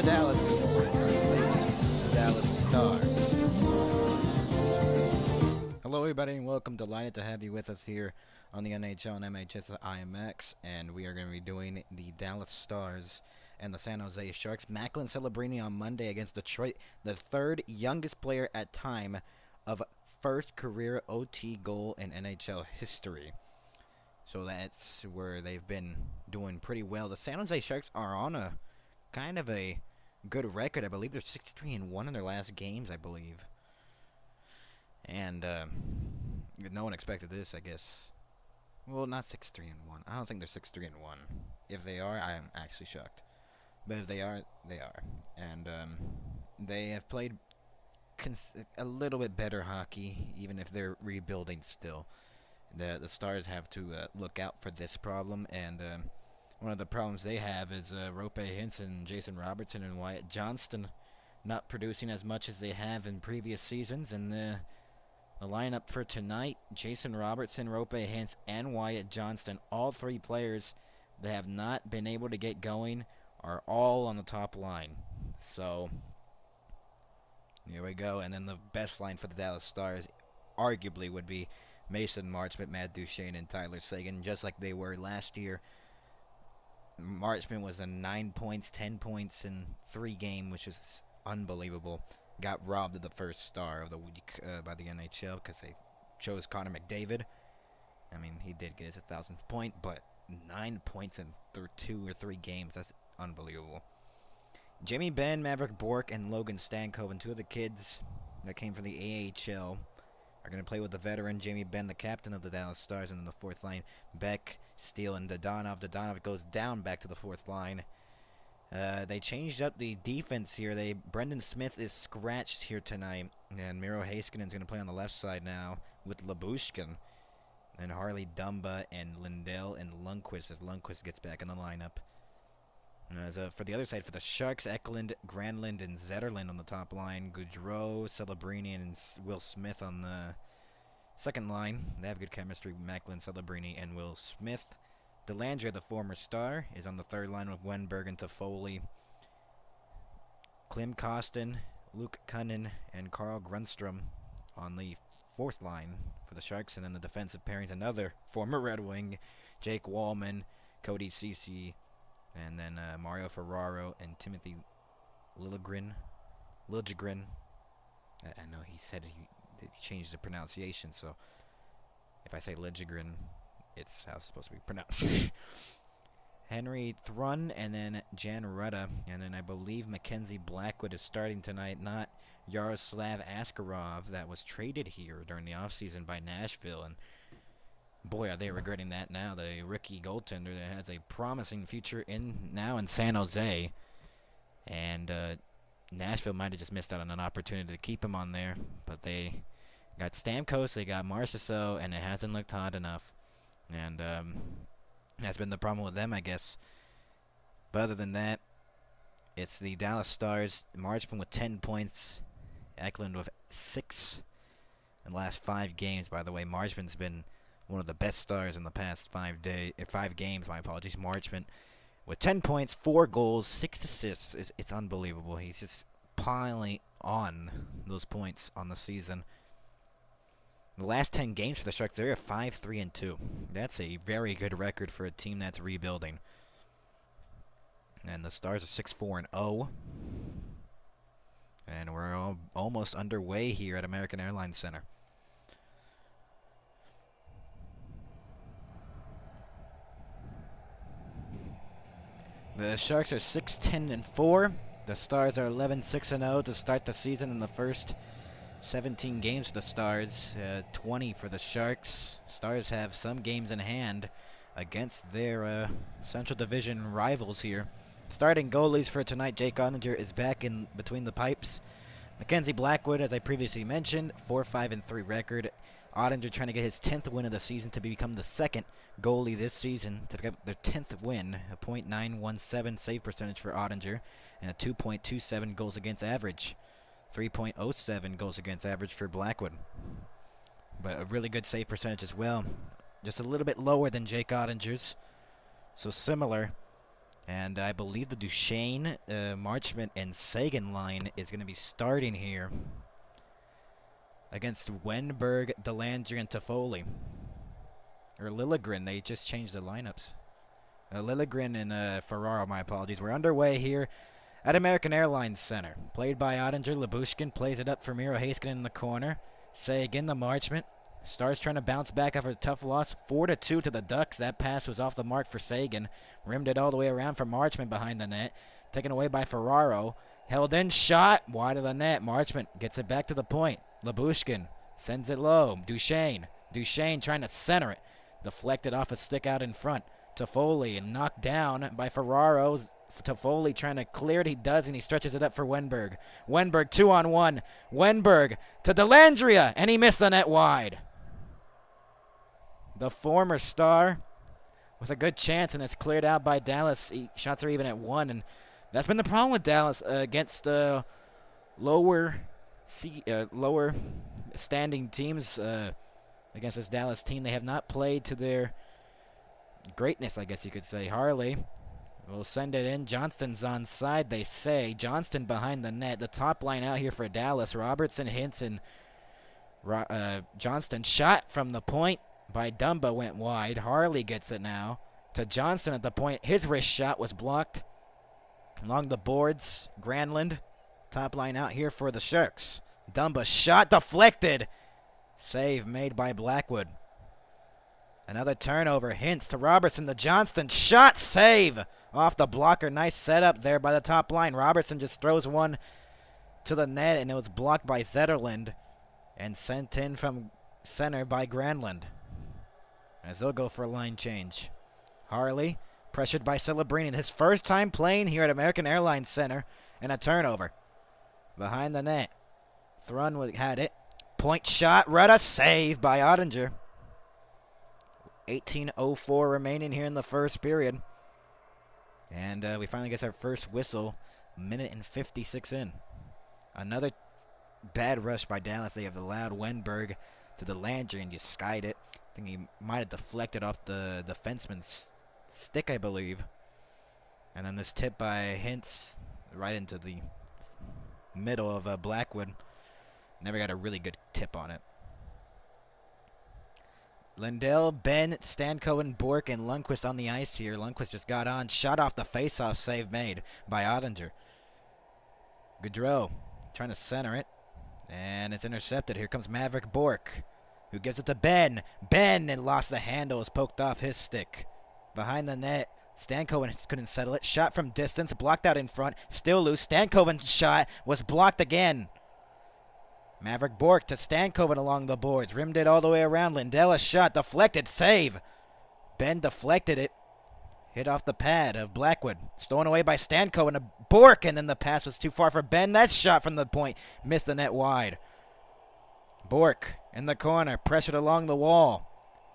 Dallas face the Dallas Stars. Hello, everybody, and welcome. Delighted to have you with us here on the NHL and MHS IMX, and we are going to be doing the Dallas Stars and the San Jose Sharks. Macklin Celebrini on Monday against Detroit, the third youngest player at time of first career OT goal in NHL history. So that's where they've been doing pretty well. The San Jose Sharks are on a kind of a good record. I believe they're 6-3-1 in their last games, I believe. And no one expected this, I guess. Well, not 6-3-1. I don't think they're 6-3-1. If they are, I am actually shocked. But if they are, they are. And they have played a little bit better hockey, even if they're rebuilding still. The Stars have to look out for this problem, and one of the problems they have is Rope Hinson, Jason Robertson, and Wyatt Johnston not producing as much as they have in previous seasons. And the lineup for tonight, Jason Robertson, Rope Hintz, and Wyatt Johnston, all three players that have not been able to get going, are all on the top line. So here we go. And then the best line for the Dallas Stars arguably would be Mason Marchment, Matt Duchene, and Tyler Seguin, just like they were last year. Marchment was a 9 points, 10 points in 3 games, which is unbelievable. Got robbed of the first star of the week by the NHL because they chose Connor McDavid. I mean, he did get his 1,000th point, but 9 points in 2 or 3 games, that's unbelievable. Jimmy Benn, Maverick Bourque, and Logan Stankoven, 2 of the kids that came from the AHL, are going to play with the veteran Jamie Benn, the captain of the Dallas Stars, and then the fourth line, Beck, Steele, and Dodonov. Dodonov goes down back to the fourth line. They changed up the defense here. Brendan Smith is scratched here tonight, and Miro Heiskanen is going to play on the left side now with Labushkin, and Harley Dumba, and Lindell, and Lundqvist as Lundqvist gets back in the lineup. As for the other side, for the Sharks, Eklund, Granlund, and Zetterlund on the top line. Goudreau, Celebrini, and Will Smith on the second line. They have good chemistry, Macklin, Celebrini, and Will Smith. Delangere, the former Star, is on the third line with Wenberg and Toffoli. Klim Kostin, Luke Cunnin, and Carl Grundstrom on the fourth line for the Sharks. And then the defensive pairings, another former Red Wing, Jake Wallman, Cody Ceci, and then Mario Ferraro and Timothy Liljegren. I know he said he changed the pronunciation, so if I say Liljegren, it's how it's supposed to be pronounced. Henry Thrun, and then Jan Rutta, and then I believe Mackenzie Blackwood is starting tonight, not Yaroslav Askarov that was traded here during the offseason by Nashville, and boy, are they regretting that now. The rookie goaltender that has a promising future now in San Jose. And Nashville might have just missed out on an opportunity to keep him on there. But they got Stamkos, they got Marchessault, and it hasn't looked hot enough. And that's been the problem with them, I guess. But other than that, it's the Dallas Stars. Marchman with 10 points. Eklund with 6 in the last 5 games. By the way, Marchman's been one of the best Stars in the past 5 games. My apologies. Marchment with 10 points, 4 goals, 6 assists. It's unbelievable. He's just piling on those points on the season. The last 10 games for the Sharks, they're 5-3-2. That's a very good record for a team that's rebuilding. And the Stars are 6-4-0. And we're almost underway here at American Airlines Center. The Sharks are 6-10-4. The Stars are 11-6-0 to start the season in the first 17 games for the Stars, 20 for the Sharks. Stars have some games in hand against their Central Division rivals here. Starting goalies for tonight, Jake Ottinger is back in between the pipes. Mackenzie Blackwood, as I previously mentioned, 4-5-3 record. Ottinger trying to get his 10th win of the season to become the second goalie this season to get their 10th win. A .917 save percentage for Ottinger and a 2.27 goals against average. 3.07 goals against average for Blackwood. But a really good save percentage as well. Just a little bit lower than Jake Ottinger's. So similar. And I believe the Duchesne, Marchment, and Sagan line is going to be starting here against Wenberg, Delandry, and Toffoli. Or Lilligren, they just changed the lineups. Lilligren and Ferraro, my apologies. We're underway here at American Airlines Center. Played by Ottinger. Labushkin plays it up for Miro Haskin in the corner. Sagan, the Marchment. Stars trying to bounce back after a tough loss. 4-2 to the Ducks. That pass was off the mark for Sagan. Rimmed it all the way around for Marchment behind the net. Taken away by Ferraro. Held in, shot. Wide of the net. Marchment gets it back to the point. Labushkin sends it low. Duchesne trying to center it. Deflected off a stick out in front. Toffoli and knocked down by Ferraro. Toffoli trying to clear it. He does, and he stretches it up for Wenberg. Wenberg 2-on-1. Wenberg to Delandria, and he missed the net wide. The former Star with a good chance, and it's cleared out by Dallas. Shots are even at 1, and that's been the problem with Dallas against lower standing teams. Against this Dallas team, they have not played to their greatness, I guess you could say. Harley will send it in. Johnston's on side, they say. Johnston behind the net. The top line out here for Dallas. Robertson, Hintz, and Johnston. Shot from the point by Dumba went wide. Harley gets it now to Johnston at the point. His wrist shot was blocked along the boards. Granlund, top line out here for the Sharks. Dumba shot deflected. Save made by Blackwood. Another turnover. Hintz to Robertson to Johnston. Shot, save off the blocker. Nice setup there by the top line. Robertson just throws one to the net, and it was blocked by Zetterlund and sent in from center by Granlund. As they'll go for a line change. Harley pressured by Celebrini. His first time playing here at American Airlines Center, and a turnover. Behind the net. Thrun had it. Point shot. Rudda saved by Ottinger. 18:04 remaining here in the first period. And we finally get our first whistle. Minute and 56 in. Another bad rush by Dallas. They have allowed Wenberg to the Landry and just skied it. I think he might have deflected off the defenseman's stick, I believe. And then this tip by Hintz right into the middle of Blackwood. Never got a really good tip on it. Lindell, Ben, Stankoven, Bork, and Lundqvist on the ice here. Lundqvist just got on. Shot off the face-off save made by Ottinger. Gaudreau trying to center it. And it's intercepted. Here comes Maverick Bork, who gives it to Ben. Ben and lost the handle. Is poked off his stick. Behind the net, Stankoven couldn't settle it. Shot from distance. Blocked out in front. Still loose. Stankoven's shot was blocked again. Maverick Bork to Stankoven along the boards. Rimmed it all the way around. Lindell a shot. Deflected. Save. Ben deflected it. Hit off the pad of Blackwood. Stolen away by Stankoven to Bork. And then the pass was too far for Ben. That shot from the point. Missed the net wide. Bork in the corner. Pressured along the wall.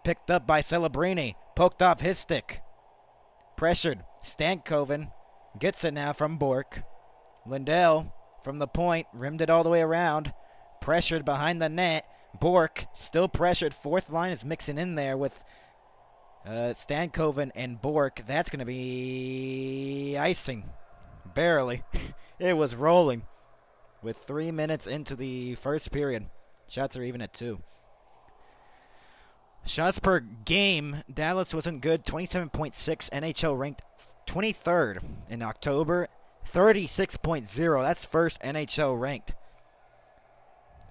Picked up by Celebrini. Poked off his stick. Pressured. Stankoven gets it now from Bork. Lindell from the point. Rimmed it all the way around. Pressured behind the net. Bork still pressured. Fourth line is mixing in there with Stankoven and Bork. That's going to be icing. Barely. It was rolling with 3 minutes into the first period. Shots are even at 2. Shots per game. Dallas wasn't good. 27.6. NHL ranked 23rd in October. 36.0. That's first NHL ranked.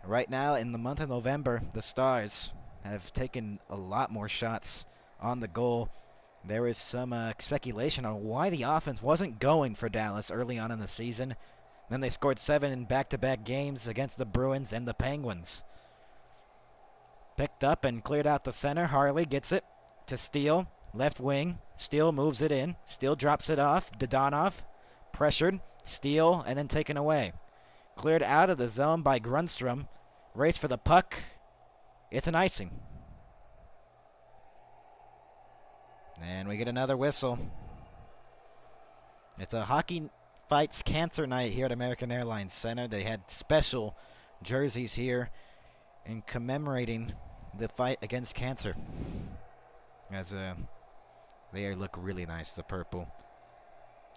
Right now, in the month of November, the Stars have taken a lot more shots on the goal. There is some speculation on why the offense wasn't going for Dallas early on in the season. Then they scored 7 in back-to-back games against the Bruins and the Penguins. Picked up and cleared out the center. Harley gets it to Steele, left wing. Steele moves it in. Steele drops it off. Dodonov pressured. Steele and then taken away. Cleared out of the zone by Grundstrom. Race for the puck. It's an icing. And we get another whistle. It's a Hockey Fights Cancer Night here at American Airlines Center. They had special jerseys here in commemorating the fight against cancer. As they look really nice, the purple.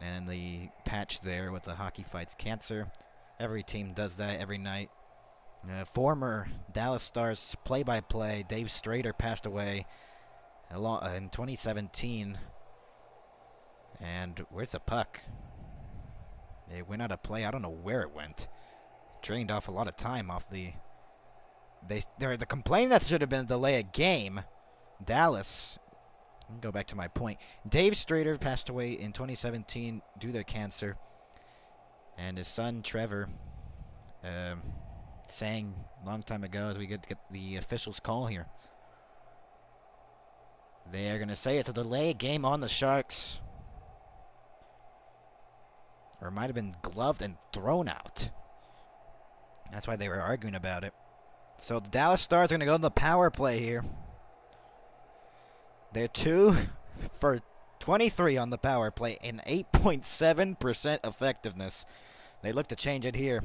And the patch there with the Hockey Fights Cancer. Every team does that every night. Former Dallas Stars play-by-play Dave Strader passed away in 2017. And where's the puck? It went out of play. I don't know where it went. Drained off a lot of time off the... They're complaining that should have been a delay of game. Dallas... Let me go back to my point. Dave Strader passed away in 2017 due to cancer. And his son, Trevor, sang a long time ago as we get the officials' call here. They're going to say it's a delay game on the Sharks. Or it might have been gloved and thrown out. That's why they were arguing about it. So the Dallas Stars are going to go to the power play here. They're 2 for 23 on the power play and 8.7% effectiveness. They look to change it here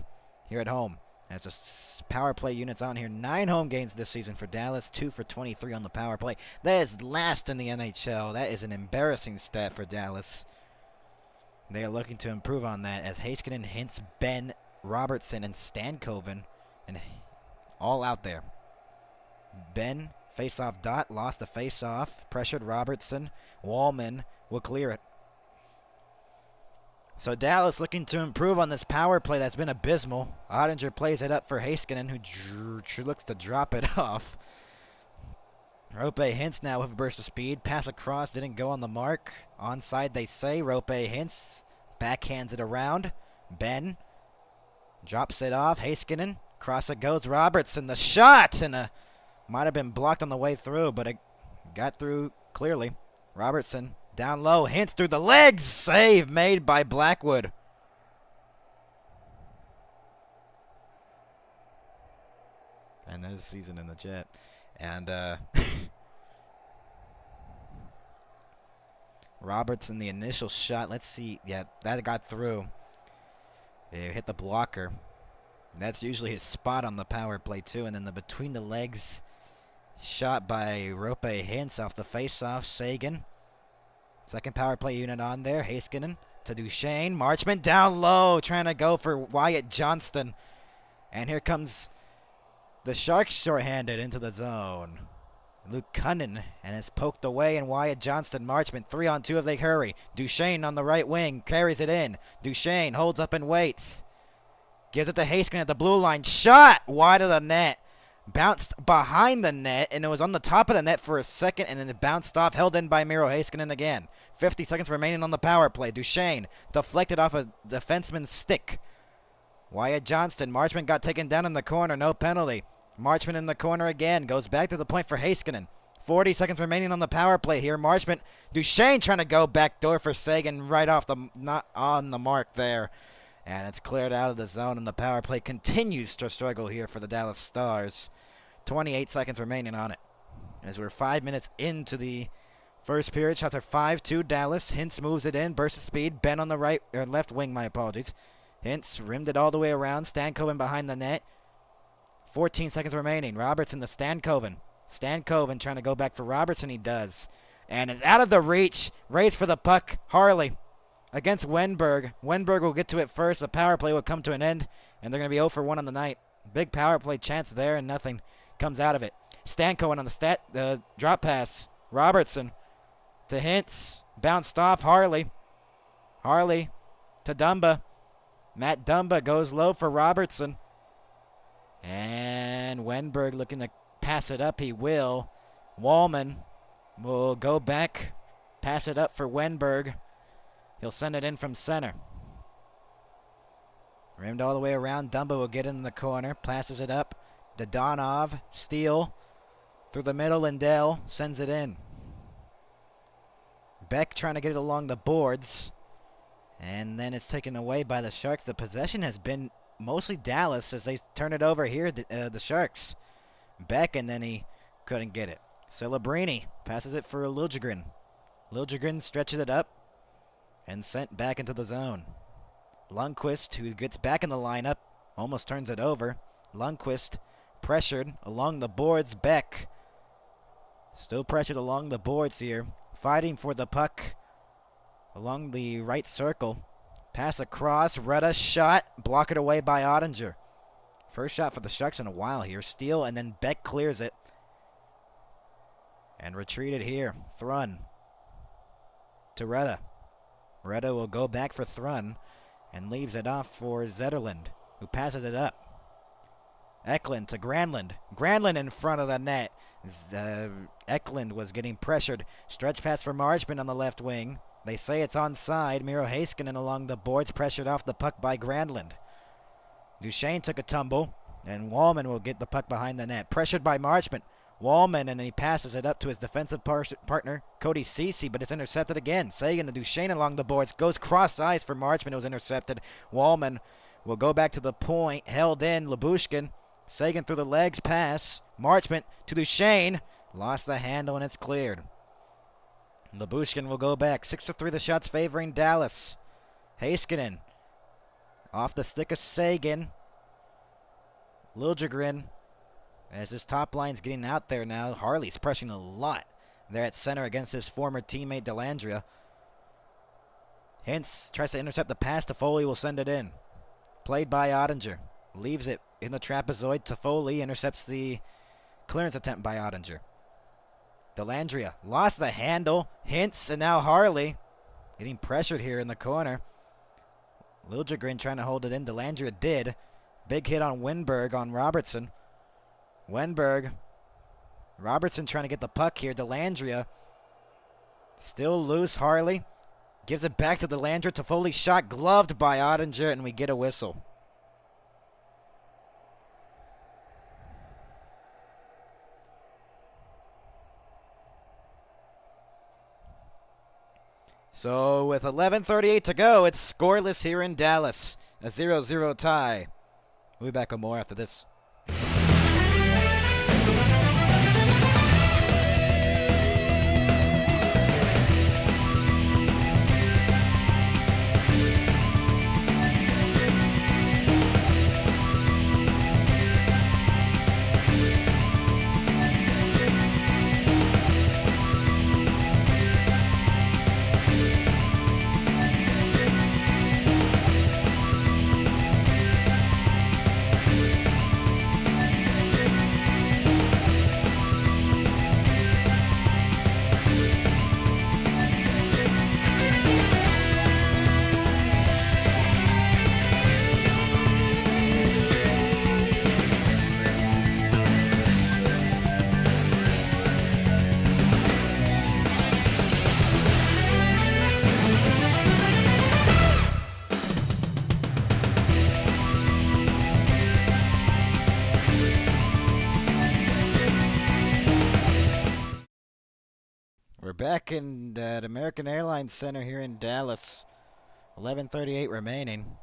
at home. As the power play units on here. 9 home games this season for Dallas. 2 for 23 on the power play. That is last in the NHL. That is an embarrassing stat for Dallas. They are looking to improve on that as Heiskanen, Hintz, Ben, Robertson, and Stankoven and all out there. Ben, face-off dot, lost the face-off, pressured Robertson. Wallman will clear it. So Dallas looking to improve on this power play that's been abysmal. Ottinger plays it up for Heiskanen, who looks to drop it off. Rope Hintz now with a burst of speed. Pass across, didn't go on the mark. Onside, they say. Rope Hintz backhands it around. Ben drops it off. Heiskanen, cross it goes. Robertson, the shot! And might have been blocked on the way through, but it got through clearly. Robertson down low, Hintz through the legs. Save made by Blackwood. And this season in the Jet. And Robertson, the initial shot. Let's see. Yeah, that got through. It hit the blocker. That's usually his spot on the power play, too. And then the between the legs shot by Rope Hintz off the face-off. Sagan. Second power play unit on there. Heiskanen to Duchesne. Marchment down low, trying to go for Wyatt Johnston. And here comes the Sharks shorthanded into the zone. Luke Cunnin, and it's poked away, and Wyatt Johnston, Marchment, 3-on-2 if they hurry. Duchesne on the right wing, carries it in. Duchesne holds up and waits. Gives it to Heiskanen at the blue line. Shot wide of the net. Bounced behind the net, and it was on the top of the net for a second, and then it bounced off, held in by Miro Heiskanen again. 50 seconds remaining on the power play. Duchesne deflected off a defenseman's stick. Wyatt Johnston, Marchment got taken down in the corner, no penalty. Marchment in the corner again, goes back to the point for Heiskanen. 40 seconds remaining on the power play here. Marchment, Duchesne trying to go backdoor for Sagan, right off the, not on the mark there. And it's cleared out of the zone, and the power play continues to struggle here for the Dallas Stars. 28 seconds remaining on it. As we're 5 minutes into the first period, shots are 5-2 Dallas. Hintz moves it in, burst of speed. Ben on the right, or left wing, my apologies. Hintz rimmed it all the way around. Stankoven behind the net. 14 seconds remaining. Robertson to Stankoven. Stankoven trying to go back for Robertson. He does. And it's out of the reach. Race for the puck. Harley against Wenberg. Wenberg will get to it first. The power play will come to an end. And they're going to be 0 for 1 on the night. Big power play chance there, and nothing comes out of it. Stankoven on the drop pass. Robertson to Hintz. Bounced off. Harley. Harley to Dumba. Matt Dumba goes low for Robertson. And Wenberg looking to pass it up. He will. Wallman will go back. Pass it up for Wenberg. He'll send it in from center. Rimmed all the way around. Dumba will get in the corner. Passes it up. Dodonov. Steele. Through the middle. Lindell sends it in. Beck trying to get it along the boards. And then it's taken away by the Sharks. The possession has been mostly Dallas as they turn it over here, the Sharks. Beck, and then he couldn't get it. Celebrini passes it for Liljegren. Liljegren stretches it up and sent back into the zone. Lundqvist, who gets back in the lineup, almost turns it over. Lundqvist pressured along the boards. Beck still pressured along the boards here, fighting for the puck. along the right circle. Pass across. Rutta shot. Block it away by Ottinger. First shot for the Sharks in a while here. Steal, and then Beck clears it. And retreated here. Thrun to Rutta. Rutta will go back for Thrun and leaves it off for Zetterlund, who passes it up. Eklund to Granlund. Granlund in front of the net. Eklund was getting pressured. Stretch pass for Marchman on the left wing. They say it's onside. Miro Heiskanen along the boards, pressured off the puck by Granlund. Duchesne took a tumble, and Wallman will get the puck behind the net. Pressured by Marchman. Wallman, and he passes it up to his defensive partner, Cody Ceci, but it's intercepted again. Sagan to Duchesne along the boards. Goes cross ice for Marchman. It was intercepted. Wallman will go back to the point. Held in. Lyubushkin. Sagan through the legs. Pass. Marchman to Duchesne. Lost the handle, and it's cleared. Lyubushkin will go back. 6-3 the shots favoring Dallas. Heiskanen off the stick of Sagan. Liljegren, as his top line's getting out there now. Harley's pressing a lot there at center against his former teammate Dellandrea. Hintz tries to intercept the pass. Toffoli will send it in. Played by Ottinger. Leaves it in the trapezoid. Toffoli intercepts the clearance attempt by Ottinger. Dellandrea lost the handle. Hintz, and now Harley getting pressured here in the corner. Liljegren trying to hold it in. Dellandrea did. Big hit on Wenberg on Robertson. Wenberg. Robertson trying to get the puck here. Dellandrea still loose. Harley gives it back to Dellandrea. Toffoli shot gloved by Ottinger, and we get a whistle. So with 11:38 to go, it's scoreless here in Dallas. A 0-0 tie. We'll be back with more after this. We're back in the American Airlines Center here in Dallas. 11:38 remaining.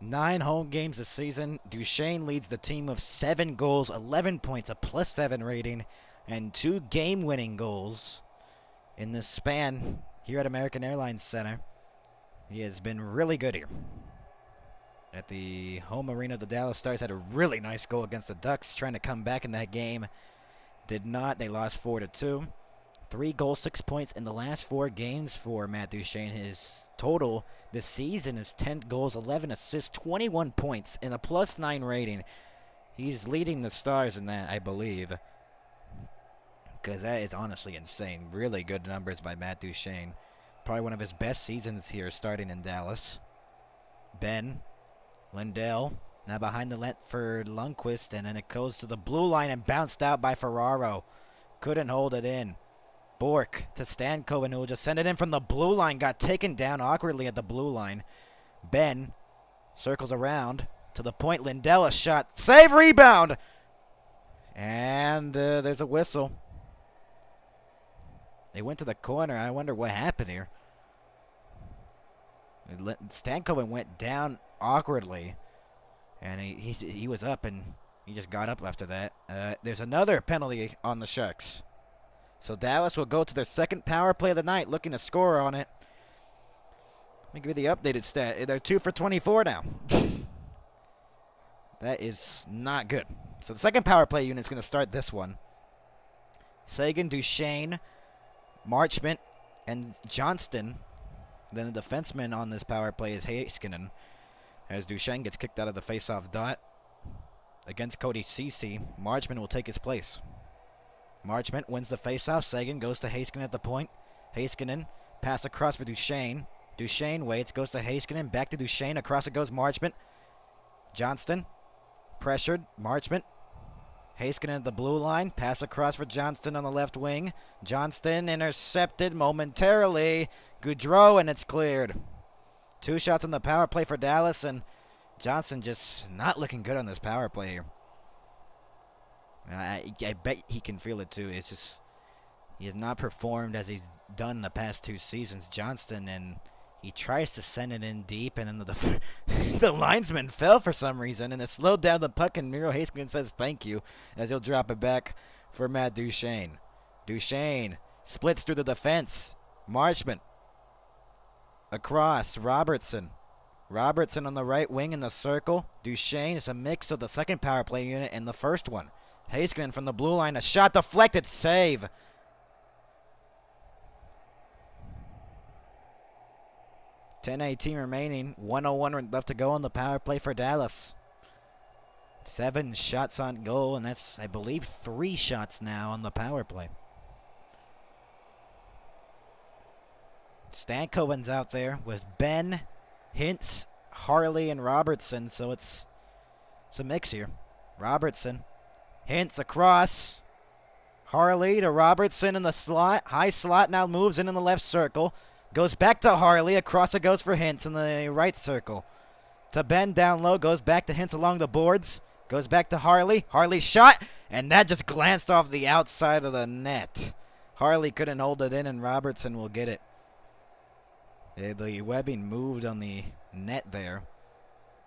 9 home games this season. Duchesne leads the team with 7 goals, 11 points, a +7 rating, and 2 game-winning goals in this span here at American Airlines Center. He has been really good here. At the home arena, the Dallas Stars had a really nice goal against the Ducks, trying to come back in that game. Did not. They lost 4-2. 3 goals, 6 points in the last 4 games for Matt Duchesne. His total this season is 10 goals, 11 assists, 21 points, and a +9 rating. He's leading the Stars in that, I believe, because that is honestly insane. Really good numbers by Matt Duchesne. Probably one of his best seasons here starting in Dallas. Ben Lindell now behind the net for Lundqvist, and then it goes to the blue line and bounced out by Ferraro. Couldn't hold it in. Bork to Stankoven, who will just send it in from the blue line. Got taken down awkwardly at the blue line. Ben circles around to the point. Lindell, a shot. Save, rebound! And there's a whistle. They went to the corner. I wonder what happened here. Stankoven went down awkwardly. And he was up, and he just got up after that. There's another penalty on the Sharks. So Dallas will go to their second power play of the night, looking to score on it. Let me give you the updated stat. They're 2 for 24 now. That is not good. So the second power play unit is going to start this one. Sagan, Duchesne, Marchment, and Johnston Then the defenseman on this power play is Heiskanen, as Duchesne gets kicked out of the faceoff dot against Cody Ceci. Marchment will take his place. Marchment wins the faceoff. Sagan goes to Heiskanen at the point. Heiskanen, pass across for Duchesne. Duchesne waits, goes to Heiskanen, back to Duchesne. Across it goes Marchment. Johnston, pressured. Marchment. Heiskanen at the blue line. Pass across for Johnston on the left wing. Johnston intercepted momentarily. Goudreau, and it's cleared. 2 shots on the power play for Dallas, and Johnston just not looking good on this power play here. I bet he can feel it too. It's just he has not performed as he's done the past 2 seasons. Johnston, and he tries to send it in deep, and then the linesman fell for some reason, and it slowed down the puck, and Miro Heiskanen says thank you as he'll drop it back for Matt Duchesne. Duchesne splits through the defense. Marchment across. Robertson on the right wing in the circle. Duchesne is a mix of the second power play unit and the first one. Heiskanen from the blue line, a shot deflected, save. .10:18 remaining, 1:01 left to go on the power play for Dallas. 7 shots on goal, and that's, I believe, 3 shots now on the power play. Stankoven's out there with Ben, Hintz, Harley, and Robertson, so it's a mix here. Robertson, Hintz across. Harley to Robertson in the slot. High slot now moves in the left circle. Goes back to Harley. Across it goes for Hintz in the right circle. To Ben down low. Goes back to Hintz along the boards. Goes back to Harley. Harley shot. And that just glanced off the outside of the net. Harley couldn't hold it in, and Robertson will get it. The webbing moved on the net there.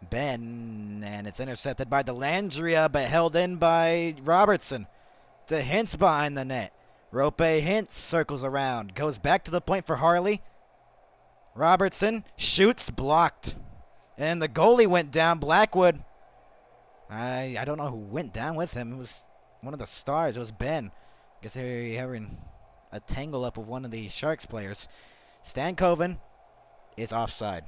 Ben, and it's intercepted by Delandria, but held in by Robertson. To Hintz behind the net. Rope Hintz circles around. Goes back to the point for Harley. Robertson shoots, blocked. And the goalie went down. Blackwood. I don't know who went down with him. It was one of the stars. It was Ben. Guess they're having a tangle up with one of the Sharks players. Stankoven is offside.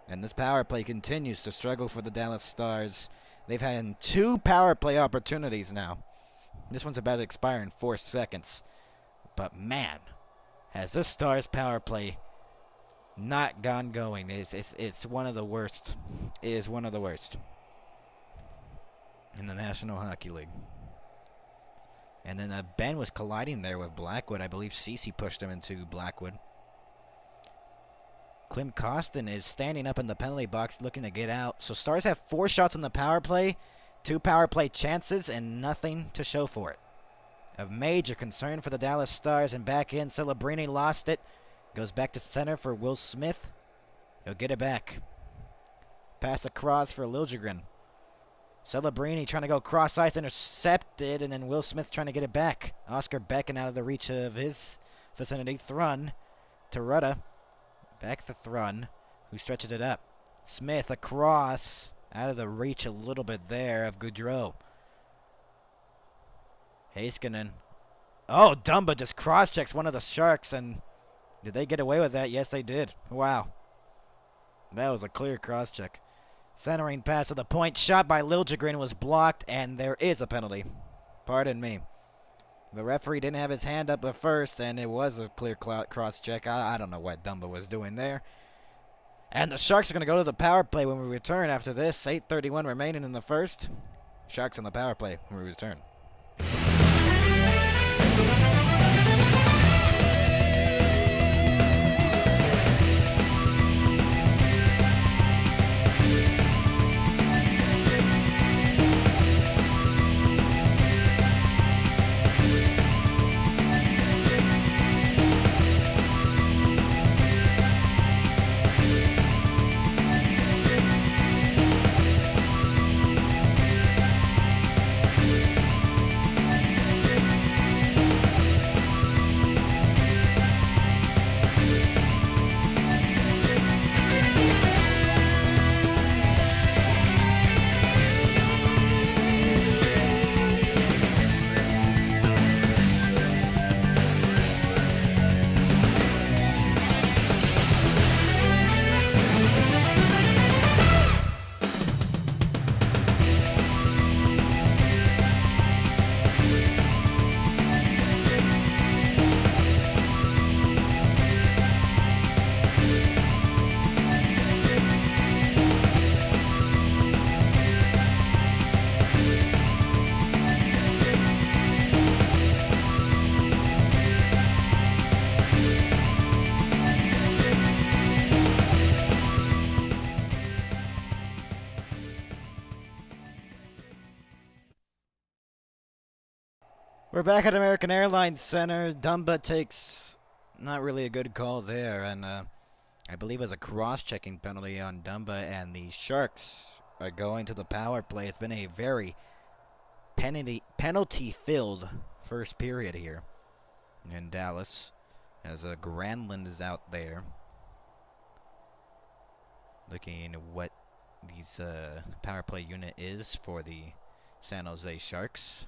And this power play continues to struggle for the Dallas Stars. They've had 2 power play opportunities now. This one's about to expire in 4 seconds. But man, has this Stars power play not gone going. It's one of the worst. It is one of the worst in the National Hockey League. And then Ben was colliding there with Blackwood. I believe Ceci pushed him into Blackwood. Klim Kostin is standing up in the penalty box looking to get out. So Stars have 4 shots on the power play, 2 power play chances, and nothing to show for it. A major concern for the Dallas Stars, and back in, Celebrini lost it. Goes back to center for Will Smith. He'll get it back. Pass across for Liljegren. Celebrini trying to go cross ice, intercepted, and then Will Smith trying to get it back. Oscar Becken out of the reach of his vicinity. Thrun to Rutta. Back to Thrun, who stretches it up. Smith across, out of the reach a little bit there of Goudreau. Heiskanen. Oh, Dumba just cross-checks one of the Sharks, and did they get away with that? Yes, they did. Wow. That was a clear cross-check. Centering pass to the point, shot by Liljegren was blocked, and there is a penalty. Pardon me. The referee didn't have his hand up at first, and it was a clear cross-check. I don't know what Dumba was doing there. And the Sharks are going to go to the power play when we return after this. 8:31 remaining in the first. Sharks on the power play when we return. We're back at American Airlines Center. Dumba takes not really a good call there, and I believe it was a cross-checking penalty on Dumba, and the Sharks are going to the power play. It's been a very penalty-filled first period here in Dallas, as Granlund is out there looking at what these power play unit is for the San Jose Sharks.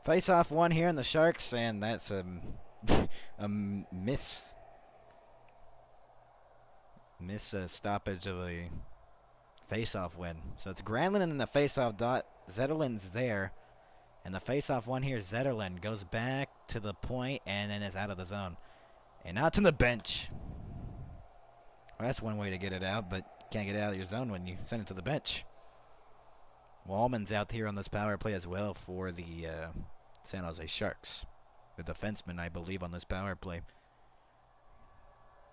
Face-off one here in the Sharks, and that's a miss stoppage of a face-off win. So it's Granlund in the face-off dot. Zetterlund's there, and the face-off one here, Zetterlund goes back to the point and then is out of the zone and out to the bench. Well, that's one way to get it out, but you can't get it out of your zone when you send it to the bench. Wallman's out here on this power play as well for the San Jose Sharks. The defenseman, I believe, on this power play.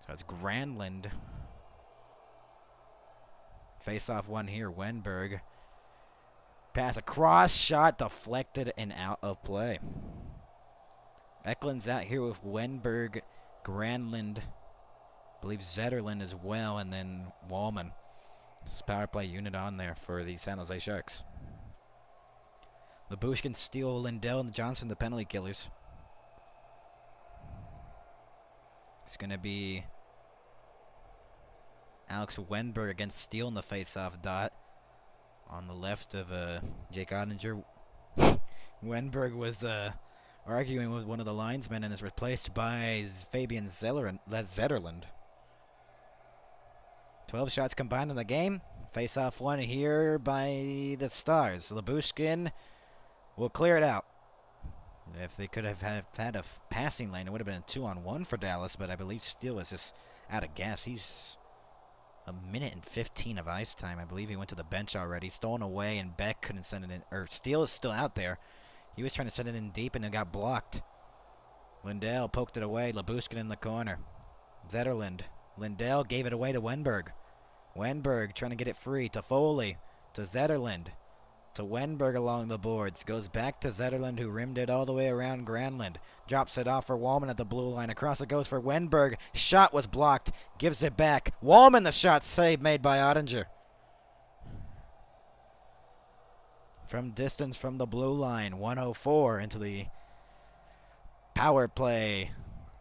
So it's Granlund. Face-off one here, Wenberg. Pass across, shot deflected and out of play. Eklund's out here with Wenberg, Granlund, I believe Zetterlund as well, and then Wallman. This is power play unit on there for the San Jose Sharks. Labushkin, Steele, Lindell, and Johnson, the penalty killers. It's going to be Alex Wenberg against Steele in the face-off dot. On the left of Jake Ottinger. Wenberg was arguing with one of the linesmen and is replaced by Fabian Zetterlund. 12 shots combined in the game. Face-off one here by the Stars. Labushkin will clear it out. If they could have had a passing lane, it would have been a 2-on-1 for Dallas, but I believe Steele was just out of gas. He's a minute and 15 of ice time. I believe he went to the bench already. Stolen away, and Beck couldn't send it in. Or Steele is still out there. He was trying to send it in deep, and it got blocked. Lindell poked it away. Labushkin in the corner. Zetterlund. Lindell gave it away to Wenberg. Wenberg trying to get it free to Foley. To Zetterlund. To Wenberg along the boards. Goes back to Zetterlund, who rimmed it all the way around Granlund. Drops it off for Wallman at the blue line. Across it goes for Wenberg. Shot was blocked. Gives it back. Wallman, the shot save made by Ottinger. From distance from the blue line. 104 into the power play.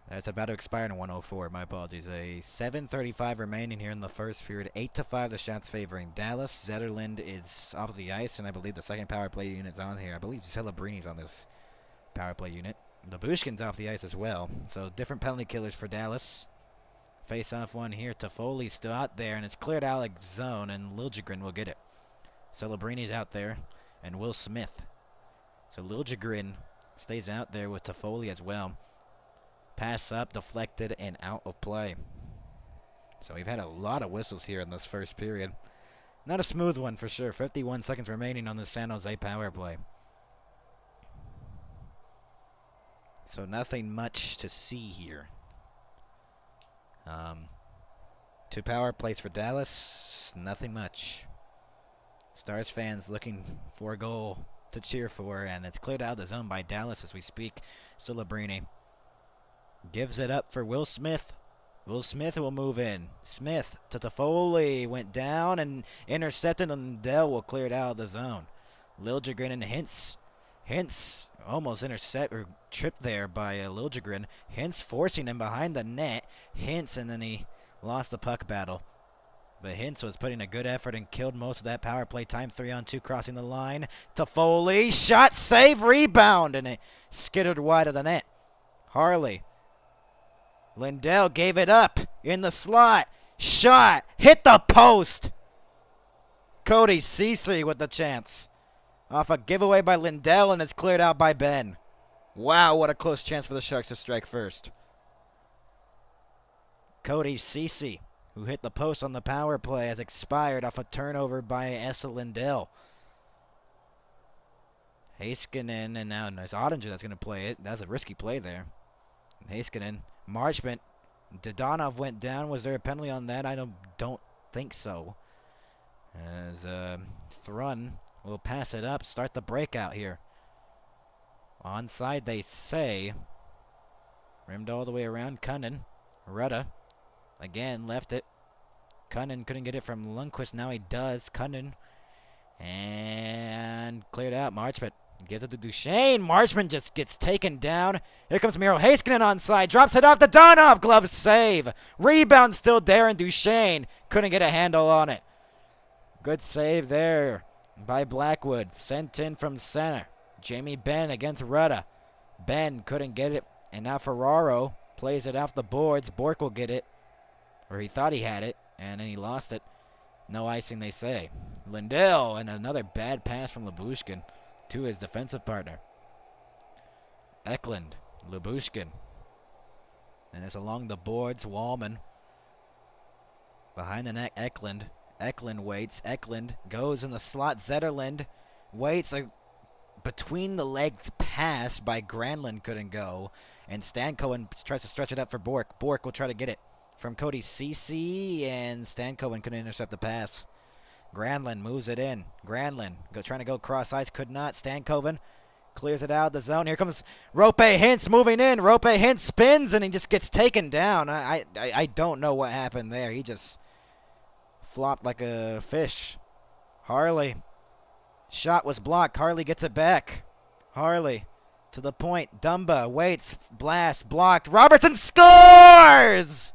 That's about to expire in 104. My apologies. A 7:35 remaining here in the first period. 8-5 the shots favoring Dallas. Zetterlund is off the ice, and I believe the second power play unit's on here. I believe Celebrini's on this power play unit. Labushkin's off the ice as well. So different penalty killers for Dallas. Face-off one here. Toffoli's still out there, and it's cleared Alex zone, and Liljegren will get it. Celebrini's out there, and Will Smith. So Liljegren stays out there with Toffoli as well. Pass up, deflected, and out of play. So we've had a lot of whistles here in this first period. Not a smooth one for sure. 51 seconds remaining on the San Jose power play. So nothing much to see here. Two power plays for Dallas. Nothing much. Stars fans looking for a goal to cheer for, and it's cleared out of the zone by Dallas as we speak. Celebrini gives it up for Will Smith. Will Smith will move in. Smith to Toffoli. Went down and intercepted, and Dell will clear it out of the zone. Liljegren and Hintz. Hintz almost tripped there by Liljegren. Hintz forcing him behind the net. Hintz, and then he lost the puck battle. But Hintz was putting a good effort and killed most of that power play time. 3-on-2 crossing the line. Toffoli. Shot, save, rebound, and it skittered wide of the net. Harley. Lindell gave it up in the slot. Shot. Hit the post. Cody Ceci with the chance. Off a giveaway by Lindell, and it's cleared out by Ben. Wow, what a close chance for the Sharks to strike first. Cody Ceci, who hit the post on the power play, has expired off a turnover by Esa Lindell. Heiskanen, and now it's Ottinger that's going to play it. That's a risky play there. Heiskanen. Marchment. Dodonov went down. Was there a penalty on that? I don't think so. As Thrun will pass it up, start the breakout here. Onside, they say. Rimmed all the way around. Cunnin. Rudda. Again, left it. Cunnin couldn't get it from Lundqvist. Now he does. Cunnin. And cleared out. Marchment gives it to Duchesne. Marchment just gets taken down. Here comes Miro Heiskanen onside. Drops it off to Donov. Glove save. Rebound still there, and Duchesne couldn't get a handle on it. Good save there by Blackwood. Sent in from center. Jamie Benn against Rudda. Benn couldn't get it. And now Ferraro plays it off the boards. Bork will get it. Or he thought he had it. And then he lost it. No icing, they say. Lindell, and another bad pass from Lyubushkin to his defensive partner. Eklund. Lyubushkin. And it's along the boards. Wallman. Behind the net, Eklund. Eklund waits. Eklund goes in the slot. Zetterlund waits. Between the legs pass by Granlund couldn't go. And Stankoven tries to stretch it up for Bork. Bork will try to get it from Cody Ceci, and Stankoven couldn't intercept the pass. Granlund moves it in. Granlund trying to go cross ice, could not. Stankoven clears it out of the zone. Here comes Rope Hintz moving in. Rope Hintz spins, and he just gets taken down. I don't know what happened there. He just flopped like a fish. Harley. Shot was blocked. Harley gets it back. Harley to the point. Dumba waits. Blast blocked. Robertson scores!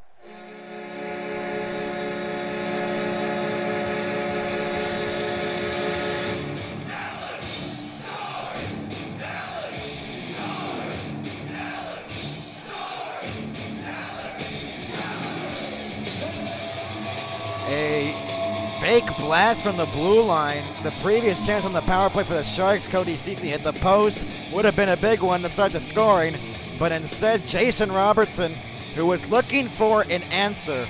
A fake blast from the blue line. The previous chance on the power play for the Sharks, Cody Ceci hit the post. Would have been a big one to start the scoring, but instead Jason Robertson, who was looking for an answer,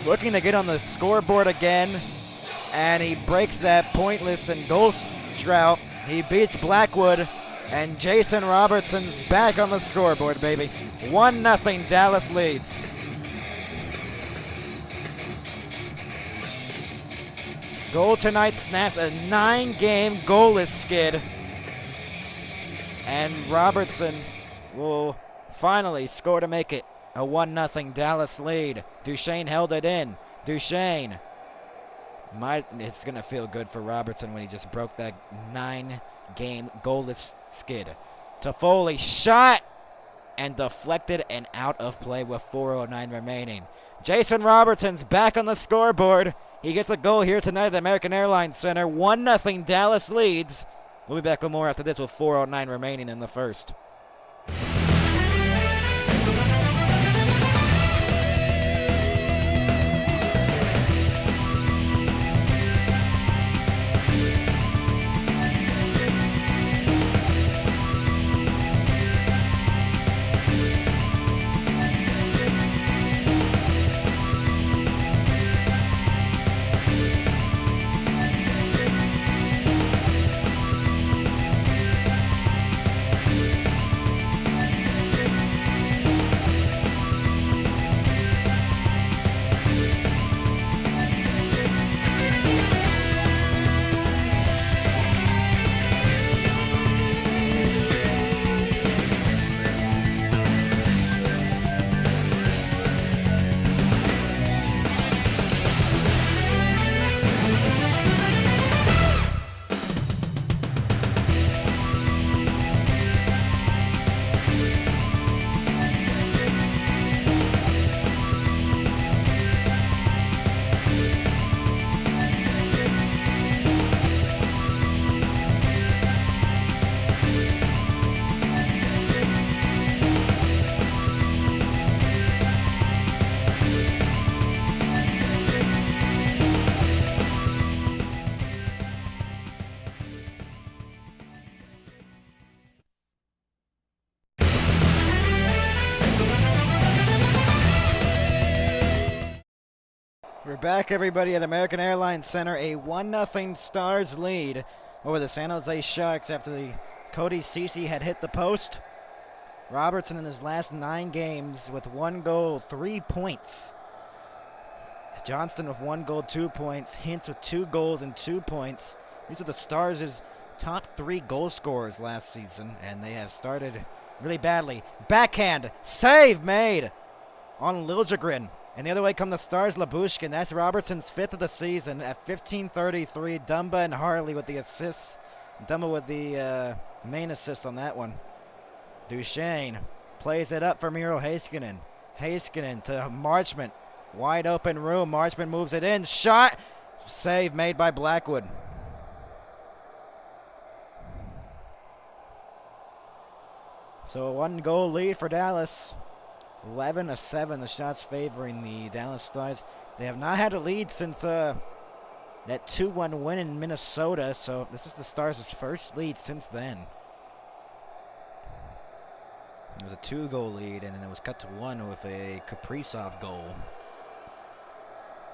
looking to get on the scoreboard again, and he breaks that pointless and goal drought. He beats Blackwood, and Jason Robertson's back on the scoreboard, baby. 1-0 Dallas leads. Goal tonight snaps a 9-game goalless skid. And Robertson will finally score to make it a 1-0 Dallas lead. Duchesne held it in. Duchesne. It's going to feel good for Robertson when he just broke that 9-game goalless skid. Toffoli shot and deflected and out of play with 4:09 remaining. Jason Robertson's back on the scoreboard. He gets a goal here tonight at the American Airlines Center. 1-0 Dallas leads. We'll be back with more after this with 4:09 remaining in the first. We're back, everybody, at American Airlines Center. A 1-0 Stars lead over the San Jose Sharks after the Cody Ceci had hit the post. Robertson in his last 9 games with 1 goal, 3 points. Johnston with 1 goal, 2 points. Hintz with 2 goals and 2 points. These are the Stars' top 3 goal scorers last season, and they have started really badly. Backhand, save made on Liljegren. And the other way come the Stars, Labushkin. That's Robertson's 5th of the season at 15:33. Dumba and Harley with the assists. Dumba with the main assist on that one. Duchesne plays it up for Miro Heiskanen. Heiskanen to Marchment. Wide open room. Marchment moves it in. Shot. Save made by Blackwood. So a 1-goal lead for Dallas. 11-7, the shots favoring the Dallas Stars. They have not had a lead since that 2-1 win in Minnesota, so this is the Stars' first lead since then. It was a 2-goal lead, and then it was cut to 1 with a Kaprizov goal.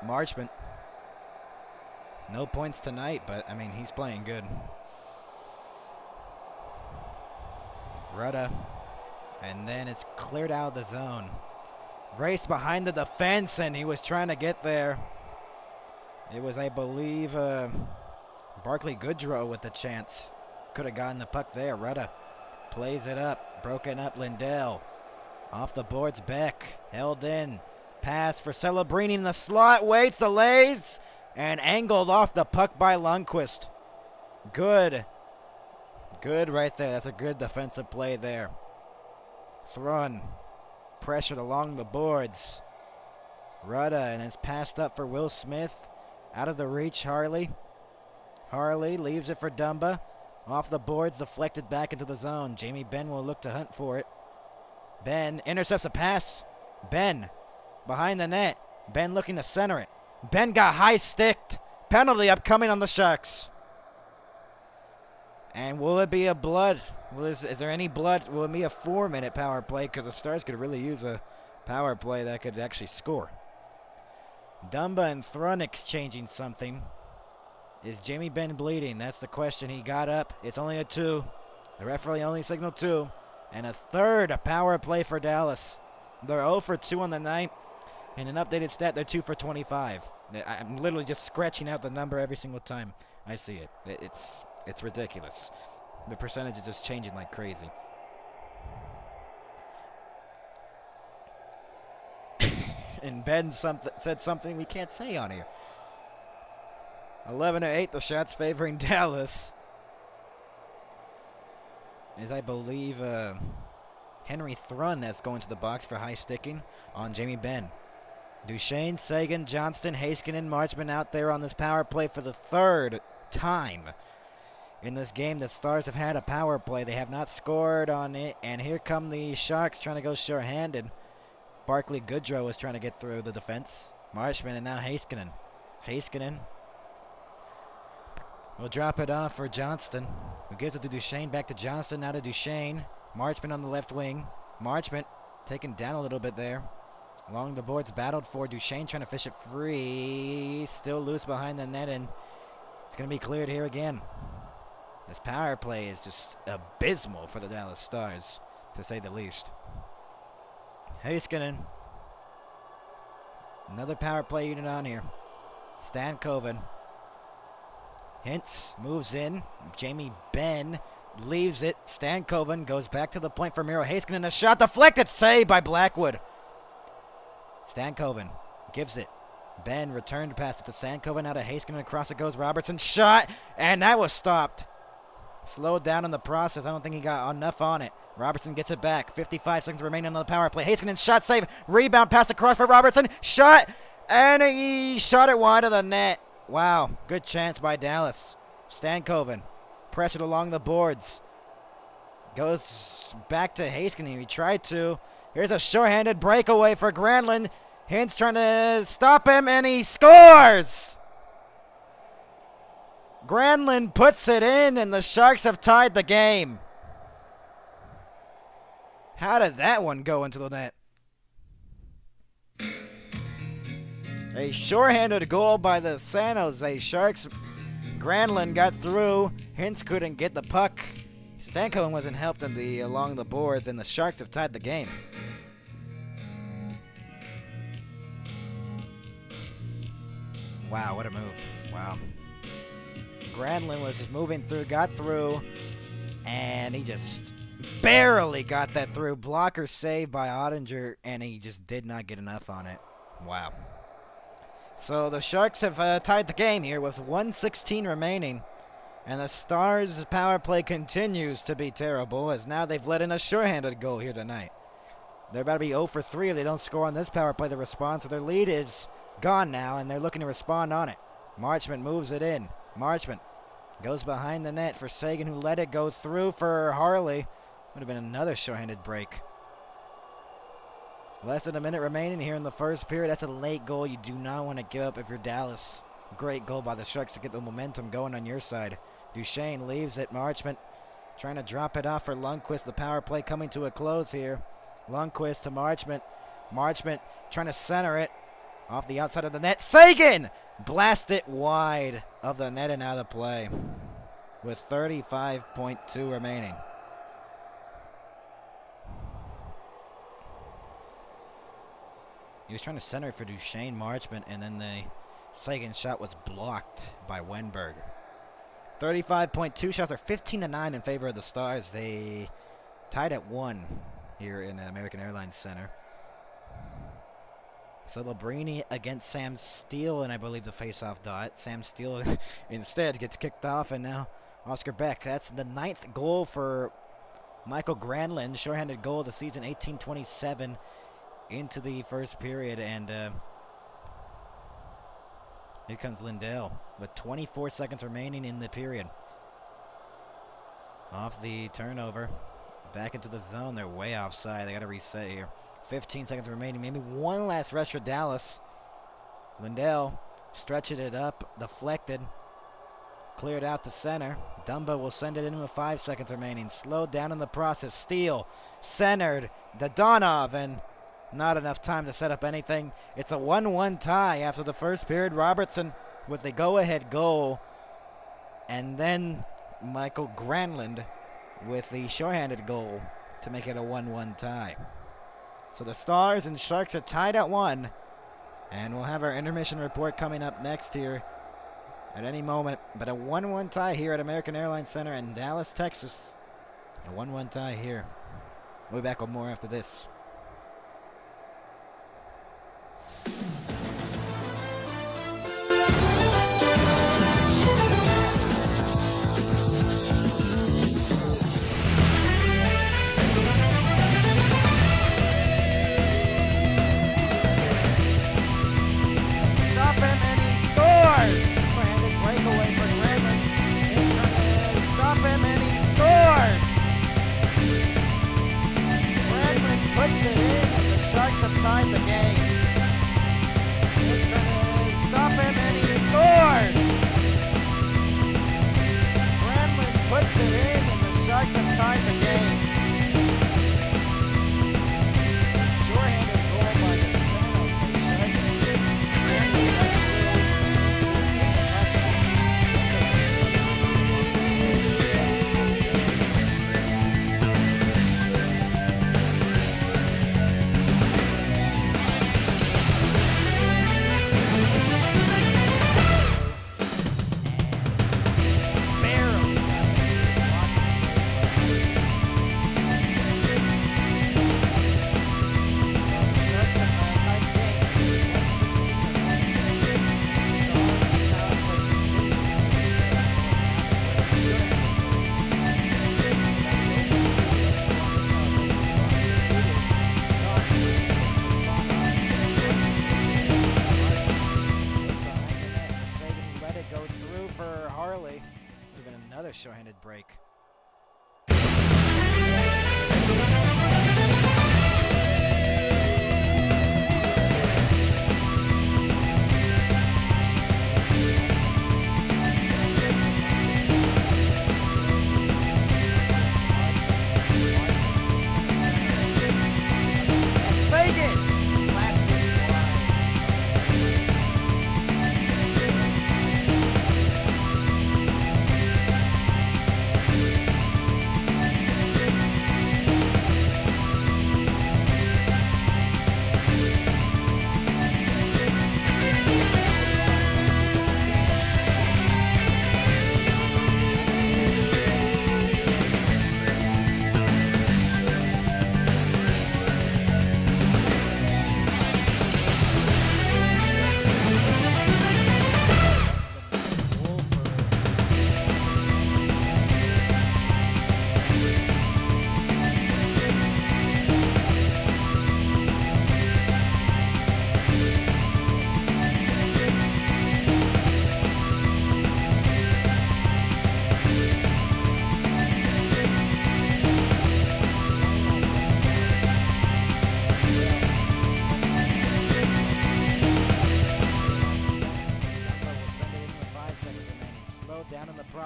Marchment. No points tonight, but, I mean, he's playing good. Rudda. And then it's cleared out of the zone. Race behind the defense, and he was trying to get there. It was, I believe, Barclay Goodrow with the chance. Could have gotten the puck there. Rudda plays it up. Broken up, Lindell. Off the boards, Beck. Held in. Pass for Celebrini in the slot. Waits, delays, and angled off the puck by Lundqvist. Good. Good right there. That's a good defensive play there. Thrun pressured along the boards. Rudda, and it's passed up for Will Smith. Out of the reach, Harley. Harley leaves it for Dumba. Off the boards, deflected back into the zone. Jamie Benn will look to hunt for it. Benn intercepts a pass. Benn behind the net. Benn looking to center it. Benn got high-sticked. Penalty upcoming on the Sharks. And will it be a blood? Is there any blood? Will it be a 4-minute power play? Because the Stars could really use a power play that could actually score. Dumba and Thrun exchanging something. Is Jamie Benn bleeding? That's the question. He got up. It's only a 2. The referee only signaled 2. And a third power play for Dallas. They're 0 for 2 on the night. In an updated stat, they're 2 for 25. I'm literally just scratching out the number every single time I see it. It's ridiculous. The percentage is just changing like crazy. And Ben said something we can't say on here. 11-8, the shots favoring Dallas. As I believe Henry Thrun that's going to the box for high sticking on Jamie Benn. Duchesne, Sagan, Johnston, Heiskanen, Marchment out there on this power play for the 3rd time. In this game, the Stars have had a power play. They have not scored on it. And here come the Sharks trying to go sure-handed. Barclay Goodrow was trying to get through the defense. Marchment and now Heiskanen. Heiskanen will drop it off for Johnston, who gives it to Duchesne. Back to Johnston, now to Duchesne. Marchment on the left wing. Marchment taken down a little bit there. Along the boards, battled for Duchesne, trying to fish it free. Still loose behind the net, and it's going to be cleared here again. This power play is just abysmal for the Dallas Stars, to say the least. Heiskanen. Another power play unit on here. Stankoven. Hintz moves in. Jamie Benn leaves it. Stankoven goes back to the point for Miro Heiskanen. A shot deflected. Saved by Blackwood. Stankoven gives it. Benn returned pass it to Stankoven. Out of Heiskanen. Across it goes Robertson. Shot. And that was stopped. Slowed down in the process. I don't think he got enough on it. Robertson gets it back. 55 seconds remaining on the power play. Heiskanen shot save. Rebound pass across for Robertson. Shot. And he shot it wide of the net. Wow. Good chance by Dallas. Stankoven pressured along the boards. Goes back to Heiskanen. He tried to. Here's a short-handed breakaway for Granlund. Hintz trying to stop him, and he scores! Granlund puts it in, and the Sharks have tied the game. How did that one go into the net? A shorthanded goal by the San Jose Sharks. Granlund got through. Hintz couldn't get the puck. Stankoven wasn't helped along the boards, and the Sharks have tied the game. Wow, what a move. Wow. Granlund was just moving through, got through, and he just barely got that through. Blocker saved by Ottinger, and he just did not get enough on it. Wow. So the Sharks have tied the game here with 1:16 remaining. And the Stars' power play continues to be terrible, as now they've let in a sure-handed goal here tonight. They're about to be 0 for 3 if they don't score on this power play to respond. So their lead is gone now, and they're looking to respond on it. Marchment moves it in. Marchment goes behind the net for Sagan, who let it go through for Harley. Would have been another sure-handed break. Less than a minute remaining here in the first period. That's a late goal you do not want to give up if you're Dallas. Great goal by the Sharks to get the momentum going on your side. Duchesne leaves it. Marchment trying to drop it off for Lundqvist. The power play coming to a close here. Lundqvist to Marchment. Marchment trying to center it off the outside of the net. Sagan blast it wide of the net and out of play with 35.2 remaining. He was trying to center for Duchesne, Marchment, and then the Sagan shot was blocked by Wenberg. 35.2 shots are 15-9 in favor of the Stars. They tied at 1 here in American Airlines Center. Celebrini against Sam Steele, and I believe the face-off dot. Sam Steele instead gets kicked off, and now Oscar Beck. That's the 9th goal for Michael Granlund. Shorthanded goal of the season, 18:27 into the first period, and here comes Lindell with 24 seconds remaining in the period. Off the turnover, back into the zone. They're way offside. They got to reset here. 15 seconds remaining. Maybe one last rush for Dallas. Lindell stretching it up, deflected, cleared out to center. Dumba will send it in with 5 seconds remaining. Slowed down in the process. Steele centered. Dodonov, and not enough time to set up anything. It's a 1-1 tie after the first period. Robertson with the go-ahead goal. And then Michael Granlund with the shorthanded goal to make it a 1-1 tie. So the Stars and Sharks are tied at 1. And we'll have our intermission report coming up next here at any moment. But a 1-1 tie here at American Airlines Center in Dallas, Texas. A 1-1 tie here. We'll be back with more after this. Time the game. It's going to stop him and he scores. Granlund puts it in and the Sharks have tied the game. Short-handed goal by the short-handed break.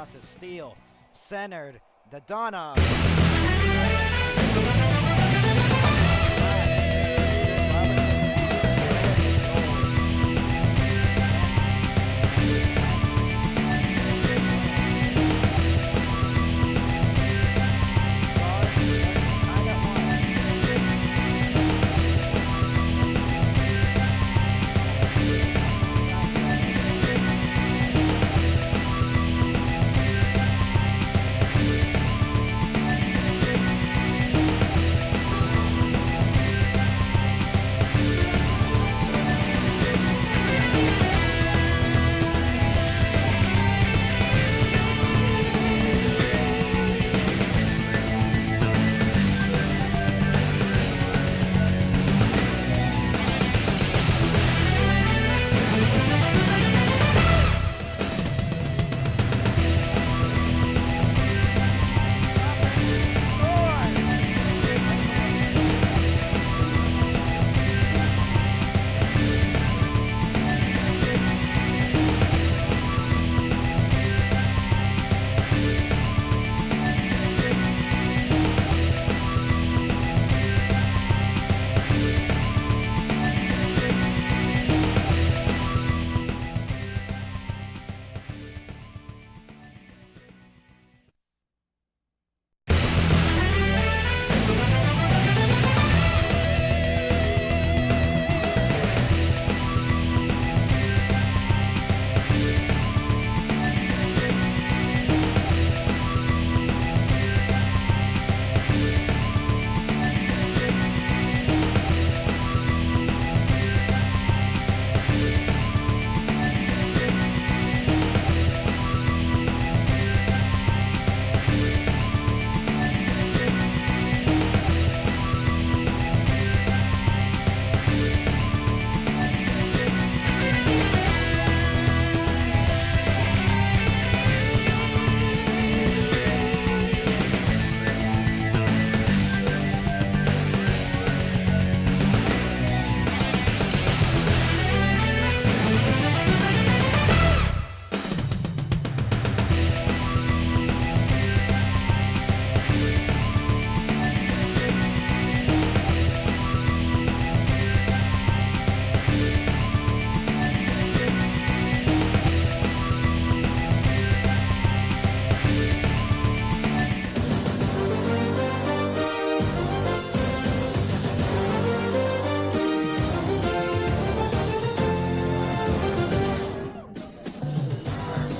crosses, steal, centered, Dodonov.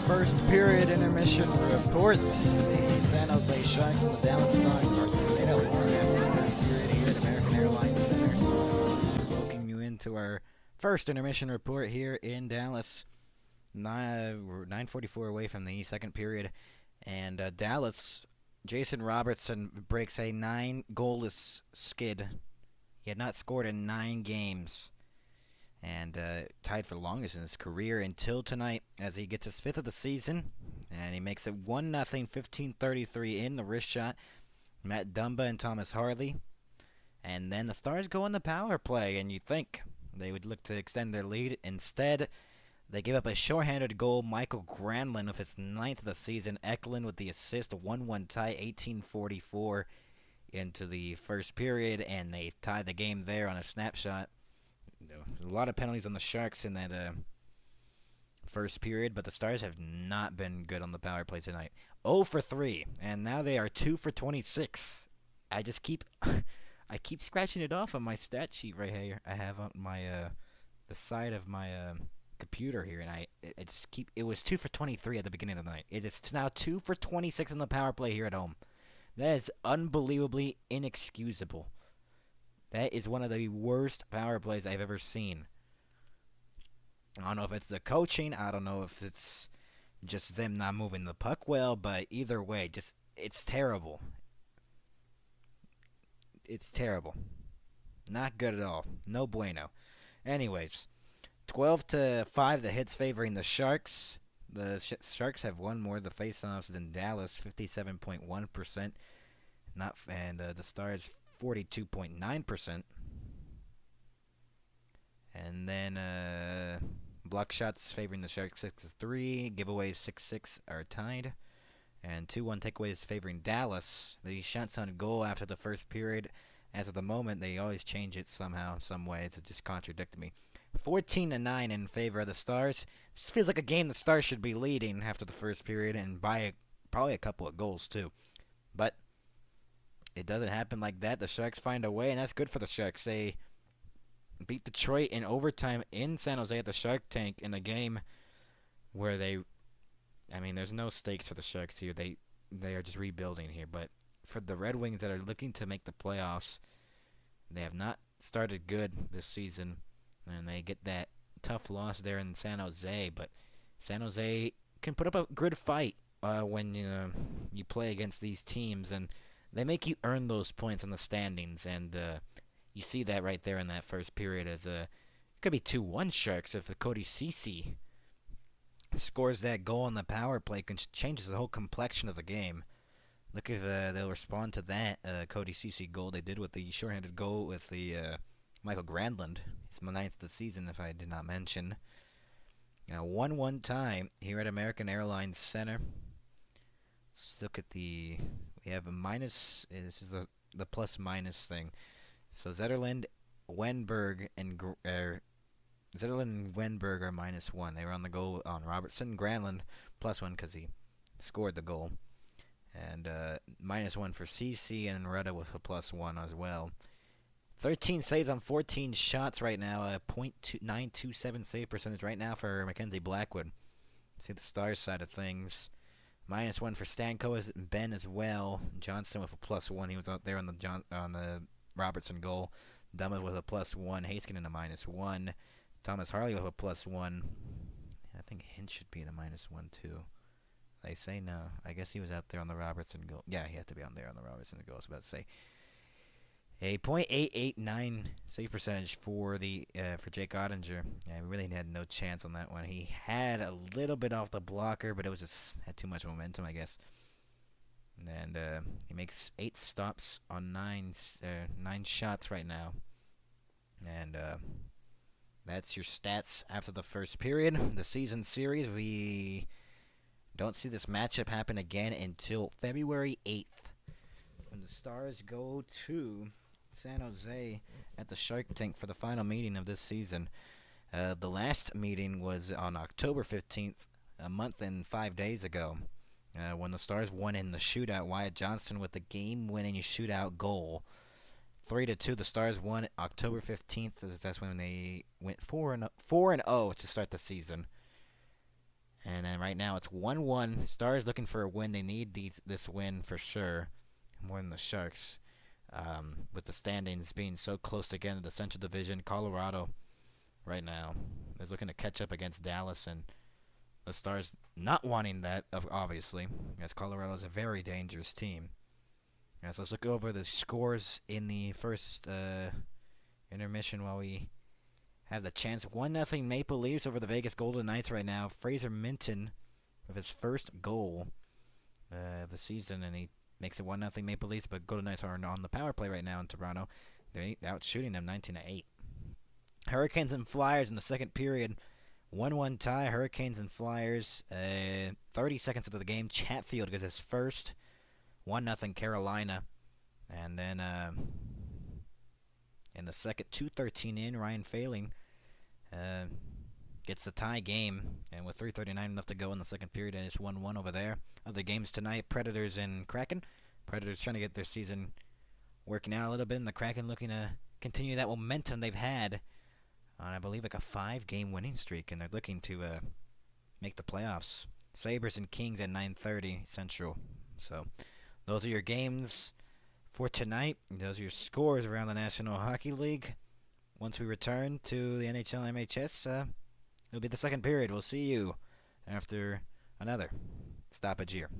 First period intermission report. The San Jose Sharks and the Dallas Stars are 2-1 after the first period here at American Airlines Center. Welcoming you into our first intermission report here in Dallas. 9:44 away from the second period. And Dallas, Jason Robertson breaks a 9-goalless skid. He had not scored in 9 games. And tied for the longest in his career until tonight as he gets his 5th of the season. And he makes it 1-0, 15:33 in the wrist shot. Matt Dumba and Thomas Harley. And then the Stars go on the power play, and you think they would look to extend their lead. Instead, they give up a shorthanded goal. Michael Granlund with his 9th of the season. Eklund with the assist, 1-1 tie, 18:44 into the first period, and they tie the game there on a snapshot. A lot of penalties on the Sharks in that first period, but the Stars have not been good on the power play tonight. 0 for 3, and now they are 2 for 26. I keep scratching it off on my stat sheet right here. I have on my the side of my computer here, and it was 2 for 23 at the beginning of the night. It is now 2 for 26 in the power play here at home. That is unbelievably inexcusable. That is one of the worst power plays I've ever seen. I don't know if it's the coaching. I don't know if it's just them not moving the puck well. But either way, it's terrible. It's terrible. Not good at all. No bueno. Anyways, 12-5, the hits favoring the Sharks. The Sharks have won more of the faceoffs than Dallas, 57.1%. And the Stars 42.9%. And then block shots favoring the Sharks 6-3. Giveaways 6-6 are tied. And 2-1 takeaways favoring Dallas. The shots on goal after the first period. As of the moment, they always change it somehow, some way. It just contradicted me. 14-9 in favor of the Stars. This feels like a game the Stars should be leading after the first period and by probably a couple of goals too. But it doesn't happen like that. The Sharks find a way, and that's good for the Sharks. They beat Detroit in overtime in San Jose at the Shark Tank in a game where there's no stakes for the Sharks here. They are just rebuilding here. But for the Red Wings that are looking to make the playoffs, they have not started good this season, and they get that tough loss there in San Jose. But San Jose can put up a good fight when you play against these teams, and they make you earn those points in the standings. And you see that right there in that first period as it could be 2-1 Sharks if Cody Ceci scores that goal on the power play, changes the whole complexion of the game. Look if they'll respond to that Cody Ceci goal they did with the shorthanded goal with the Michael Granlund. It's my 9th of the season, if I did not mention. Now 1-1 time here at American Airlines Center. Let's look at we have a minus. This is the plus minus thing. So Zetterlund, Wenberg, and Zetterlund and Wenberg are -1. They were on the goal on Robertson. Granlund +1 because he scored the goal. And -1 for CC, and Rutta with a +1 as well. 13 saves on 14 shots right now. A .927 save percentage right now for Mackenzie Blackwood. See the Stars side of things. -1 for Stanko and Ben as well. Johnston with a +1. He was out there on the Robertson goal. Dummet with a +1. Heiskanen a -1. Thomas Harley with a +1. I think Hint should be in a -1 too. They say no. I guess he was out there on the Robertson goal. Yeah, he had to be on there on the Robertson goal. I was about to say. A .889 save percentage for Jake Ottinger. Yeah, he really had no chance on that one. He had a little bit off the blocker, but it was just had too much momentum, I guess. And he makes 8 stops on 9 shots right now. And that's your stats after the first period. The season series, we don't see this matchup happen again until February 8th, when the Stars go to San Jose at the Shark Tank for the final meeting of this season. The last meeting was on October 15th, a month and 5 days ago, when the Stars won in the shootout. Wyatt Johnston with the game-winning shootout goal. 3-2, the Stars won October 15th. That's when they went 4-0 to start the season. And then right now it's 1-1. Stars looking for a win. They need this win for sure, more than the Sharks. With the standings being so close again in the Central Division, Colorado right now is looking to catch up against Dallas, and the Stars not wanting that, obviously, as Colorado is a very dangerous team. So let's look over the scores in the first intermission while we have the chance. 1-0 Maple Leafs over the Vegas Golden Knights right now. Fraser Minton with his first goal of the season, and he makes it 1-0 Maple Leafs, but Golden Knights are on the power play right now in Toronto. They're out shooting them 19-8. Hurricanes and Flyers in the second period. 1-1 tie, Hurricanes and Flyers. 30 seconds into the game, Chatfield gets his first. 1-0 Carolina. And then in the second, 2:13 in, Ryan Failing gets the tie game. And with 3:39 left to go in the second period, and it's 1-1 over there. Other games tonight, Predators and Kraken. Predators trying to get their season working out a little bit, and the Kraken looking to continue that momentum they've had on, I believe, like a 5-game winning streak, and they're looking to make the playoffs. Sabres and Kings at 9:30 Central. So those are your games for tonight. Those are your scores around the National Hockey League. Once we return to the NHL and MHS, it'll be the second period. We'll see you after another stoppage here.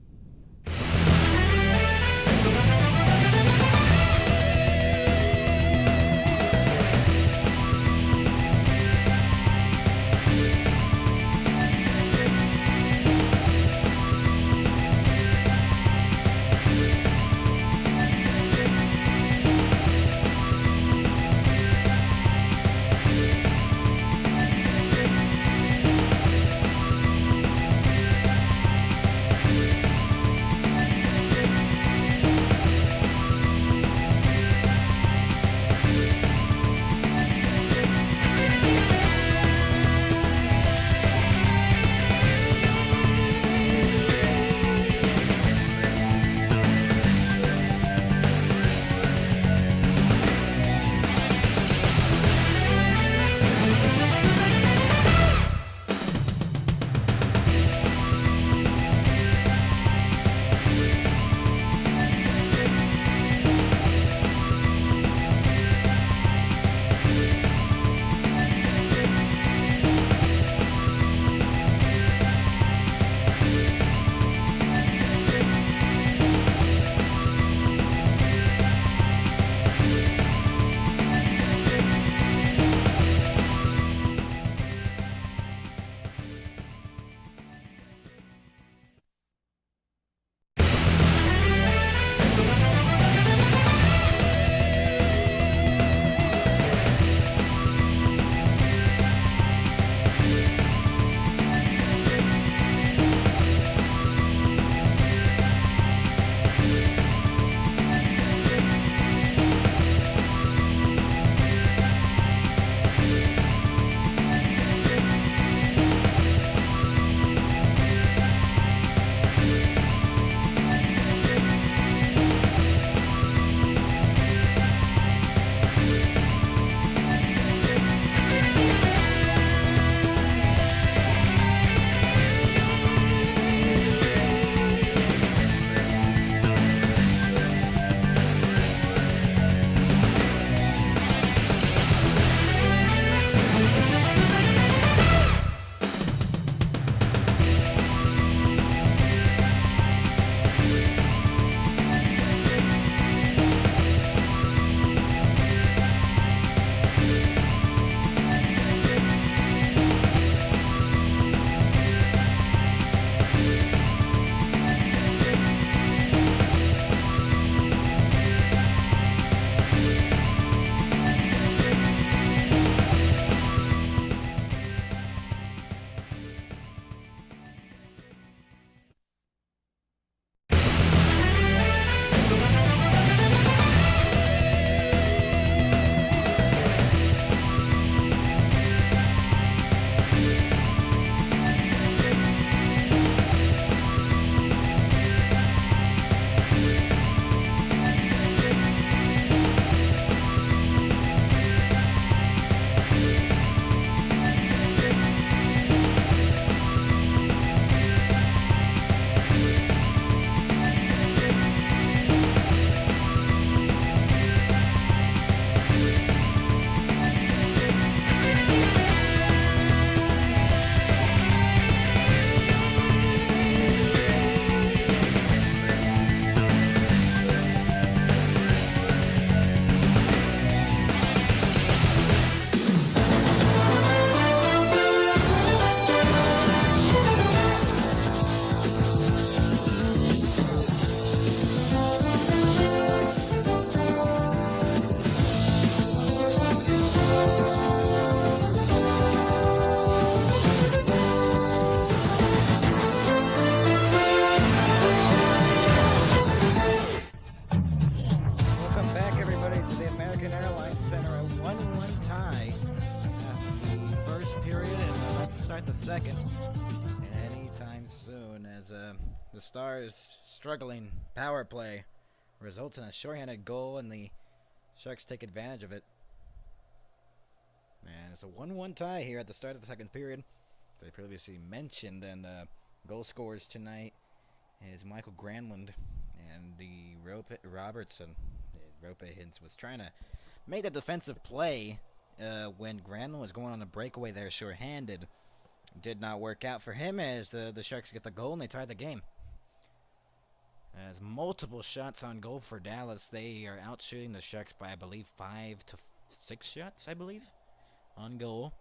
period and about to start the second. And anytime soon, as the Stars' struggling power play results in a shorthanded goal, and the Sharks take advantage of it. And it's a 1-1 tie here at the start of the second period. As I previously mentioned, and goal scorers tonight is Michael Granlund and the Robertson. Rope Hintz was trying to make that defensive play when Granlund was going on a breakaway there short-handed. Did not work out for him as the Sharks get the goal and they tie the game. As multiple shots on goal for Dallas, they are out shooting the Sharks by, I believe, 5 to 6 shots, I believe, on goal.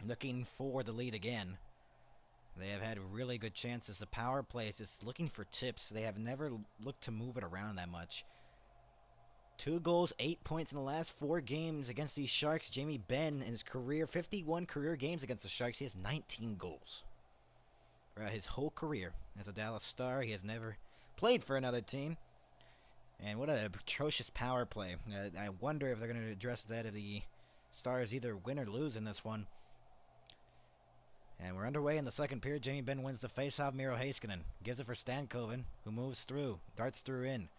Looking for the lead again. They have had really good chances. The power play is just looking for tips. They have never looked to move it around that much. 2 goals, 8 points in the last 4 games against these Sharks. Jamie Benn, in his career, 51 career games against the Sharks, he has 19 goals. Throughout his whole career as a Dallas Star, he has never played for another team. And what an atrocious power play. I wonder if they're going to address that if the Stars either win or lose in this one. And we're underway in the second period. Jamie Benn wins the faceoff. Miro Heiskanen gives it for Stankoven, who moves through, darts through in.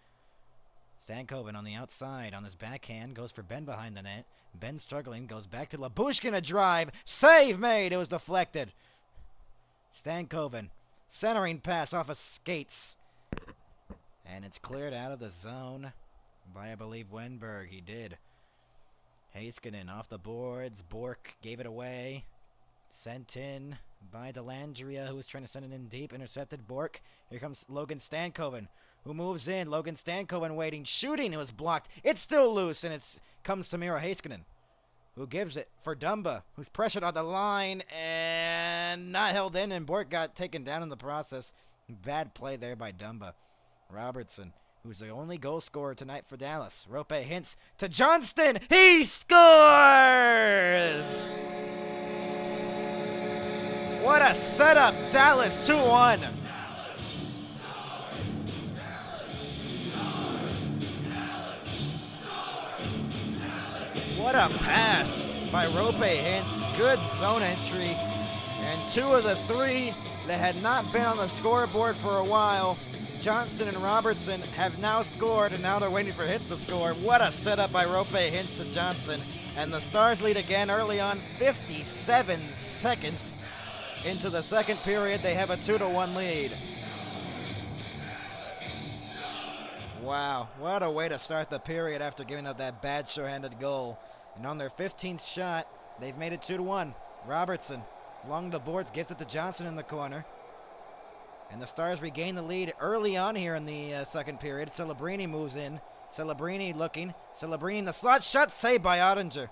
Stankoven on the outside on his backhand goes for Benn behind the net. Benn struggling, goes back to Labushkin, a drive. Save made. It was deflected. Stankoven, centering pass off of skates. And it's cleared out of the zone by, I believe, Wenberg. He did. Heiskanen off the boards. Bork gave it away. Sent in by Dellandrea, who was trying to send it in deep. Intercepted Bork. Here comes Logan Stankoven, who moves in. Logan Stankoven waiting. Shooting. It was blocked. It's still loose, and it comes to Miro Heiskanen, who gives it for Dumba, who's pressured on the line and not held in, and Bork got taken down in the process. Bad play there by Dumba. Robertson, who's the only goal scorer tonight for Dallas. Rope Hintz to Johnston. He scores! What a setup. Dallas 2-1. What a pass by Rope Hintz. Good zone entry. And 2 of the 3 that had not been on the scoreboard for a while, Johnston and Robertson, have now scored, and now they're waiting for Hintz to score. What a setup by Rope Hintz to Johnston. And the Stars lead again early on, 57 seconds into the second period. They have a 2-1 lead. Wow, what a way to start the period after giving up that bad short-handed goal. And on their 15th shot, they've made it 2-1. Robertson, along the boards, gives it to Johnson in the corner. And the Stars regain the lead early on here in the second period. Celebrini moves in. Celebrini looking. Celebrini in the slot. Shot saved by Ottinger.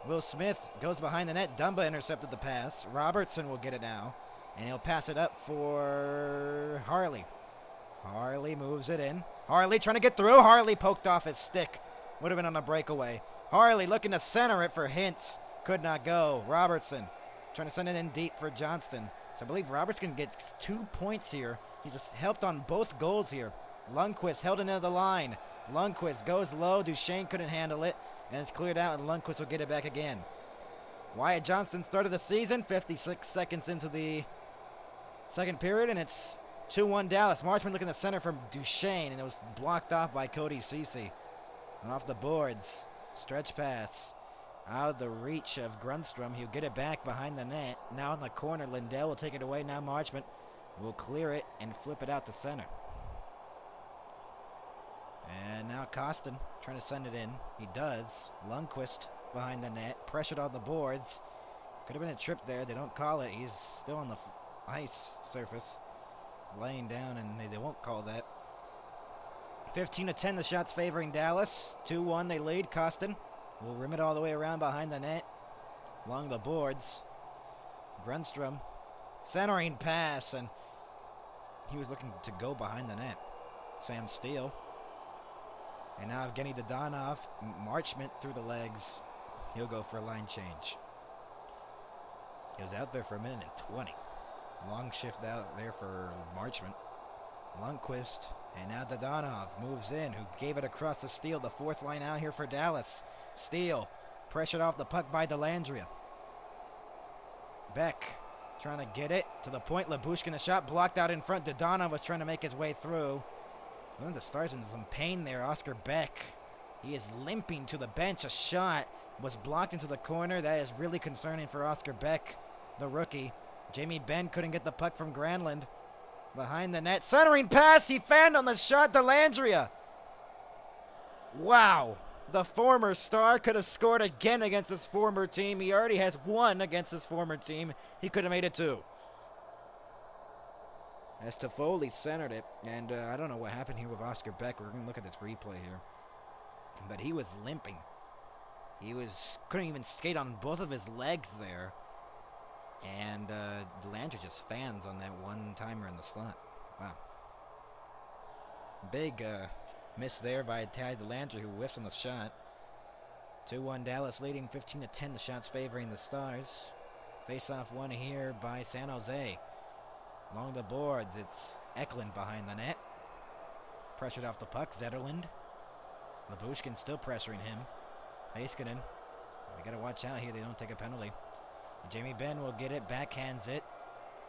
Will Smith goes behind the net. Dumba intercepted the pass. Robertson will get it now. And he'll pass it up for Harley. Harley moves it in. Harley trying to get through. Harley poked off his stick. Would have been on a breakaway. Harley looking to center it for Hintz. Could not go. Robertson trying to send it in deep for Johnston. So I believe Robertson gets 2 points here. He's just helped on both goals here. Lundqvist held into the line. Lundqvist goes low. Duchesne couldn't handle it. And it's cleared out, and Lundqvist will get it back again. Wyatt Johnston started the season 56 seconds into the second period, and it's 2-1 Dallas. Marchman looking at the center from Duchesne, and it was blocked off by Cody Ceci. Off the boards. Stretch pass. Out of the reach of Grundstrom. He'll get it back behind the net. Now in the corner, Lindell will take it away. Now Marchman will clear it and flip it out to center. And now Costin trying to send it in. He does. Lundqvist behind the net. Pressured on the boards. Could have been a trip there. They don't call it. He's still on the ice surface. Laying down, and they won't call that. 15-10, the shots favoring Dallas. 2-1, they lead. Costin will rim it all the way around behind the net. Along the boards. Grundstrom. Centering pass, and he was looking to go behind the net. Sam Steele. And now Evgeny Dodonov. Marchment through the legs. He'll go for a line change. He was out there for 1:20. Long shift out there for Marchment. Lundqvist. And now Dodonov moves in, who gave it across to Steele. The fourth line out here for Dallas. Steele Pressured off the puck by Dellandrea. Beck trying to get it to the point. Labushkin, a shot blocked out in front. Dodonov was trying to make his way through. One of the Stars in some pain there. Oscar Beck. He is limping to the bench. A shot was blocked into the corner. That is really concerning for Oscar Beck, the rookie. Jamie Benn couldn't get the puck from Granlund. Behind the net. Centering pass. He fanned on the shot. Dellandrea. Wow. The former Star could have scored again against his former team. He already has one against his former team. He could have made it two. As Toffoli centered it. And I don't know what happened here with Oscar Beck. We're going to look at this replay here. But he was limping. He couldn't even skate on both of his legs there. And Dellandrea just fans on that one-timer in the slot. Wow. Big miss there by Ty Dellandrea, who whiffs on the shot. 2-1 Dallas leading 15-10. The shots favoring the Stars. Face-off one here by San Jose. Along the boards, it's Eklund behind the net. Pressured off the puck, Zetterlund. Labushkin still pressuring him. Heiskanen. They got to watch out here. They don't take a penalty. Jamie Benn will get it. Backhands it.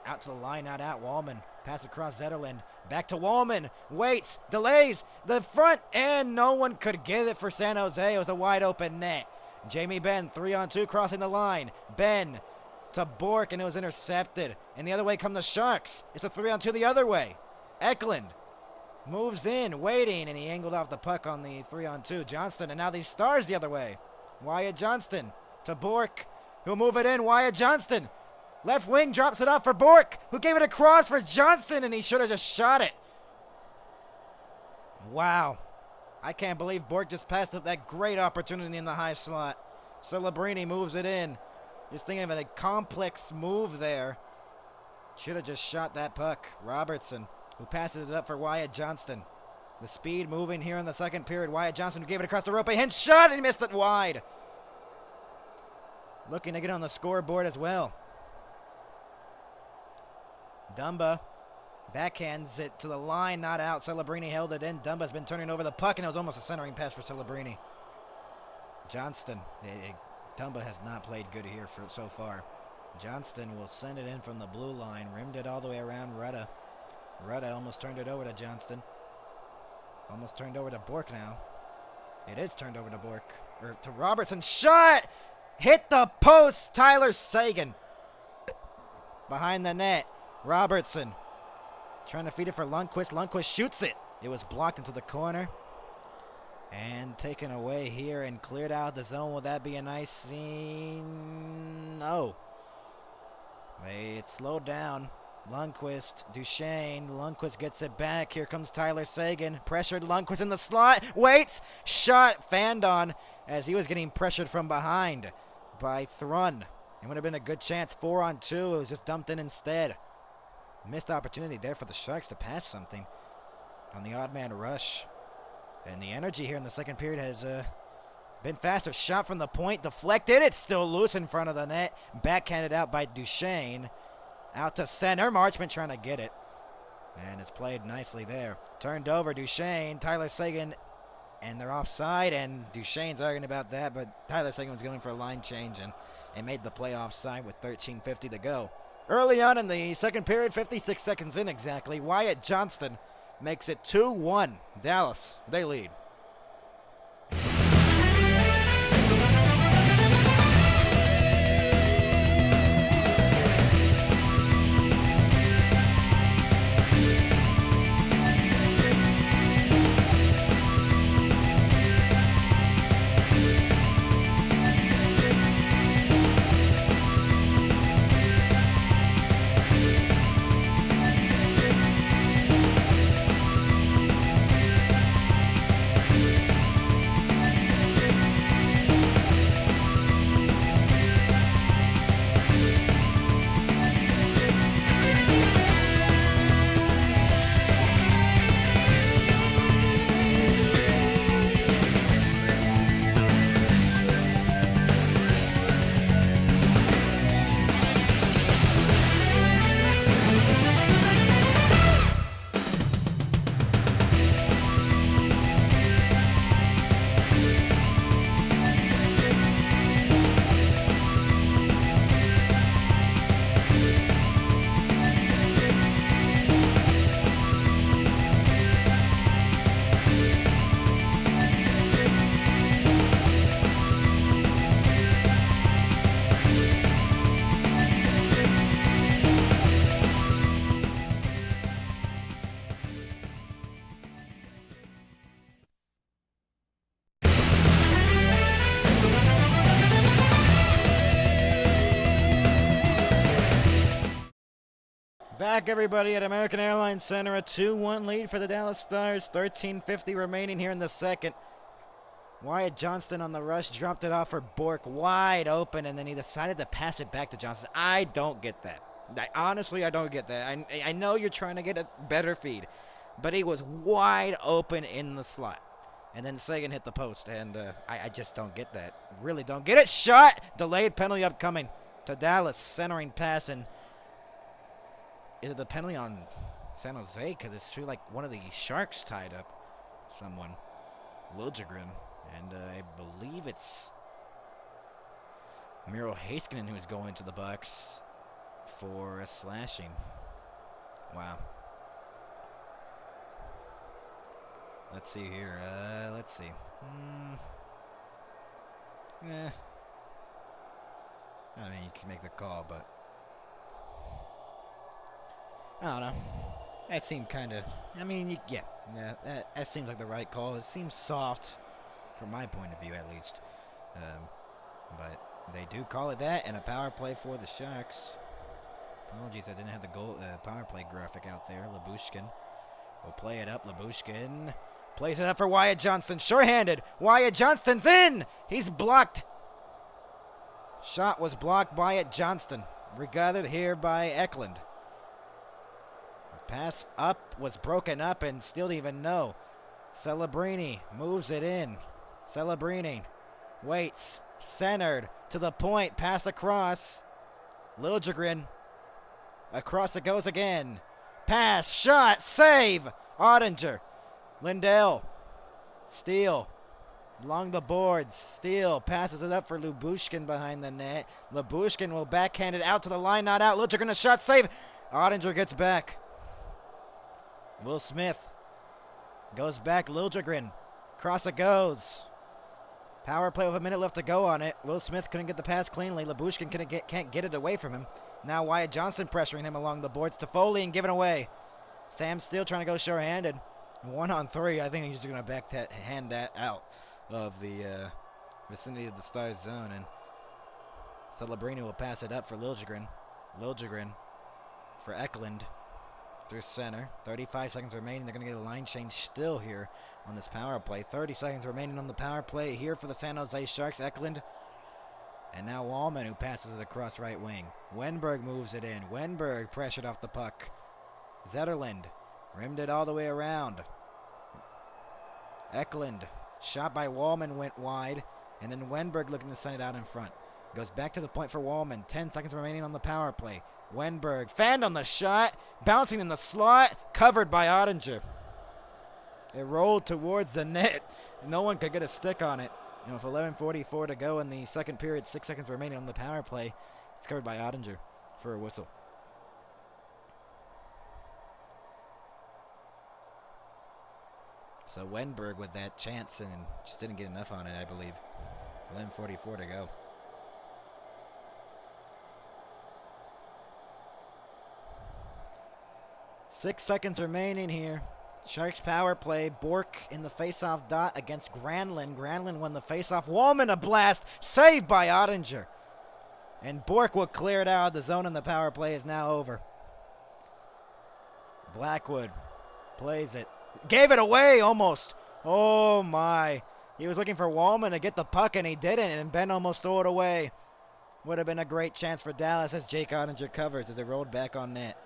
Out to the line, not out. Wallman. Pass across Zetterlund. Back to Wallman. Waits. Delays. The front. And no one could get it for San Jose. It was a wide open net. Jamie Benn, 3-on-2, crossing the line. Benn to Bork, and it was intercepted. And the other way come the Sharks. It's a 3-on-2 the other way. Eklund moves in, waiting, and he angled off the puck on the 3-on-2. Johnston, and now the Stars the other way. Wyatt Johnston to Bork, who'll move it in. Wyatt Johnston. Left wing drops it off for Bork, who gave it across for Johnston, and he should have just shot it. Wow. I can't believe Bork just passed up that great opportunity in the high slot. Celebrini moves it in. Just thinking of a complex move there. Should have just shot that puck. Robertson, who passes it up for Wyatt Johnston. The speed moving here in the second period. Wyatt Johnston, who gave it across the rope. A hint shot, and he missed it wide. Looking to get on the scoreboard as well. Dumba backhands it to the line, not out. Celebrini held it in. Dumba's been turning over the puck, and it was almost a centering pass for Celebrini. Johnston. Dumba has not played good here so far. Johnston will send it in from the blue line. Rimmed it all the way around Rutta. Rutta almost turned it over to Johnston. Almost turned over to Bork now. It is turned over to Bork. Or to Robertson. Shot! Hit the post! Tyler Seguin. Behind the net. Robertson. Trying to feed it for Lundqvist. Lundqvist shoots it. It was blocked into the corner. And taken away here and cleared out the zone. Will that be a nice scene? No. It's slowed down. Lundqvist, Duchesne. Lundqvist gets it back. Here comes Tyler Seguin. Pressured Lundqvist in the slot. Waits. Shot fanned on as he was getting pressured from behind by Thrun. It would have been a good chance. 4-on-2. It was just dumped in instead. Missed opportunity there for the Sharks to pass something on the odd man rush. And the energy here in the second period has been faster. Shot from the point, deflected. It's still loose in front of the net. Backhanded out by Duchesne. Out to center. Marchman trying to get it. And it's played nicely there. Turned over. Duchesne, Tyler Seguin, and they're offside. And Duchesne's arguing about that, but Tyler Seguin was going for a line change and made the play offside with 13:50 to go. Early on in the second period, 56 seconds in exactly, Wyatt Johnston makes it 2-1. Dallas, they lead. Back, everybody, at American Airlines Center. A 2-1 lead for the Dallas Stars. 13:50 remaining here in the second. Wyatt Johnston on the rush dropped it off for Bork wide open, and then he decided to pass it back to Johnston. I don't get that. Honestly, I don't get that. I know you're trying to get a better feed, but he was wide open in the slot. And then Sagan hit the post, and I just don't get that. Really don't get it. Shot! Delayed penalty upcoming to Dallas. Centering pass, and is it the penalty on San Jose? Because it's through like one of the Sharks tied up someone. Liljegren. And I believe it's Miro Heiskanen who's going to the box for a slashing. Wow. Let's see here. Let's see. I mean, you can make the call, but I don't know. That seemed kind of. I mean, yeah. That seems like the right call. It seems soft, from my point of view, at least. But they do call it that, and a power play for the Sharks. Apologies, I didn't have the power play graphic out there. Labushkin will play it up. Labushkin plays it up for Wyatt Johnston. Sure-handed. Wyatt Johnston's in. He's blocked. Shot was blocked by Wyatt Johnston. Regathered here by Eklund. Pass up was broken up and still didn't even know. Celebrini moves it in. Celebrini waits. Centered to the point. Pass across. Liljegren. Across it goes again. Pass. Shot. Save. Ottinger. Lindell. Steele. Along the boards. Steele passes it up for Labushkin behind the net. Labushkin will backhand it out to the line. Not out. Liljegren a shot. Save. Ottinger gets back. Will Smith goes back. Liljegren. Cross it goes. Power play with a minute left to go on it. Will Smith couldn't get the pass cleanly. Labushkin can't get it away from him. Now Wyatt Johnston pressuring him along the boards to Foley and giving away. Sam Steele trying to go sure-handed. 1-on-3. I think he's going to hand that out of the vicinity of the Stars zone. And Celebrini will pass it up for Liljegren. Liljegren for Eklund. Through center. 35 seconds remaining. They're going to get a line change still here on this power play. 30 seconds remaining on the power play here for the San Jose Sharks. Eklund. And now Wallman, who passes it across right wing. Wenberg moves it in. Wenberg pressured off the puck. Zetterlund rimmed it all the way around. Eklund. Shot by Wallman went wide. And then Wenberg looking to send it out in front. Goes back to the point for Wallman. 10 seconds remaining on the power play. Wenberg fanned on the shot, bouncing in the slot, covered by Ottinger. It rolled towards the net. No one could get a stick on it. And with 11:44 to go in the second period, 6 seconds remaining on the power play, it's covered by Ottinger for a whistle. So Wenberg with that chance and just didn't get enough on it, I believe. 11:44 to go. Six seconds remaining here. Sharks power play. Bork in the faceoff dot against Granlund. Granlund won the faceoff. Wallman a blast. Saved by Ottinger. And Bork will clear it out of the zone, and the power play is now over. Blackwood plays it. Gave it away almost. Oh, my. He was looking for Wallman to get the puck, and he didn't, and Ben almost stole it away. Would have been a great chance for Dallas as Jake Ottinger covers as it rolled back on net.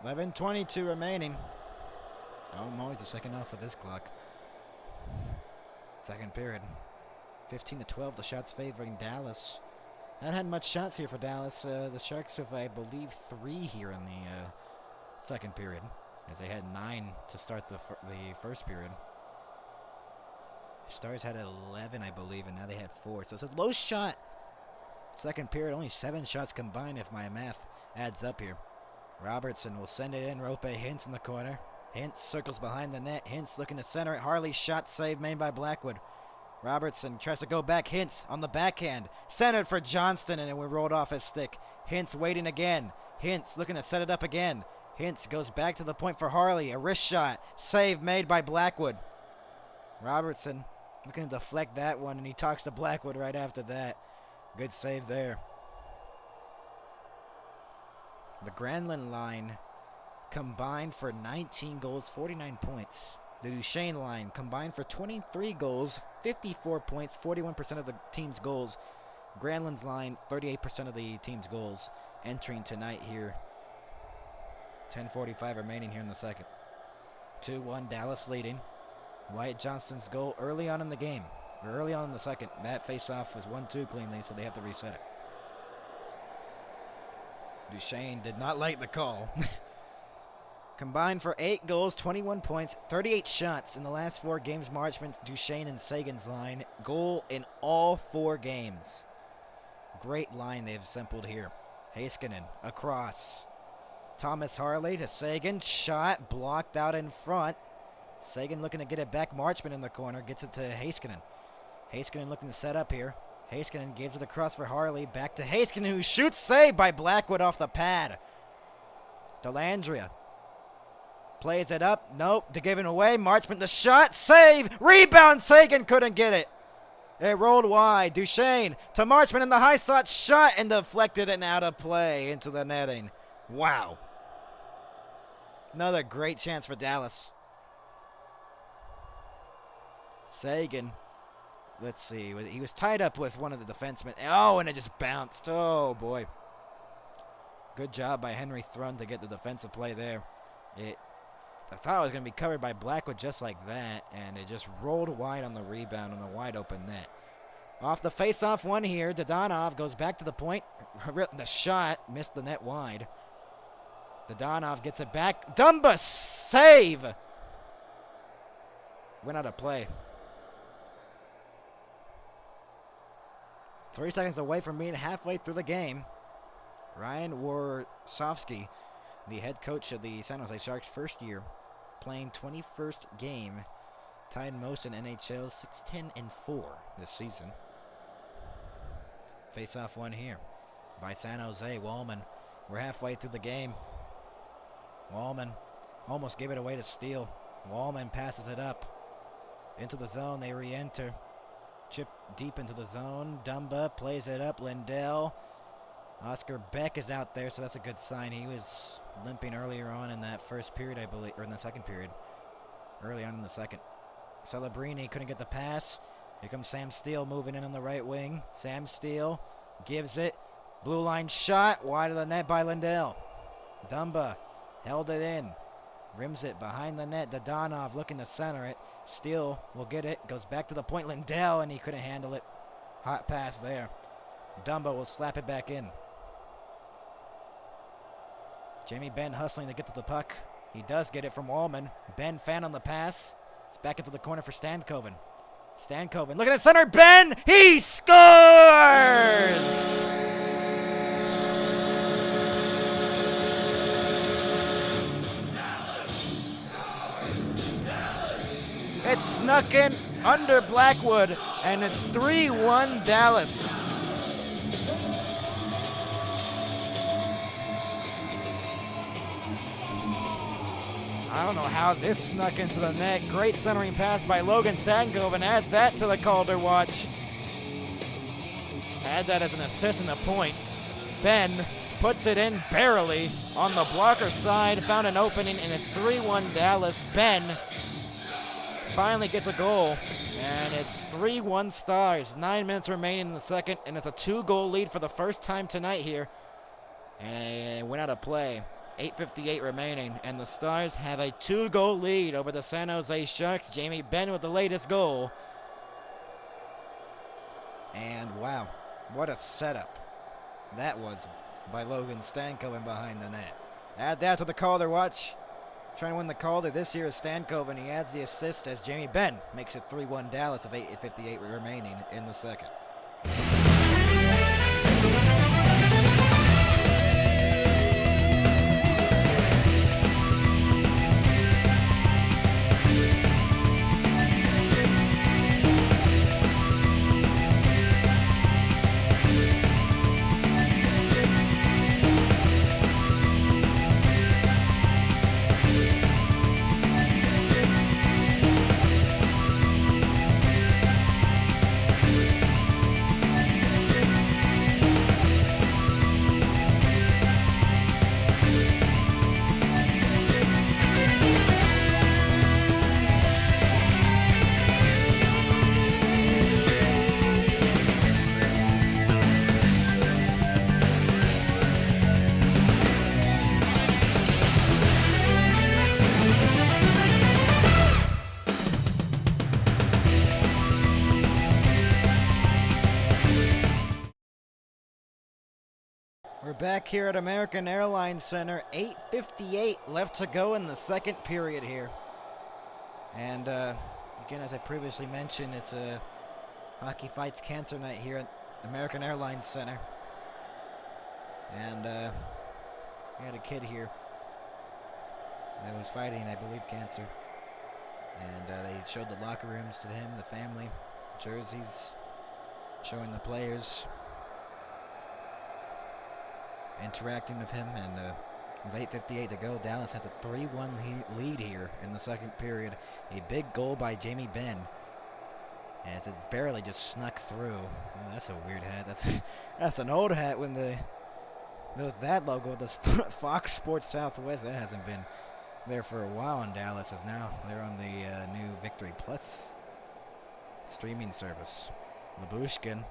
$11:22 remaining. Oh, I'm always the second off with this clock. Second period. 15-12, the shots favoring Dallas. Haven't had much shots here for Dallas. The Sharks have, I believe, 3 here in the second period, as they had 9 to start the first period. Stars had 11, I believe, and now they had 4. So it's a low shot second period. Only 7 shots combined if my math adds up here. Robertson will send it in. Rope Hintz in the corner. Hintz circles behind the net. Hintz looking to center it. Harley's shot save made by Blackwood. Robertson tries to go back. Hintz on the backhand. Centered for Johnston, and it rolled off his stick. Hintz waiting again. Hintz looking to set it up again. Hintz goes back to the point for Harley. A wrist shot. Save made by Blackwood. Robertson looking to deflect that one, and he talks to Blackwood right after that. Good save there. The Granlund line combined for 19 goals, 49 points. The Duchesne line combined for 23 goals, 54 points, 41% of the team's goals. Granlund's line, 38% of the team's goals entering tonight here. 10:45 remaining here in the second. 2-1 Dallas leading. Wyatt Johnston's goal early on in the game, or early on in the second. That face-off was 1-2 cleanly, so they have to reset it. Duchesne did not like the call. Combined for 8 goals, 21 points, 38 shots in the last 4 games. Marchman, Duchesne, and Sagan's line. Goal in all 4 games. Great line they've assembled here. Heiskanen across. Thomas Harley to Sagan. Shot blocked out in front. Sagan looking to get it back. Marchman in the corner. Gets it to Heiskanen. Heiskanen looking to set up here. Heiskanen gives it across for Harley. Back to Heiskanen, who shoots. Saved by Blackwood off the pad. Dellandrea plays it up. Nope. To give it away. Marchman the shot. Save. Rebound. Sagan couldn't get it. It rolled wide. Duchesne to Marchman in the high slot. Shot and deflected and out of play into the netting. Wow. Another great chance for Dallas. Sagan. Let's see. He was tied up with one of the defensemen. Oh, and it just bounced. Oh, boy. Good job by Henry Thrun to get the defensive play there. I thought it was going to be covered by Blackwood just like that, and it just rolled wide on the rebound on the wide open net. Off the face-off one here, Dadonov goes back to the point. The shot missed the net wide. Dadonov gets it back. Dumba save! Went out of play. 3 seconds away from being halfway through the game. Ryan Warsofsky, the head coach of the San Jose Sharks, first year, playing 21st game, tied most in NHL, 6-10-4 this season. Face-off one here by San Jose. Wallman, we're halfway through the game. Wallman almost gave it away to Steele. Wallman passes it up into the zone. They re-enter. Chip deep into the zone. Dumba plays it up. Lindell. Oscar Beck is out there, so that's a good sign. He was limping earlier on in that first period, I believe, or in the second period. Early on in the second. Celebrini couldn't get the pass. Here comes Sam Steele moving in on the right wing. Sam Steele gives it. Blue line shot. Wide of the net by Lindell. Dumba held it in. Rims it behind the net. Dadonov looking to center it. Steele will get it. Goes back to the point. Lindell, and he couldn't handle it. Hot pass there. Dumba will slap it back in. Jamie Benn hustling to get to the puck. He does get it from Wallman. Ben fan on the pass. It's back into the corner for Stankoven. Stankoven looking at center. Ben! He scores! It's snuck in under Blackwood, and it's 3-1 Dallas. I don't know how this snuck into the net. Great centering pass by Logan Stankoven. Add that to the Calder watch. Add that as an assist and a point. Ben puts it in barely on the blocker side. Found an opening, and it's 3-1 Dallas. Ben finally gets a goal, and it's 3-1 Stars. 9 minutes remaining in the second, and it's a 2-goal lead for the first time tonight here. And it went out of play. 8:58 remaining, and the Stars have a 2-goal lead over the San Jose Sharks. Jamie Benn with the latest goal. And wow, what a setup that was by Logan Stankoven behind the net. Add that to the Calder watch. Trying to win the Calder this year is Stankoven. He adds the assist as Jamie Benn makes it 3-1 Dallas with 8:58 remaining in the second. We're back here at American Airlines Center. 8:58 left to go in the second period here. And again, as I previously mentioned, it's a Hockey Fights Cancer Night here at American Airlines Center. And we had a kid here that was fighting, I believe, cancer. And they showed the locker rooms to him, the family, the jerseys, showing the players, interacting with him. And with 8:58 to go, Dallas has a 3-1 lead here in the second period. A big goal by Jamie Benn, as it barely just snuck through. Oh, that's a weird hat. That's an old hat when that logo, the Fox Sports Southwest, that hasn't been there for a while in Dallas, as now they're on the new Victory Plus streaming service. Labushkin,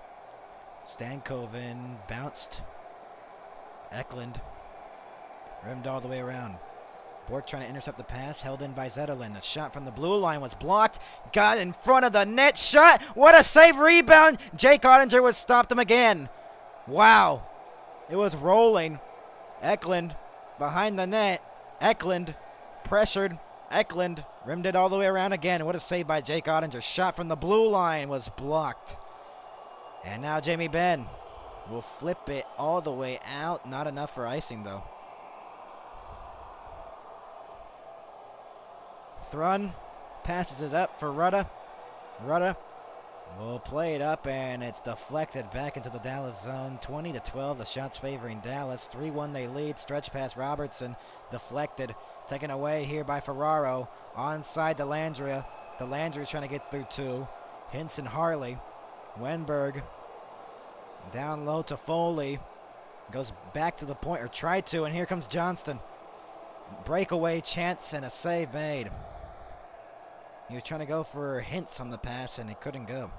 Stankoven, bounced. Eklund, rimmed all the way around. Bork trying to intercept the pass, held in by Zetterlund. The shot from the blue line was blocked. Got in front of the net, shot. What a save, rebound. Jake Ottinger would stop them again. Wow. It was rolling. Eklund behind the net. Eklund pressured. Eklund rimmed it all the way around again. What a save by Jake Ottinger. Shot from the blue line was blocked. And now Jamie Benn will flip it all the way out. Not enough for icing, though. Thrun passes it up for Rutta. Rutta will play it up, and it's deflected back into the Dallas zone. 20-12, the shots favoring Dallas. 3-1 they lead. Stretch pass Robertson, deflected. Taken away here by Ferraro. Onside Delandria. Delandria trying to get through two. Hinson Harley. Wenberg down low to Foley. Goes back to the point, or tried to, and here comes Johnston. Breakaway chance and a save made. He was trying to go for Hintz on the pass, and it couldn't go.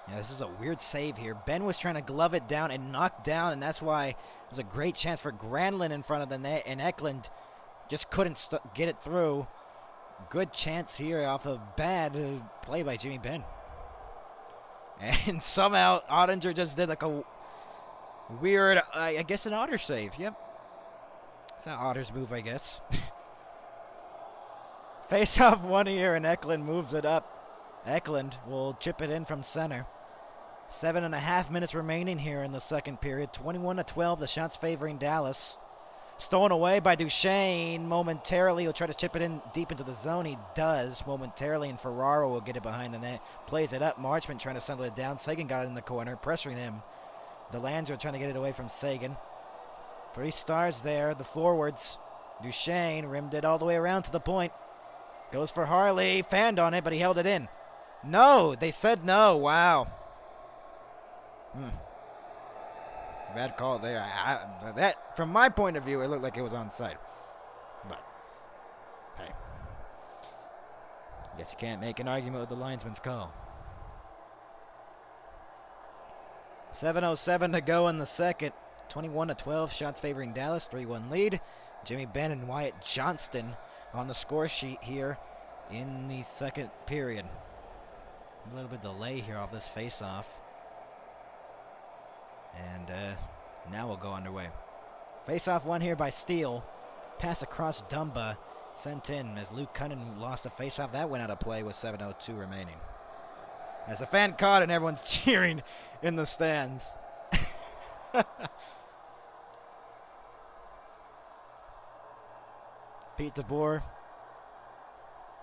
Yeah, this is a weird save here. Ben was trying to glove it down and knock down, and that's why it was a great chance for Granlund in front of the net, and Eklund just couldn't get it through. Good chance here off of bad play by Jimmy Benn. And somehow Ottinger just did like a weird, I guess, an Otter save. Yep. It's not Otter's move, I guess. Face off one here, and Eklund moves it up. Eklund will chip it in from center. 7.5 minutes remaining here in the second period. 21-12, the shots favoring Dallas. Stolen away by Duchesne momentarily. He'll try to chip it in deep into the zone. He does momentarily, and Ferraro will get it behind the net. Plays it up. Marchment trying to settle it down. Sagan got it in the corner, pressuring him. Delandria trying to get it away from Sagan. 3 stars there, the forwards. Duchesne rimmed it all the way around to the point. Goes for Harley. Fanned on it, but he held it in. No, they said no. Wow. Bad call there. That, from my point of view, it looked like it was onside. But, hey. Guess you can't make an argument with the linesman's call. 7:07 to go in the second. 21-12, shots favoring Dallas. 3-1 lead. Jimmy Benn and Wyatt Johnston on the score sheet here in the second period. A little bit delay here off this face-off. And now we'll go underway. Face-off won here by Steele. Pass across Dumba. Sent in as Luke Cunningham lost a face-off. That went out of play with 7:02 remaining. As a fan caught and everyone's cheering in the stands. Pete DeBoer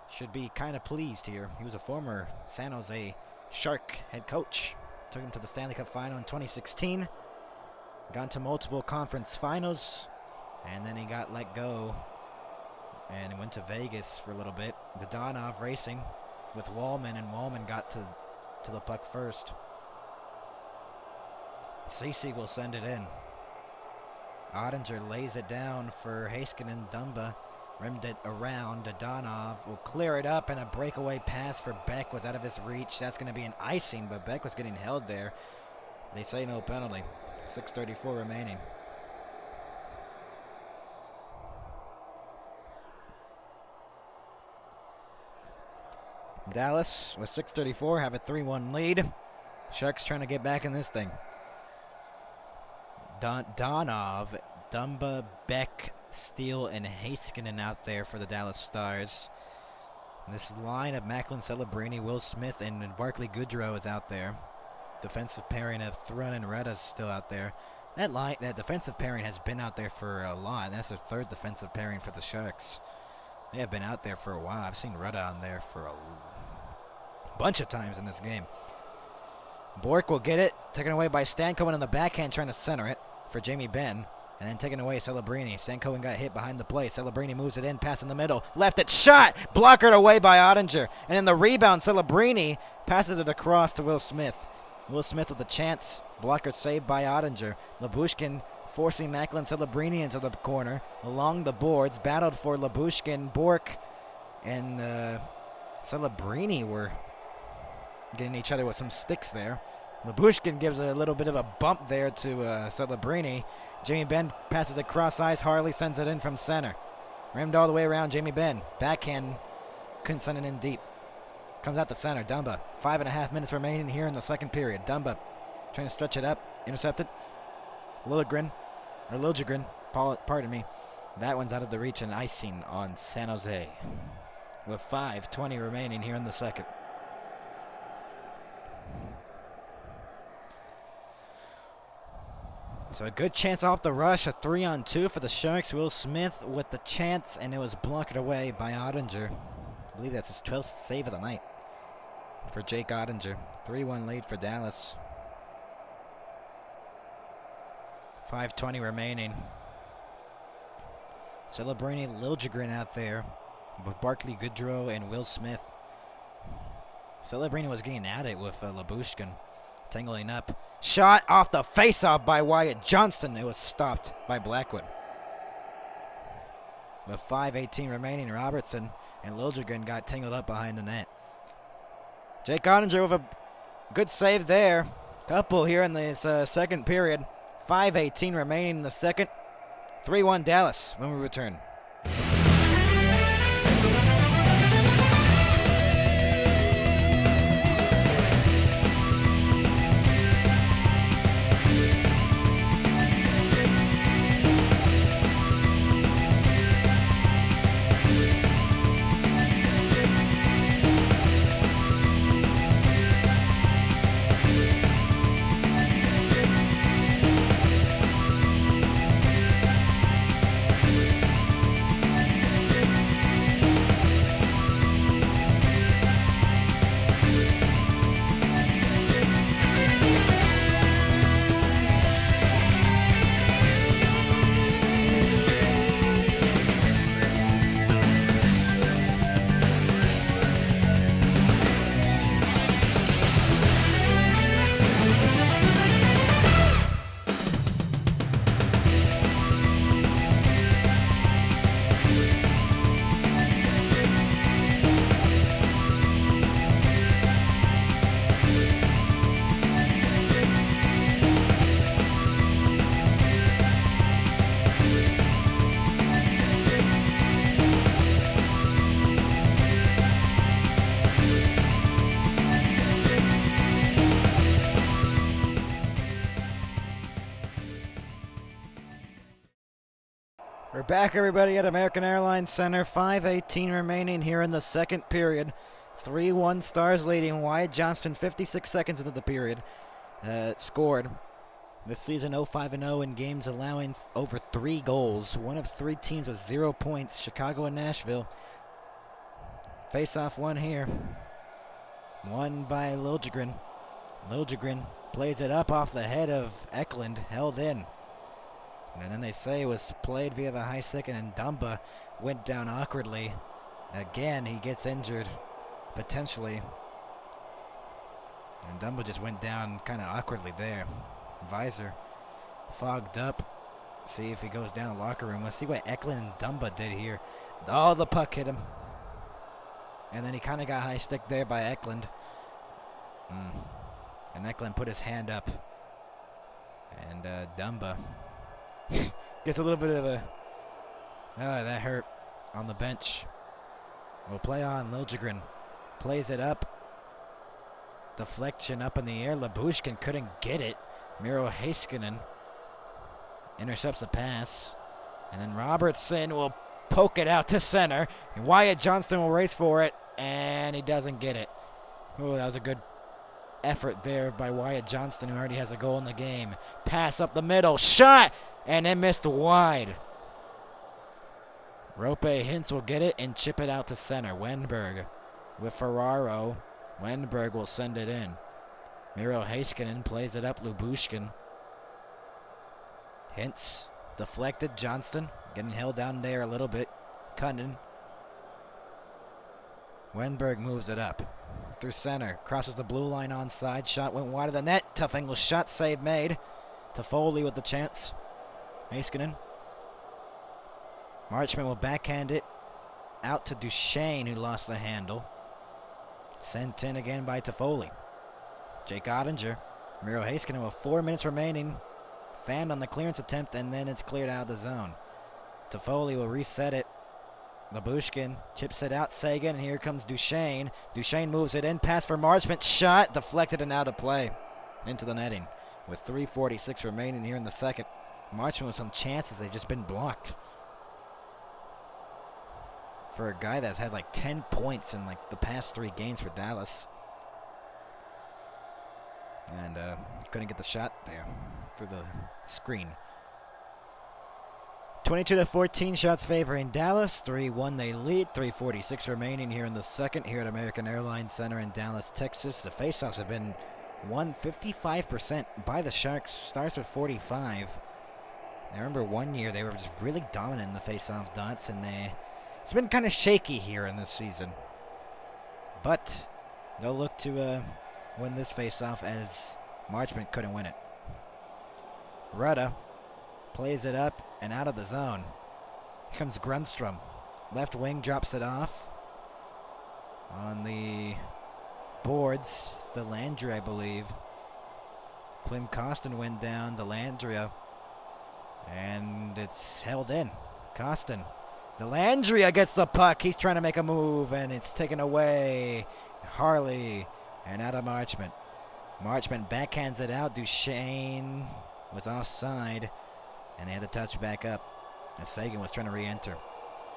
should be kind of pleased here. He was a former San Jose Shark head coach. Took him to the Stanley Cup final in 2016. Got to multiple conference finals. And then he got let go. And he went to Vegas for a little bit. Dodonov racing with Wallman. And Wallman got to the puck first. Cece will send it in. Ottinger lays it down for Heiskanen. Dumba rimmed it around. Dodonov will clear it up, and a breakaway pass for Beck was out of his reach. That's going to be an icing, but Beck was getting held there. They say no penalty. 6:34 remaining. Dallas with 6:34 have a 3-1 lead. Sharks trying to get back in this thing. Donov, Dumba, Beck, Steele, and Heiskanen out there for the Dallas Stars. This line of Macklin, Celebrini, Will Smith, and Barclay Goodrow is out there. Defensive pairing of Thrun and Retta is still out there. That defensive pairing has been out there for a lot. That's their third defensive pairing for the Sharks. They have been out there for a while. I've seen Retta on there for a bunch of times in this game. Bork will get it. Taken away by Stankoven on the backhand, trying to center it for Jamie Benn. And then taken away Celebrini. Stankoven got hit behind the play. Celebrini moves it in, pass in the middle. Left it, shot! Blockered away by Ottinger. And then the rebound, Celebrini passes it across to Will Smith. Will Smith with a chance. Blocker saved by Ottinger. Labushkin forcing Macklin Celebrini into the corner. Along the boards, battled for Labushkin. Bork and Celebrini were getting each other with some sticks there. Labushkin gives a little bit of a bump there to Celebrini. Jamie Benn passes it cross ice. Harley sends it in from center. Rimmed all the way around Jamie Benn. Backhand, couldn't send it in deep. Comes out the center. Dumba. 5.5 minutes remaining here in the second period. Dumba trying to stretch it up. Intercepted. Liljegren. Pardon me. That one's out of the reach and icing on San Jose. With 5:20 remaining here in the second. So a good chance off the rush. A 3-on-2 for the Sharks. Will Smith with the chance, and it was blocked away by Ottinger. I believe that's his 12th save of the night for Jake Ottinger. 3-1 lead for Dallas. 5:20 remaining. Celebrini, Liljegren out there with Barclay Goodrow and Will Smith. Celebrini was getting at it with Labushkin, tangling up. Shot off the face-off by Wyatt Johnston. It was stopped by Blackwood. With 5:18 remaining, Robertson and Liljegren got tangled up behind the net. Jake Ottinger with a good save there. Couple here in this second period. 5:18 remaining in the second. 3-1 Dallas when we return. We're back, everybody, at American Airlines Center. 5:18 remaining here in the second period. 3-1 Stars leading. Wyatt Johnston, 56 seconds into the period, scored. This season 0-5-0 in games allowing over 3 goals. One of 3 teams with 0 points, Chicago and Nashville. Face-off one here. Won by Liljegren. Liljegren plays it up off the head of Eklund, held in. And then they say it was played via the high second, and Dumba went down awkwardly. Again, he gets injured, potentially. And Dumba just went down kind of awkwardly there. Visor fogged up. See if he goes down the locker room. Let's see what Eklund and Dumba did here. Oh, the puck hit him. And then he kind of got high stick there by Eklund. And Eklund put his hand up. And Dumba gets a little bit of a, that hurt on the bench. We'll play on. Liljegren plays it up. Deflection up in the air. Labushkin couldn't get it. Miro Heiskanen intercepts the pass. And then Robertson will poke it out to center. And Wyatt Johnston will race for it, and he doesn't get it. Oh, that was a good effort there by Wyatt Johnston, who already has a goal in the game. Pass up the middle, shot, and then missed wide. Rope Hintz will get it and chip it out to center. Wenberg with Ferraro. Wenberg will send it in. Miro Heiskanen plays it up. Lubushkin. Hintz deflected. Johnston getting held down there a little bit. Cunnin. Wenberg moves it up through center. Crosses the blue line onside. Shot went wide of the net. Tough angle shot. Save made. Toffoli with the chance. Heiskanen. Marchman will backhand it out to Duchesne, who lost the handle. Sent in again by Toffoli. Jake Ottinger. Miro Heiskanen with 4 minutes remaining. Fanned on the clearance attempt, and then it's cleared out of the zone. Toffoli will reset it. Labushkin chips it out. Sagan, and here comes Duchesne. Duchesne moves it in. Pass for Marchman. Shot deflected and out of play. Into the netting. With 3:46 remaining here in the second. Marchman with some chances. They've just been blocked. For a guy that's had like 10 points in like the past 3 games for Dallas. And couldn't get the shot there for the screen. 22-14 shots favoring Dallas. 3-1 they lead. 3:46 remaining here in the second here at American Airlines Center in Dallas, Texas. The faceoffs have been won 55% by the Sharks. Stars with 45. I remember one year they were just really dominant in the faceoff dots, and it's been kind of shaky here in this season. But they'll look to win this faceoff as Marchman couldn't win it. Rudda plays it up and out of the zone. Here comes Grundstrom. Left wing drops it off. On the boards, it's Delandria, I believe. Klim Kostin went down. Delandria. And it's held in. Kostin. Delandria gets the puck. He's trying to make a move, and it's taken away. Harley and out of Marchman. Marchman backhands it out. Duchesne was offside, and they had to touch back up as Sagan was trying to re-enter.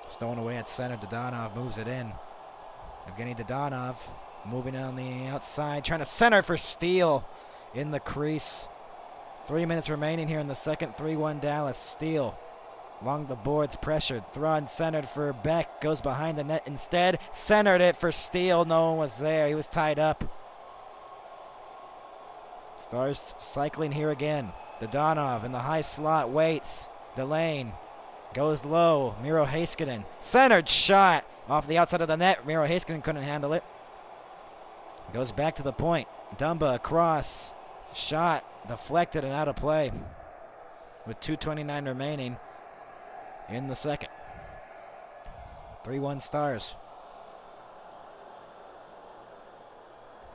Stolen away at center. Dodonov moves it in. Evgeny Dodonov moving on the outside, trying to center for Steele in the crease. 3 minutes remaining here in the second. 3-1 Dallas. Steele along the boards, pressured. Thrawn centered for Beck. Goes behind the net instead. Centered it for Steele. No one was there. He was tied up. Stars cycling here again. Dodonov in the high slot. Waits. Delane goes low. Miro Heiskanen. Centered shot off the outside of the net. Miro Heiskanen couldn't handle it. Goes back to the point. Dumba across. Shot deflected and out of play. With 2:29 remaining in the second. 3-1 Stars.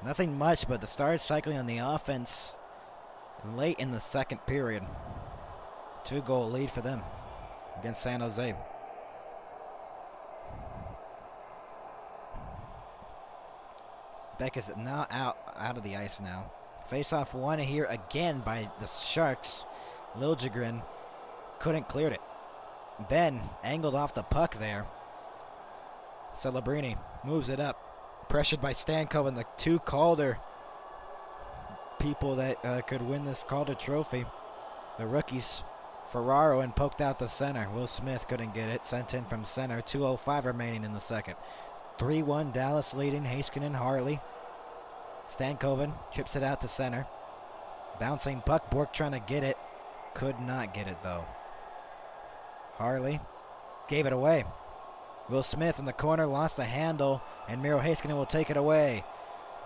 Nothing much, but the Stars cycling on the offense late in the second period. 2-goal lead for them against San Jose. Beck is now out of the ice now. Face-off won here again by the Sharks. Liljegren couldn't clear it. Ben angled off the puck there. Celebrini moves it up. Pressured by Stankov and the 2 Calder people that could win this Calder trophy. The rookies, Ferraro, and poked out the center. Will Smith couldn't get it. Sent in from center. 2:05 remaining in the second. 3-1 Dallas leading. Heiskanen, Harley. Stankoven chips it out to center. Bouncing puck. Bork trying to get it. Could not get it though. Harley gave it away. Will Smith in the corner lost the handle, and Miro Heiskanen will take it away.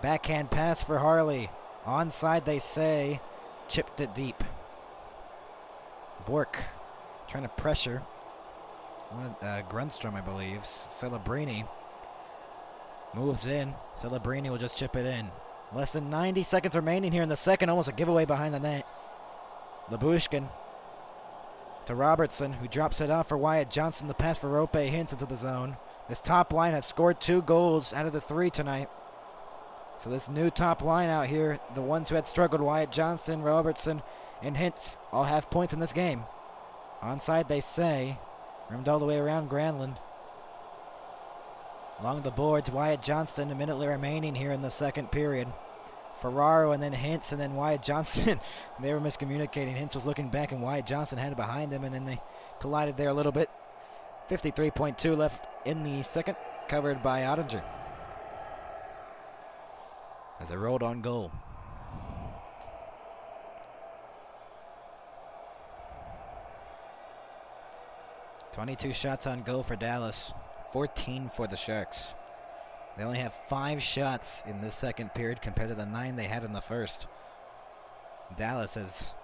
Backhand pass for Harley. Onside they say. Chipped it deep. Bork trying to pressure. Grundstrom, I believe. Celebrini moves in. Celebrini will just chip it in. Less than 90 seconds remaining here in the second. Almost a giveaway behind the net. Labushkin to Robertson, who drops it off for Wyatt Johnston. The pass for Rope Hintz into the zone. This top line has scored 2 goals out of the 3 tonight. So this new top line out here, the ones who had struggled, Wyatt Johnston, Robertson, and Hintz, all have points in this game. Onside, they say. Rimmed all the way around Granlund. Along the boards, Wyatt Johnston, a minute remaining here in the second period. Ferraro and then Hintz and then Wyatt Johnston. They were miscommunicating. Hintz was looking back and Wyatt Johnston had it behind him, and then they collided there a little bit. 53.2 left in the second, covered by Ottinger. As it rolled on goal. .22 shots on goal for Dallas, 14 for the Sharks. They only have 5 shots in this second period compared to the 9 they had in the first. Dallas has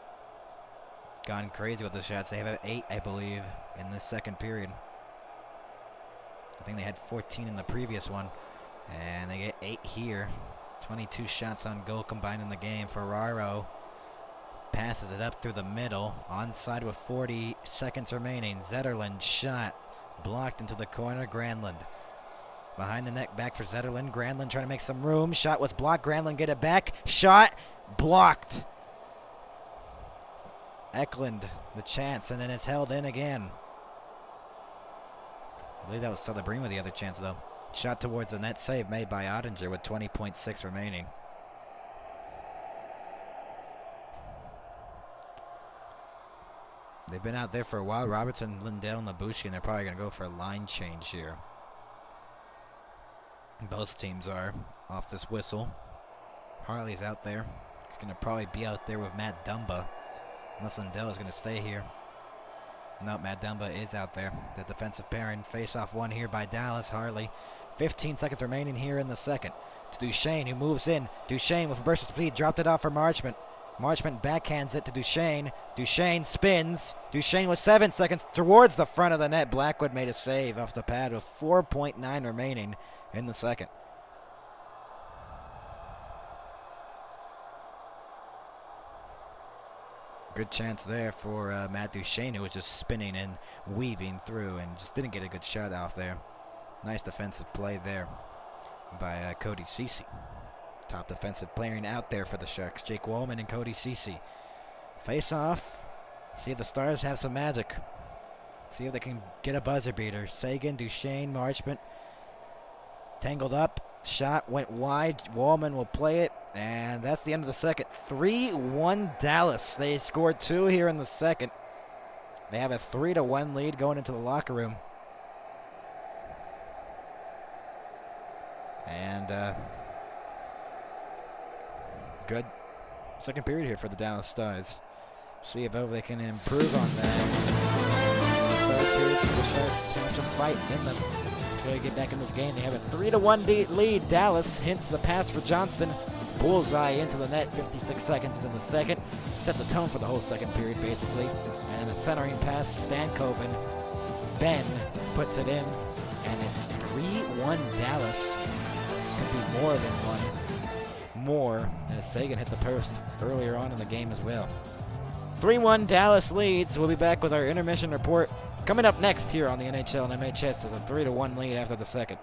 gone crazy with the shots. They have 8, I believe, in this second period. I think they had 14 in the previous one, and they get 8 here. 22 shots on goal combined in the game. Ferraro passes it up through the middle. Onside with 40 seconds remaining. Zetterlund shot. Blocked into the corner. Granlund. Behind the net, back for Zetterlund. Granlund trying to make some room. Shot was blocked. Granlund get it back. Shot. Blocked. Eklund, the chance, and then it's held in again. I believe that was Celebrini with the other chance, though. Shot towards the net, save made by Ottinger with 20.6 remaining. They've been out there for a while. Robertson, Lindell, and Labushkin, and they're probably going to go for a line change here. Both teams are off this whistle. Harley's out there. He's going to probably be out there with Matt Dumba, unless Lindell is going to stay here. No, Matt Dumba is out there. The defensive pairing. Face-off one here by Dallas. Harley. 15 seconds remaining here in the second. To Duchesne, who moves in. Duchesne with burst of speed. Dropped it off for Marchment. Marchment backhands it to Duchesne. Duchesne spins. Duchesne with 7 seconds towards the front of the net. Blackwood made a save off the pad with 4.9 remaining in the second. Good chance there for Matt Duchesne, who was just spinning and weaving through and just didn't get a good shot off there. Nice defensive play there by Cody Ceci. Top defensive player out there for the Sharks. Jake Wallman and Cody Ceci. Face off. See if the Stars have some magic. See if they can get a buzzer beater. Sagan, Duchesne, Marchment. Tangled up. Shot went wide. Wallman will play it. And that's the end of the second. 3-1 Dallas. They scored 2 here in the second. They have a 3-1 lead going into the locker room. And good second period here for the Dallas Stars. See if they can improve on that. Third period, see the Sharks have some fight in them. Try to get back in this game. They have a 3-1 lead. Dallas hints the pass for Johnston. Bullseye into the net, 56 seconds into the second. Set the tone for the whole second period, basically. And the centering pass, Stankoven. Ben puts it in, and it's 3-1 Dallas. Could be more than one more, as Sagan hit the post earlier on in the game as well. 3-1 Dallas leads. We'll be back with our intermission report coming up next here on the NHL and MHS. There's a 3-1 lead after the second.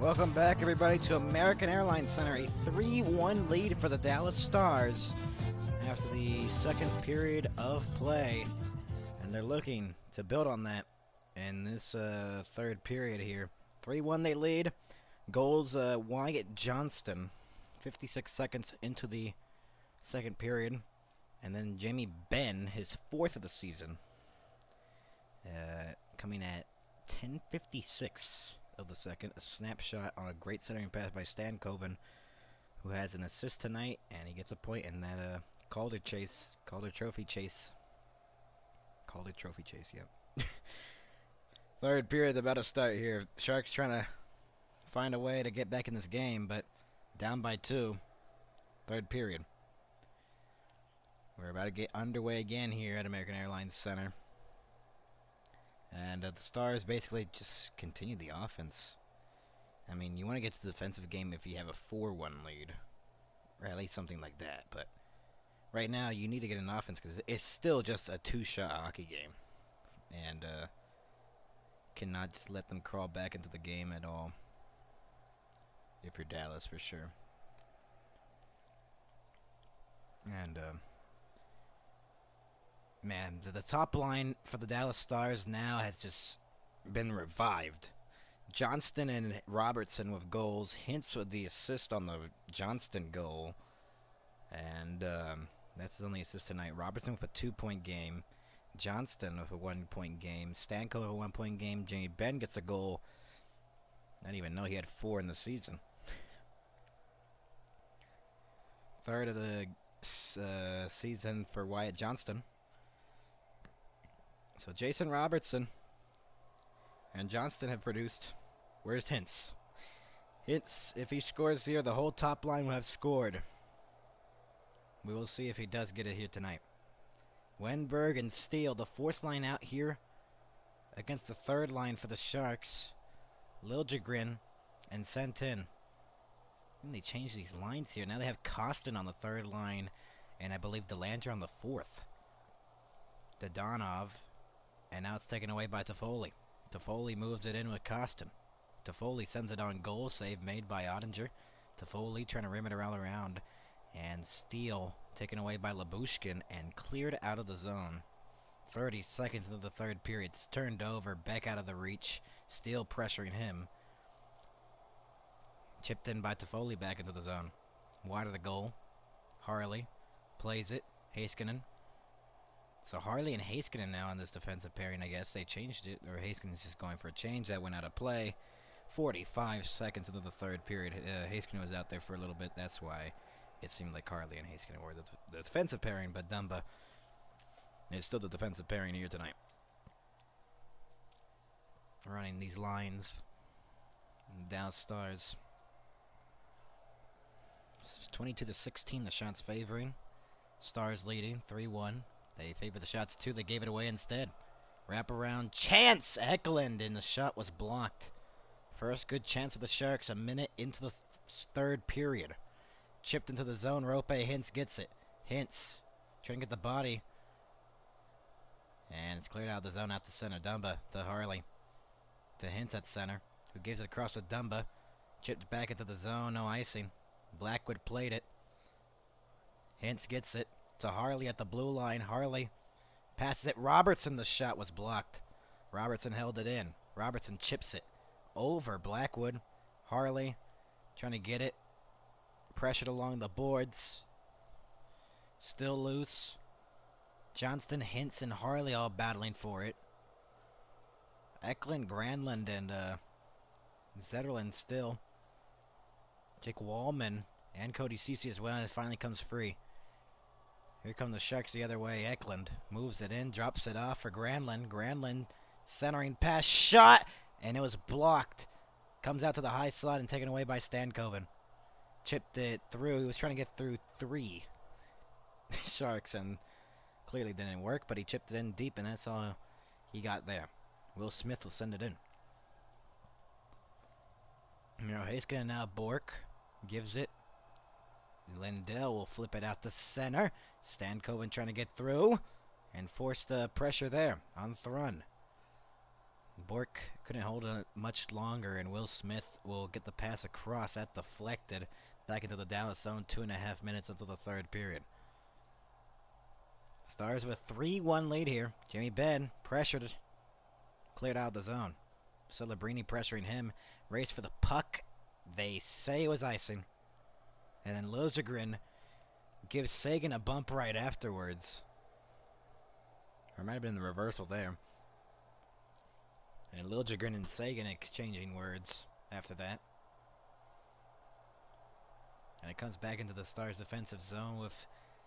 Welcome back, everybody, to American Airlines Center. A 3-1 lead for the Dallas Stars after the second period of play. And they're looking to build on that in this third period here. 3-1 they lead. Goals, Wyatt Johnston, 56 seconds into the second period. And then Jamie Benn, his fourth of the season, coming at 10:56 of the second. A snapshot on a great centering pass by Stankoven, who has an assist tonight, and he gets a point in that Calder Trophy chase, yep. Third period about to start here. Sharks trying to find a way to get back in this game, but down by 2. Third period. We're about to get underway again here at American Airlines Center. And the Stars basically just continue the offense. I mean, you want to get to the defensive game if you have a 4-1 lead, or at least something like that. But right now, you need to get an offense because it's still just a 2-shot hockey game. And cannot just let them crawl back into the game at all. If you're Dallas, for sure. And man, the top line for the Dallas Stars now has just been revived. Johnston and Robertson with goals. Hintz with the assist on the Johnston goal. And that's his only assist tonight. Robertson with a 2-point game. Johnston with a 1-point game. Stanko with a 1-point game. Jamie Benn gets a goal. I didn't even know he had 4 in the season. Third of the season for Wyatt Johnston. So Jason Robertson and Johnston have produced. Where's Hintz? Hintz, if he scores here, the whole top line will have scored. We will see if he does get it here tonight. Wenberg and Steele, the fourth line out here against the third line for the Sharks. Liljegren and Sentin. They changed these lines here. Now they have Kostin on the third line, and I believe Delanger on the fourth. Dodonov, and now it's taken away by Toffoli. Toffoli moves it in with Kostin. Toffoli sends it on goal, save made by Ottinger. Toffoli trying to rim it around, and Steele taken away by Labushkin and cleared out of the zone. 30 seconds into the third period. It's turned over, back out of the reach. Steele pressuring him. Chipped in by Toffoli back into the zone. Wide of the goal. Harley plays it. Heiskanen. So Harley and Heiskanen now on this defensive pairing, I guess. They changed it, or Heiskanen's just going for a change. That went out of play. 45 seconds into the third period. Heiskanen was out there for a little bit. That's why it seemed like Harley and Heiskanen were the defensive pairing, but Dumba is still the defensive pairing here tonight. Running these lines. Dallas Stars. 22-16, the shots favoring. Stars leading, 3-1. They favor the shots too. They gave it away instead. Wraparound chance. Eklund, and the shot was blocked. First good chance of the Sharks a minute into the third period. Chipped into the zone. Rope Hintz gets it. Hintz trying to get the body. And it's cleared out of the zone out to center. Dumba to Harley. To Hintz at center, who gives it across to Dumba. Chipped back into the zone. No icing. Blackwood played it. Hintz gets it to Harley at the blue line. Harley passes it. Robertson, the shot was blocked. Robertson held it in. Robertson chips it over Blackwood. Harley trying to get it. Pressured along the boards. Still loose. Johnston, Hintz, and Harley all battling for it. Eklund, Granlund, and Zetterlund still. Jake Wallman and Cody Ceci as well, and it finally comes free. Here come the Sharks the other way. Eklund moves it in, drops it off for Granlund. Granlund centering pass, shot, and it was blocked. Comes out to the high slot and taken away by Stankoven. Chipped it through. He was trying to get through 3 Sharks, and clearly didn't work, but he chipped it in deep, and that's all he got there. Will Smith will send it in. Heiskanen now. Bork gives it. Lindell will flip it out to center. Stankoven trying to get through and force the pressure there on Thrun. Bork couldn't hold it much longer, and Will Smith will get the pass across. That deflected back into the Dallas zone. 2.5 minutes into the third period. Stars with 3-1 lead here. Jimmy Ben pressured, cleared out the zone. Celebrini pressuring him. Race for the puck. They say it was icing. And then Liljegren gives Sagan a bump right afterwards. Or it might have been the reversal there. And Liljegren and Sagan exchanging words after that. And it comes back into the Stars' defensive zone with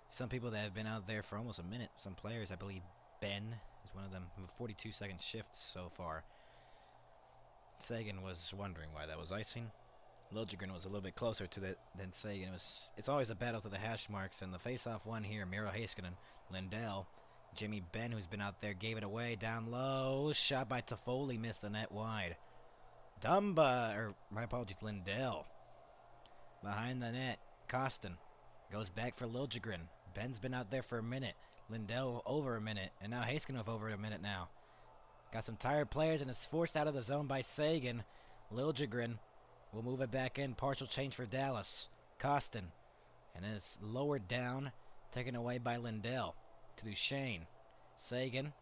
some people that have been out there for almost a minute. Some players, I believe Ben is one of them, with 42-second shifts so far. Sagan was wondering why that was icing. Liljegren was a little bit closer to that than Sagan. It's always a battle to the hash marks, and the face-off one here, Miro Heiskanen, Lindell, Jimmy Ben, who's been out there, gave it away down low. Shot by Toffoli, missed the net wide. Lindell. Behind the net, Costin goes back for Liljegren. Ben's been out there for a minute. Lindell over a minute, and now Heiskanen over a minute now. Got some tired players, and it's forced out of the zone by Sagan. Liljegren will move it back in. Partial change for Dallas. Costin. And then it's lowered down, taken away by Lindell to Duchesne. Sagan.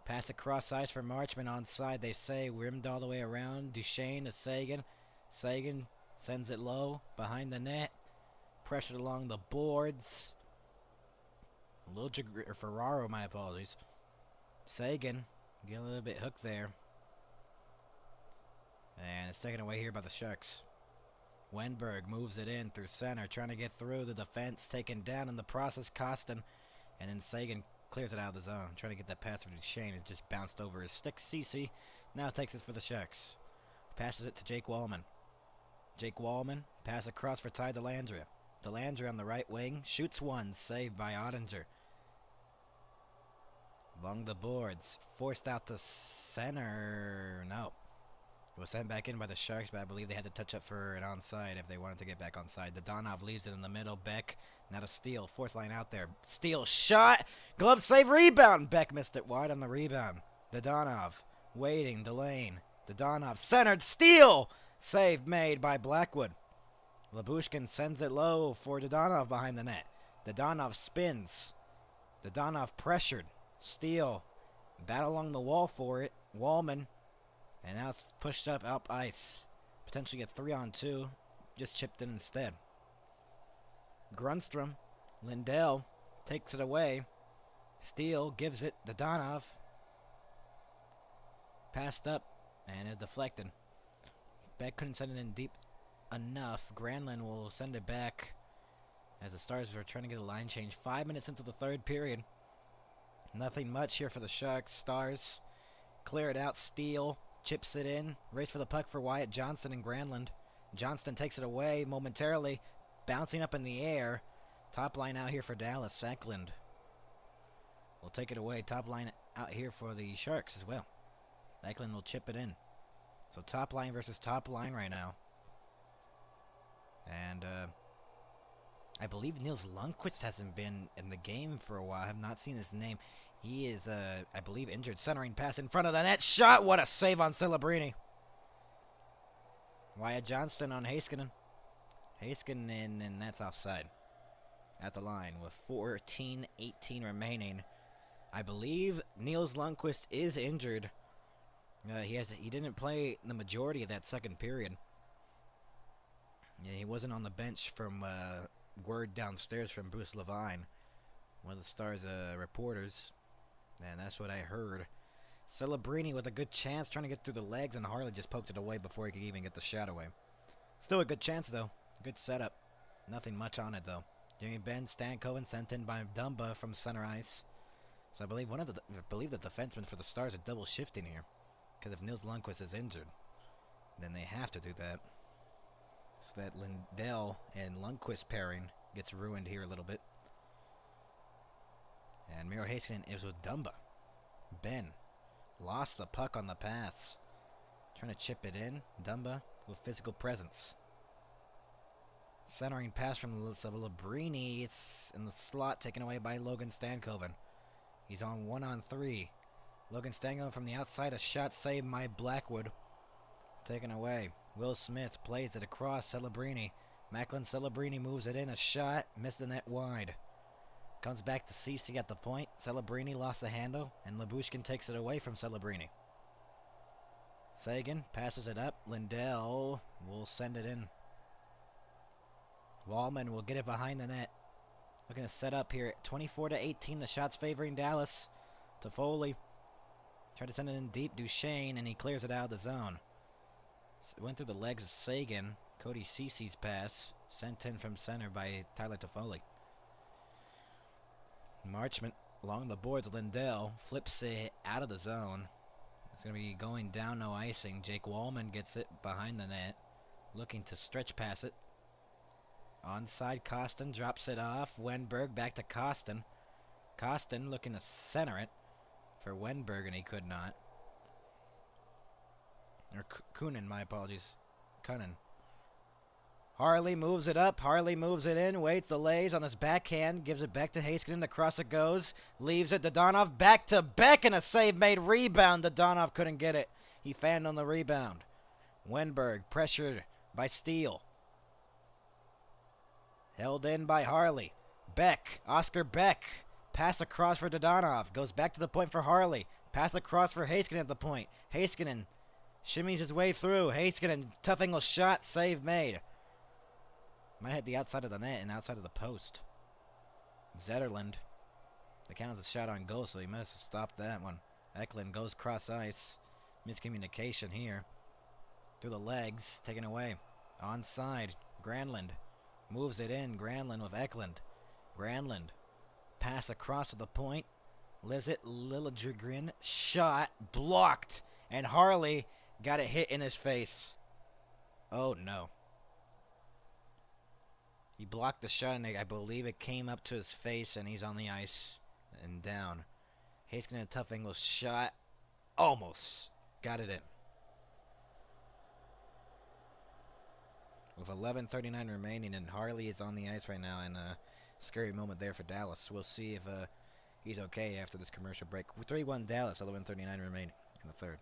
Pass across ice for Marchman onside. They say rimmed all the way around. Duchesne to Sagan. Sagan sends it low behind the net. Pressured along the boards. Ferraro, my apologies. Sagan. Get a little bit hooked there. And it's taken away here by the Sharks. Wenberg moves it in through center, trying to get through the defense, taken down in the process, Costin. And then Sagan clears it out of the zone, trying to get that pass for Duchesne. It just bounced over his stick. Cece now takes it for the Sharks. Passes it to Jake Wallman. Jake Wallman, pass across for Ty Dellandrea. Dellandrea on the right wing, shoots one, saved by Ottinger. Along the boards, forced out to center. No. It was sent back in by the Sharks, but I believe they had to touch up for an onside if they wanted to get back onside. Dodonov leaves it in the middle. Beck, not a steal. Fourth line out there. Steal shot. Glove save, rebound. Beck missed it wide on the rebound. Dodonov waiting. Delane. Dodonov centered. Steal. Save made by Blackwood. Labushkin sends it low for Dodonov behind the net. Dodonov spins. Dodonov pressured. Steal. Battle along the wall for it. Wallman. And now it's pushed up ice. Potentially get 3-on-2. Just chipped in instead. Grunstrom. Lindell takes it away. Steele gives it. Dodonov. Passed up. And it deflected. Beck couldn't send it in deep enough. Granlund will send it back as the Stars are trying to get a line change. 5 minutes into the third period. Nothing much here for the Sharks. Stars clear it out. Steele chips it in. Race for the puck for Wyatt Johnston and Granlund. Johnston takes it away momentarily. Bouncing up in the air. Top line out here for Dallas. Eklund will take it away. Top line out here for the Sharks as well. Eklund will chip it in. So top line versus top line right now. And I believe Nils Lundqvist hasn't been in the game for a while. I have not seen his name. He is, I believe, injured. Centering pass in front of the net. Shot. What a save on Celebrini. Wyatt Johnston on Heiskanen. Heiskanen, and that's offside. At the line with 14:18 remaining. I believe Nils Lundqvist is injured. He didn't play the majority of that second period. Yeah, he wasn't on the bench from word downstairs from Bruce Levine, one of the Stars reporters, and that's what I heard. Celebrini with a good chance, trying to get through the legs, and Harley just poked it away before he could even get the shot away. Still a good chance, though. Good setup. Nothing much on it, though. Jimmy Ben Stankoven sent in by Dumba from center ice. So I believe the defensemen for the Stars are double shifting here. Because if Nils Lundqvist is injured, then they have to do that. So that Lindell and Lundqvist pairing gets ruined here a little bit. And Miro Heiskanen is with Dumba. Ben lost the puck on the pass. Trying to chip it in. Dumba with physical presence. Centering pass from Celebrini. It's in the slot, taken away by Logan Stankoven. He's on 1-on-3. Logan Stango from the outside. A shot saved by Blackwood. Taken away. Will Smith plays it across Celebrini. Macklin Celebrini moves it in. A shot. Missed the net wide. Comes back to Cece at the point. Celebrini lost the handle. And Labushkin takes it away from Celebrini. Sagan passes it up. Lindell will send it in. Wallman will get it behind the net. Looking to set up here. 24-18. The shot's favoring Dallas. Toffoli. Tried to send it in deep. Duchesne, and he clears it out of the zone. Went through the legs of Sagan. Cody Cece's pass. Sent in from center by Tyler Toffoli. Marchment along the boards. Lindell flips it out of the zone. It's going to be going down, no icing. Jake Wallman gets it behind the net. Looking to stretch pass it. Onside, Costin drops it off. Wenberg back to Costin. Costin looking to center it for Wenberg, and he could not. Or Kunin, my apologies. Kunin. Harley moves it up. Harley moves it in. Waits, delays on his backhand. Gives it back to Heiskanen. Across it goes. Leaves it to Dodonov. Back to Beck, and a save made. Rebound. Dodonov couldn't get it. He fanned on the rebound. Wenberg pressured by Steele. Held in by Harley. Beck. Oscar Beck. Pass across for Dodonov. Goes back to the point for Harley. Pass across for Heiskanen at the point. Heiskanen shimmies his way through. Heiskanen, tough angle shot. Save made. Might hit the outside of the net and outside of the post. Zetterlund. The count is a shot on goal, so he must have stopped that one. Eklund goes cross ice. Miscommunication here. Through the legs. Taken away. Onside. Granlund. Moves it in. Granlund with Eklund. Granlund. Pass across to the point. Lives it. Liljegren. Shot. Blocked. And Harley got it hit in his face. Oh, no. He blocked the shot, and I believe it came up to his face, and he's on the ice and down. Heiskanen, a tough angle shot. Almost got it in. With 11:39 remaining, and Harley is on the ice right now, and a scary moment there for Dallas. We'll see if he's okay after this commercial break. 3-1 Dallas, 11:39 remaining in the third.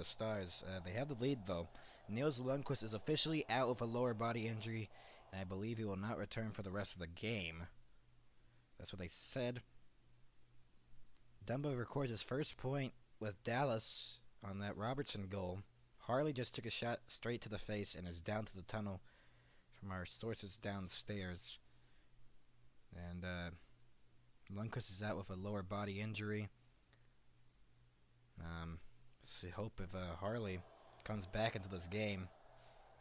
Stars. They have the lead, though. Nils Lundqvist is officially out with a lower body injury, and I believe he will not return for the rest of the game. That's what they said. Dumbo records his first point with Dallas on that Robertson goal. Harley just took a shot straight to the face and is down to the tunnel from our sources downstairs. And Lundqvist is out with a lower body injury. Let's hope if Harley comes back into this game.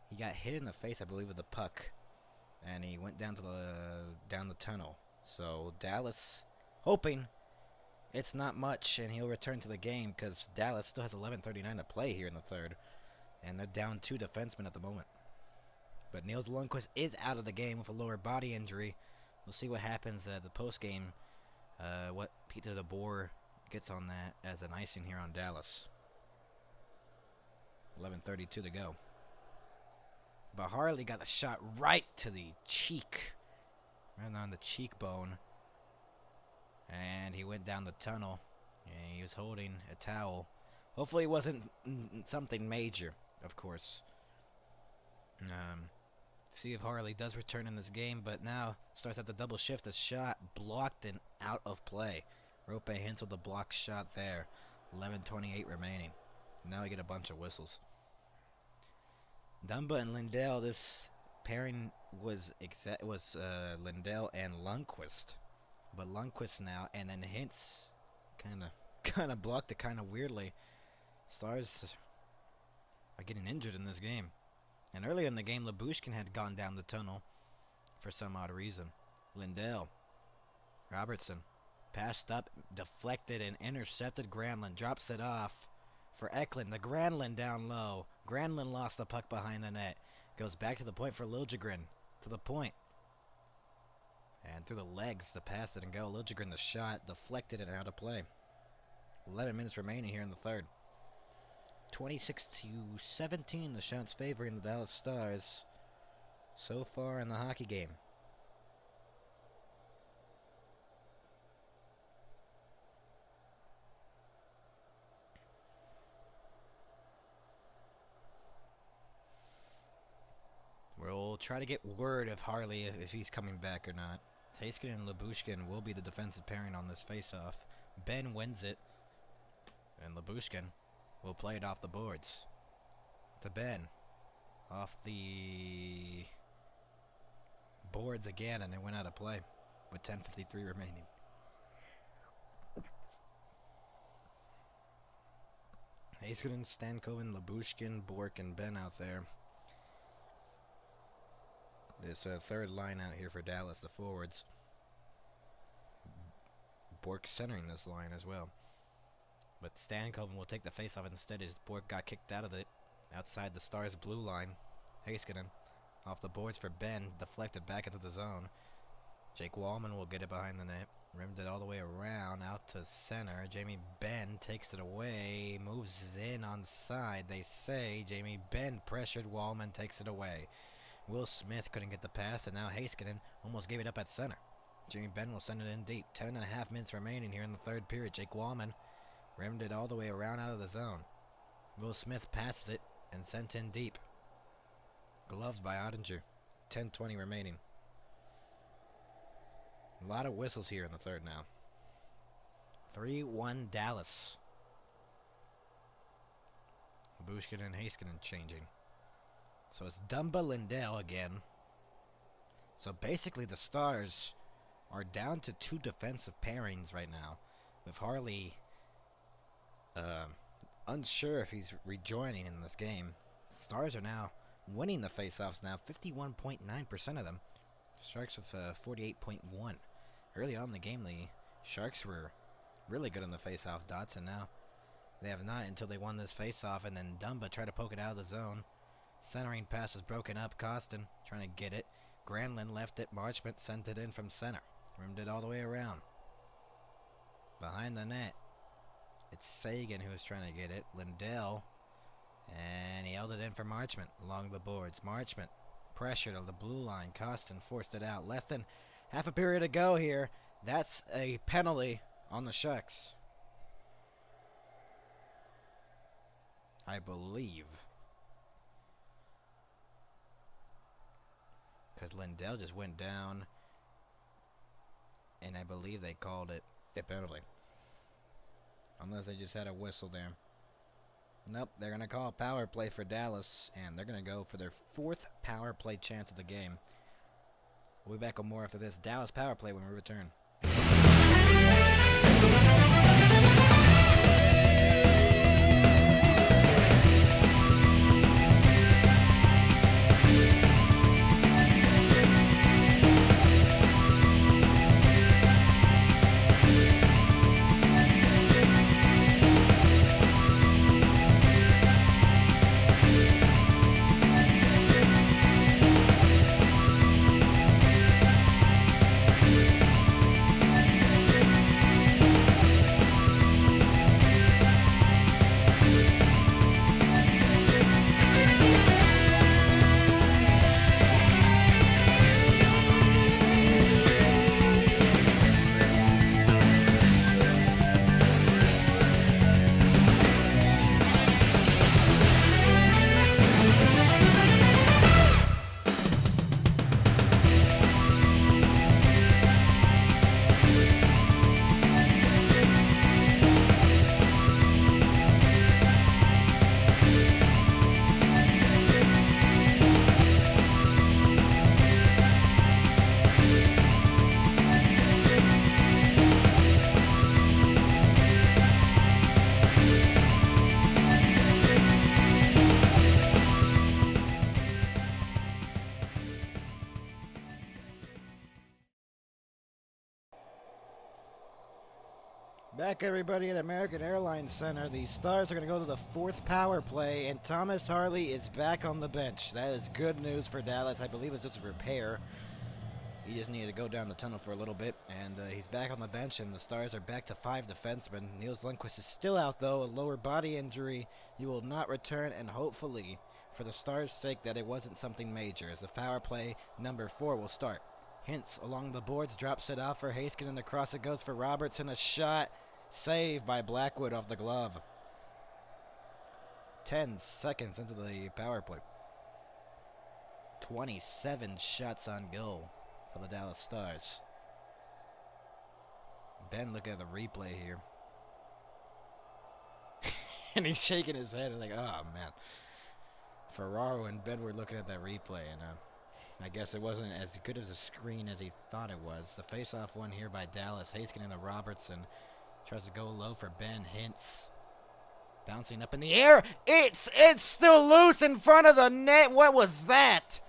He got hit in the face, I believe, with the puck, and he went down to the tunnel. So Dallas hoping it's not much, and he'll return to the game because Dallas still has 11:39 to play here in the third, and they're down 2 defensemen at the moment. But Nils Lundqvist is out of the game with a lower body injury. We'll see what happens at the post game. What Peter DeBoer gets on that as an icing here on Dallas. 11:32 to go. But Harley got a shot right to the cheek. Right on the cheekbone. And he went down the tunnel. And he was holding a towel. Hopefully it wasn't something major, of course. See if Harley does return in this game, but now starts at the double shift. A shot blocked and out of play. Rope hits with the blocked shot there. 11:28 remaining. Now we get a bunch of whistles. Dumba and Lindell. This pairing was Lindell and Lundqvist, but Lundqvist now, and then Hintz kind of blocked it kind of weirdly. Stars are getting injured in this game. And earlier in the game, Labushkin had gone down the tunnel for some odd reason. Lindell, Robertson, passed up, deflected, and intercepted. Granlund drops it off for Eklund. The Granlund down low. Granlund lost the puck behind the net. Goes back to the point for Liljegren. To the point. And through the legs, the pass didn't go. Liljegren, the shot, deflected and out of play. 11 minutes remaining here in the third. 26-17, the shots favoring the Dallas Stars so far in the hockey game. We'll try to get word of Harley if he's coming back or not. Heiskanen and Labushkin will be the defensive pairing on this faceoff. Ben wins it, and Labushkin will play it off the boards to Ben. Off the boards again, and it went out of play with 10:53 remaining. Heiskanen, Stankoven, Labushkin, Bork, and Ben out there. This third line out here for Dallas, the forwards. Bork centering this line as well. But Stankoven will take the faceoff instead as Bork got kicked out of it. Outside the Stars' blue line. Heiskanen off the boards for Ben, deflected back into the zone. Jake Wallman will get it behind the net. Rimmed it all the way around, out to center. Jamie Benn takes it away, moves in on side. They say Jamie Benn pressured, Wallman takes it away. Will Smith couldn't get the pass, and now Heiskanen almost gave it up at center. Jamie Benn will send it in deep. 10.5 minutes remaining here in the third period. Jake Wallman rimmed it all the way around out of the zone. Will Smith passes it and sent in deep. Gloves by Ottinger. 10:20 remaining. A lot of whistles here in the third now. 3-1 Dallas. Labushkin and Heiskanen changing. So it's Dumba Lindell again. So basically the Stars are down to 2 defensive pairings right now. With Harley unsure if he's rejoining in this game. Stars are now winning the faceoffs now. 51.9% of them. Sharks with 48.1. Early on in the game, the Sharks were really good on the faceoff dots, and now they have not until they won this faceoff, and then Dumba tried to poke it out of the zone. Centering pass is broken up. Costin trying to get it. Granlund left it. Marchment sent it in from center. Rimmed it all the way around. Behind the net, it's Sagan who is trying to get it. Lindell, and he held it in for Marchment along the boards. Marchment pressured on the blue line. Costin forced it out. Less than half a period to go here. That's a penalty on the Sharks, I believe. Because Lindell just went down, and I believe they called it a penalty. Unless they just had a whistle there. Nope, they're going to call a power play for Dallas, and they're going to go for their 4th power play chance of the game. We'll be back with more after this Dallas power play when we return. Back, everybody, at American Airlines Center. The Stars are going to go to the fourth power play, and Thomas Harley is back on the bench. That is good news for Dallas. I believe it's just a repair. He just needed to go down the tunnel for a little bit, and he's back on the bench, and the Stars are back to 5 defensemen. Niels Lundqvist is still out, though, a lower body injury. He will not return, and hopefully, for the Stars' sake, that it wasn't something major, as the power play number 4 will start. Hintz along the boards, drops it out for Haskin, and across it goes for Robertson. A shot saved by Blackwood off the glove. 10 seconds into the power play. 27 shots on goal for the Dallas Stars. Ben looking at the replay here. And he's shaking his head and like, oh, man. Ferraro and Ben were looking at that replay, and I guess it wasn't as good as a screen as he thought it was. The face-off one here by Dallas. Haskin into Robertson. Tries to go low for Ben. Hintz. Bouncing up in the air. It's still loose in front of the net. What was that?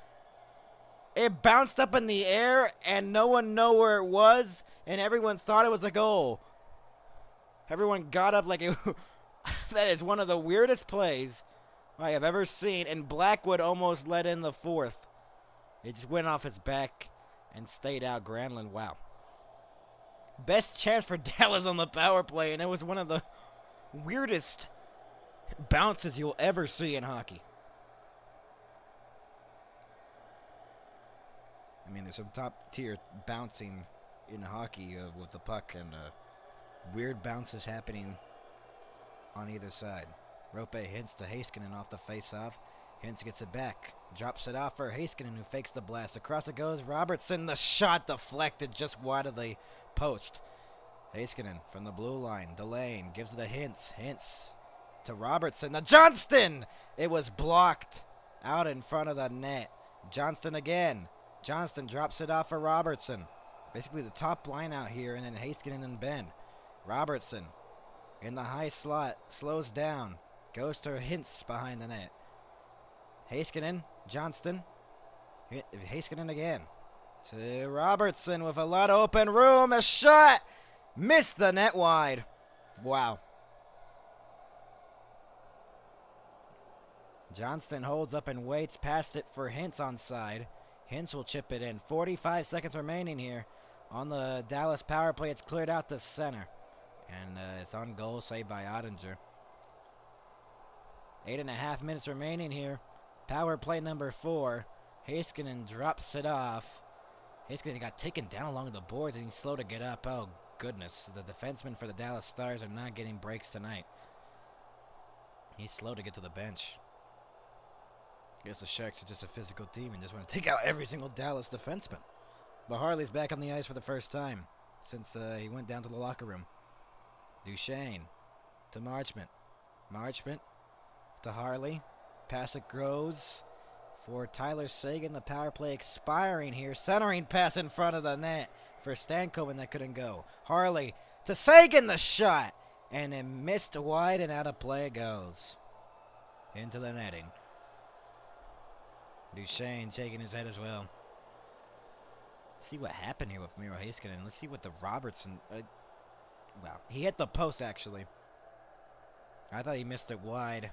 It bounced up in the air, and no one knew where it was, and everyone thought it was a goal. Everyone got up like it. That is one of the weirdest plays I have ever seen, and Blackwood almost let in the fourth. It just went off his back and stayed out. Granlund, wow. Best chance for Dallas on the power play, and it was one of the weirdest bounces you'll ever see in hockey. I mean, there's some top-tier bouncing in hockey with the puck, and weird bounces happening on either side. Rope Hintz to Heiskanen off the face-off. Hintz gets it back. Drops it off for Heiskanen, who fakes the blast. Across it goes. Robertson, the shot deflected just wide of the post. Heiskanen from the blue line. Delane gives it to Hintz. Hintz to Robertson. To Johnston! It was blocked out in front of the net. Johnston again. Johnston drops it off for Robertson. Basically the top line out here, and then Heiskanen and Ben. Robertson in the high slot. Slows down. Goes to Hintz behind the net. Heiskanen, Johnston, Heiskanen again. To Robertson with a lot of open room. A shot! Missed the net wide. Wow. Johnston holds up and waits past it for Hintz on side. Hintz will chip it in. 45 seconds remaining here on the Dallas power play. It's cleared out the center. And it's on goal, saved by Ottinger. 8.5 minutes remaining here. Power play number 4. Heiskanen drops it off. Heiskanen got taken down along the boards and he's slow to get up. Oh, goodness. The defensemen for the Dallas Stars are not getting breaks tonight. He's slow to get to the bench. I guess the Sharks are just a physical team and just want to take out every single Dallas defenseman. But Harley's back on the ice for the first time since he went down to the locker room. Duchesne to Marchment. Marchment to Harley. Pass it grows for Tyler Seguin. The power play expiring here. Centering pass in front of the net for Stankoven that couldn't go. Harley to Seguin, the shot. And it missed wide and out of play it goes. Into the netting. Duchesne shaking his head as well. Let's see what happened here with Miro Heiskanen. Let's see what the Robertson... wow. He hit the post, actually. I thought he missed it wide.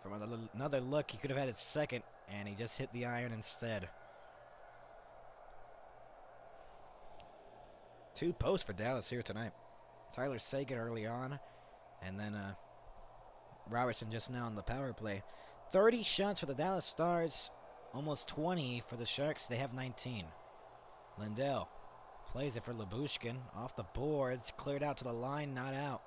From another look, he could have had his second, and he just hit the iron instead. 2 posts for Dallas here tonight. Tyler Seguin early on, and then Robertson just now on the power play. 30 shots for the Dallas Stars, almost 20 for the Sharks. They have 19. Lindell plays it for Lyubushkin. Off the boards, cleared out to the line, not out.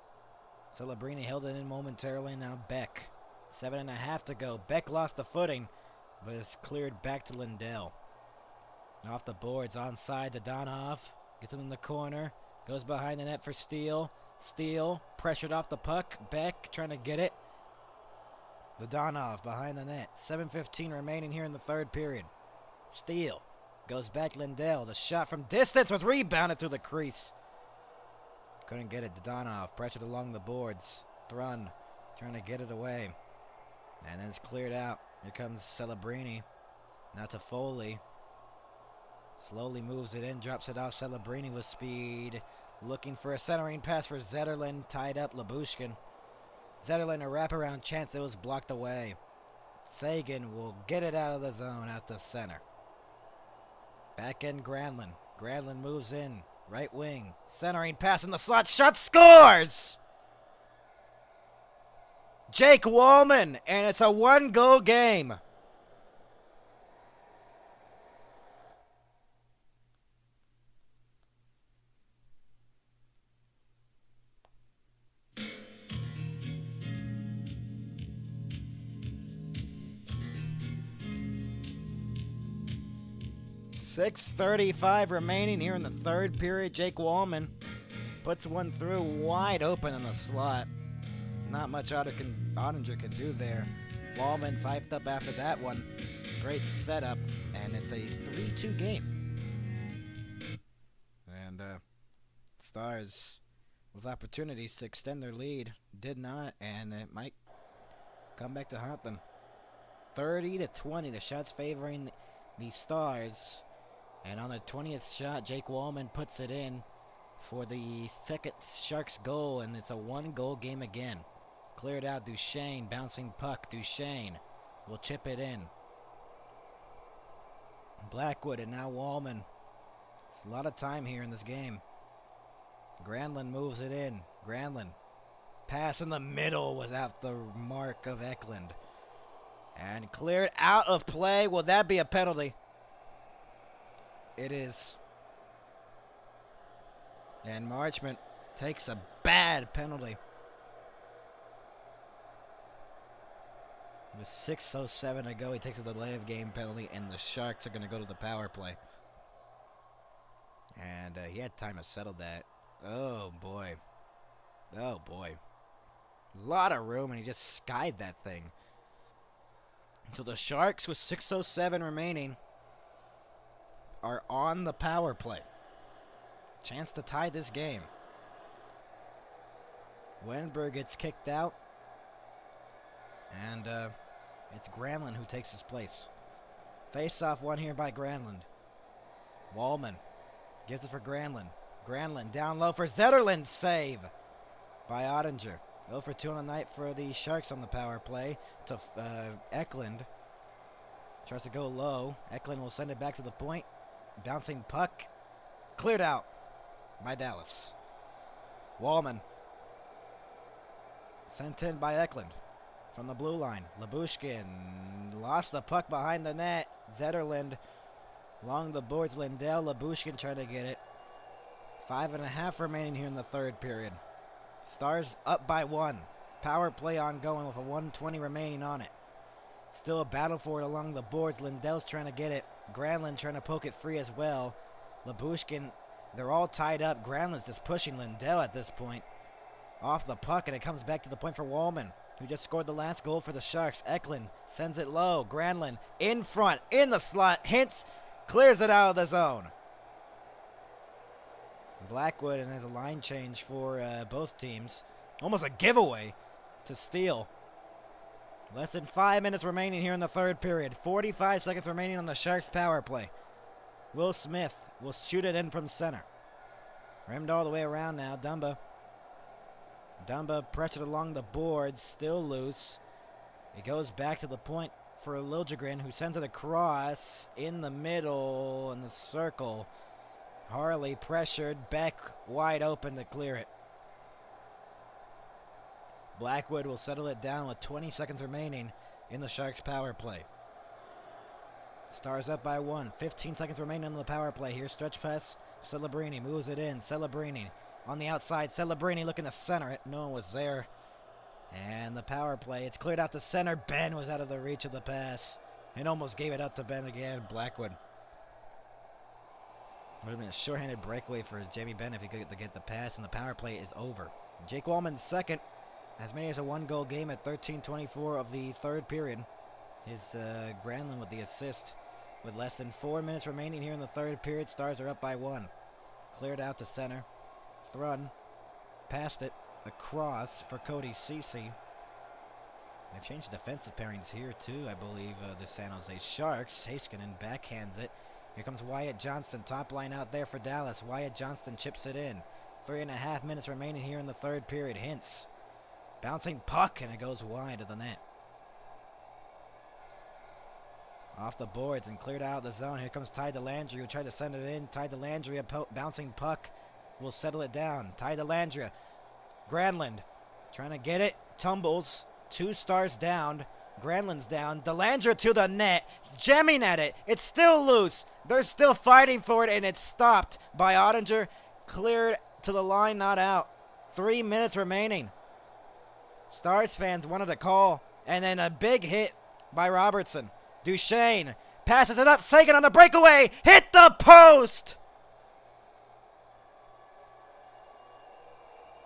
Celebrini held it in momentarily, now Beck. 7.5 to go. Beck lost the footing, but it's cleared back to Lindell. Off the boards, onside to Donhoff. Gets it in the corner. Goes behind the net for Steele. Steele pressured off the puck. Beck trying to get it. The Donhoff behind the net. 7:15 remaining here in the third period. Steele goes back Lindell. The shot from distance was rebounded through the crease. Couldn't get it. Donhoff pressured along the boards. Thrun trying to get it away. And then it's cleared out. Here comes Celebrini. Now to Foley. Slowly moves it in. Drops it off. Celebrini with speed. Looking for a centering pass for Zetterlund. Tied up Labushkin. Zetterlund, a wraparound chance. It was blocked away. Sagan will get it out of the zone at the center. Back in Granlund. Granlund moves in. Right wing. Centering pass in the slot. Shot, scores! Jake Wallman, and it's a one-goal game. .6:35 remaining here in the third period. Jake Wallman puts one through wide open in the slot. Not much Ottinger can do there. Wallman's hyped up after that one. Great setup, and it's a 3-2 game. And Stars with opportunities to extend their lead did not, and it might come back to haunt them. 30-20, the shots favoring the Stars. And on the 20th shot, Jake Wallman puts it in for the second Sharks goal, and it's a one-goal game again. Cleared out, Duchesne, bouncing puck. Duchesne will chip it in. Blackwood and now Wallman. It's a lot of time here in this game. Granlund moves it in. Granlund. Pass in the middle was at the mark of Eklund. And cleared out of play. Will that be a penalty? It is. And Marchment takes a bad penalty. With 6:07 to go, he takes a delay of game penalty, and the Sharks are going to go to the power play. And he had time to settle that. Oh, boy. Oh, boy. A lot of room, and he just skied that thing. So the Sharks, with 6:07 remaining, are on the power play. Chance to tie this game. Wenberg gets kicked out. And it's Granlund who takes his place. Face-off won here by Granlund. Wallman gives it for Granlund. Granlund down low for Zetterlund. Save by Ottinger. 0 for 2 on the night for the Sharks on the power play to Eklund. Tries to go low. Eklund will send it back to the point. Bouncing puck. Cleared out by Dallas. Wallman. Sent in by Eklund from the blue line. Labushkin lost the puck behind the net. Zetterlund along the boards. Lindell. Labushkin trying to get it. 5.5 remaining here in the third period. Stars up by 1. Power play ongoing with a 1:20 remaining on it. Still a battle for it along the boards. Lindell's trying to get it. Granlund trying to poke it free as well. Labushkin, they're all tied up. Granlund's just pushing Lindell at this point. Off the puck, and it comes back to the point for Wallman, who just scored the last goal for the Sharks. Eklund sends it low. Granlund in front, in the slot. Hintz clears it out of the zone. Blackwood, and there's a line change for both teams. Almost a giveaway to Steele. Less than 5 minutes remaining here in the third period. 45 seconds remaining on the Sharks power play. Will Smith will shoot it in from center. Rimmed all the way around now. Dumba pressured along the boards. Still loose. It goes back to the point for Liljegren, who sends it across in the middle in the circle. Harley pressured. Beck wide open to clear it. Blackwood will settle it down with 20 seconds remaining in the Sharks power play. Stars up by 1. 15 seconds remaining on the power play. Here's stretch pass. Celebrini moves it in. Celebrini on the outside. Celebrini looking to center it. No one was there. And the power play. It's cleared out to center. Ben was out of the reach of the pass and almost gave it up to Ben again. Blackwood. Would have been a shorthanded breakaway for Jamie Benn if he could get the pass, and the power play is over. Jake Wallman's second. As many as a one-goal game at 13:24 of the third period. His Granlund with the assist. With less than 4 minutes remaining here in the third period, Stars are up by 1. Cleared out to center. Thrun passed it across for Cody Ceci. They've changed defensive pairings here too, I believe, the San Jose Sharks. Heiskanen backhands it. Here comes Wyatt Johnston, top line out there for Dallas. Wyatt Johnston chips it in. 3.5 minutes remaining here in the third period. Hintz. Bouncing puck, and it goes wide of the net. Off the boards and cleared out of the zone. Here comes Ty Dellandrea, who tried to send it in. Ty Dellandrea, bouncing puck, will settle it down. Ty Dellandrea. Granlund trying to get it. Tumbles. 2 stars down. Granlund's down. Dellandrea to the net. He's jamming at it. It's still loose. They're still fighting for it, and it's stopped by Ottinger. Cleared to the line, not out. 3 minutes remaining. Stars fans wanted a call. And then a big hit by Robertson. Duchesne passes it up. Seguin on the breakaway. Hit the post.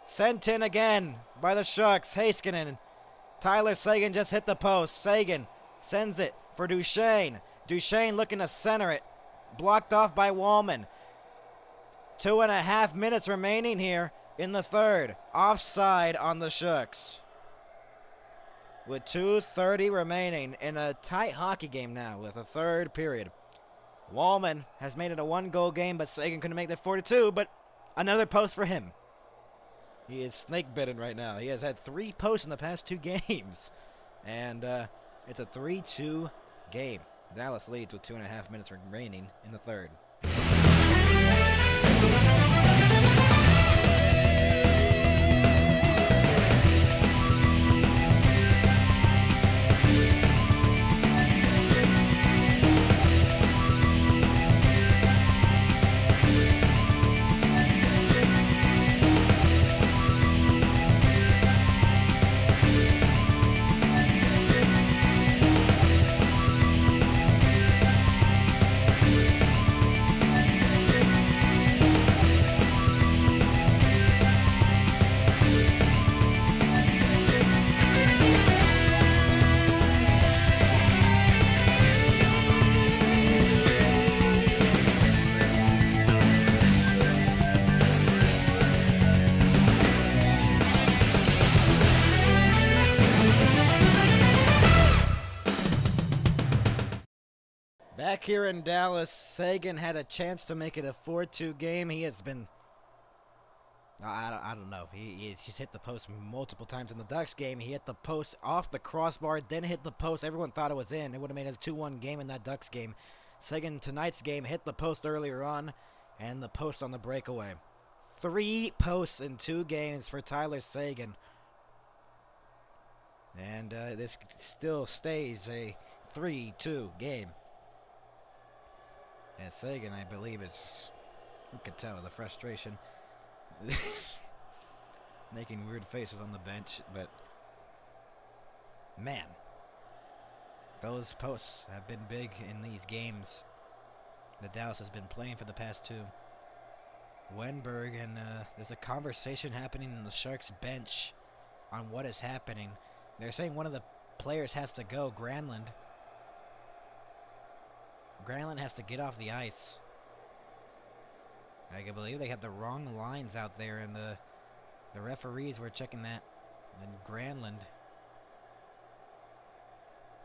Sent in again by the Sharks. Heiskanen. Tyler Seguin just hit the post. Seguin sends it for Duchesne. Duchesne looking to center it. Blocked off by Wallman. 2.5 minutes remaining here in the third. Offside on the Sharks. With 2:30 remaining in a tight hockey game now with a third period. Wallman has made it a 1-goal game, but Seguin couldn't make that 4-2, but another post for him. He is snake-bitten right now. He has had 3 posts in the past 2 games. And it's a 3-2 game. Dallas leads with 2.5 minutes remaining in the third. Back here in Dallas, Seguin had a chance to make it a 4-2 game. He has been, I don't know. He's hit the post multiple times in the Ducks game. He hit the post off the crossbar, then hit the post. Everyone thought it was in. It would have made it a 2-1 game in that Ducks game. Seguin tonight's game hit the post earlier on, and the post on the breakaway. 3 posts in 2 games for Tyler Seguin. And this still stays a 3-2 game. And Seguin, I believe, is just, you could tell the frustration. Making weird faces on the bench, but man, those posts have been big in these games that Dallas has been playing for the past 2. Wenberg, and there's a conversation happening in the Sharks bench on what is happening. They're saying one of the players has to go, Granlund. Granlund has to get off the ice. I can believe they had the wrong lines out there, and the referees were checking that. And Granlund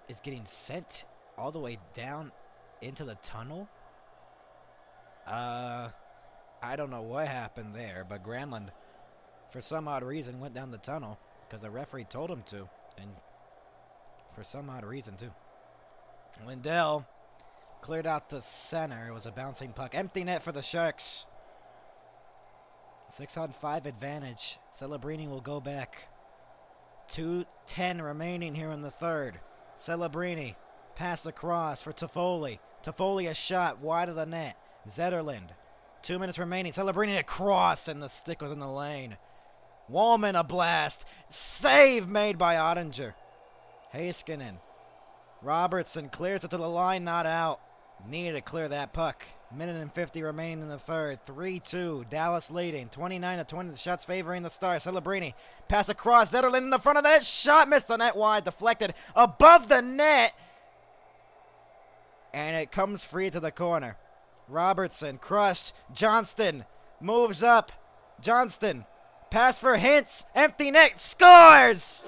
is getting sent all the way down into the tunnel. I don't know what happened there, but Granlund, for some odd reason, went down the tunnel because the referee told him to, and for some odd reason, too. Lindell cleared out the center. It was a bouncing puck. Empty net for the Sharks. 6-on-5 advantage. Celebrini will go back. 2:10 remaining here in the third. Celebrini pass across for Toffoli. Toffoli a shot wide of the net. Zetterlund. 2 minutes remaining. Celebrini across, and the stick was in the lane. Wallman a blast. Save made by Ottinger. Heiskanen. Robertson clears it to the line, not out. Needed to clear that puck. Minute and 50 remaining in the third. 3-2. Dallas leading. 29-20. The shots favoring the Stars. Celebrini. Pass across. Zetterlund in the front of the net. Shot missed the net wide. Deflected above the net. And it comes free to the corner. Robertson crushed. Johnston moves up. Johnston. Pass for Hintz. Empty net. Scores!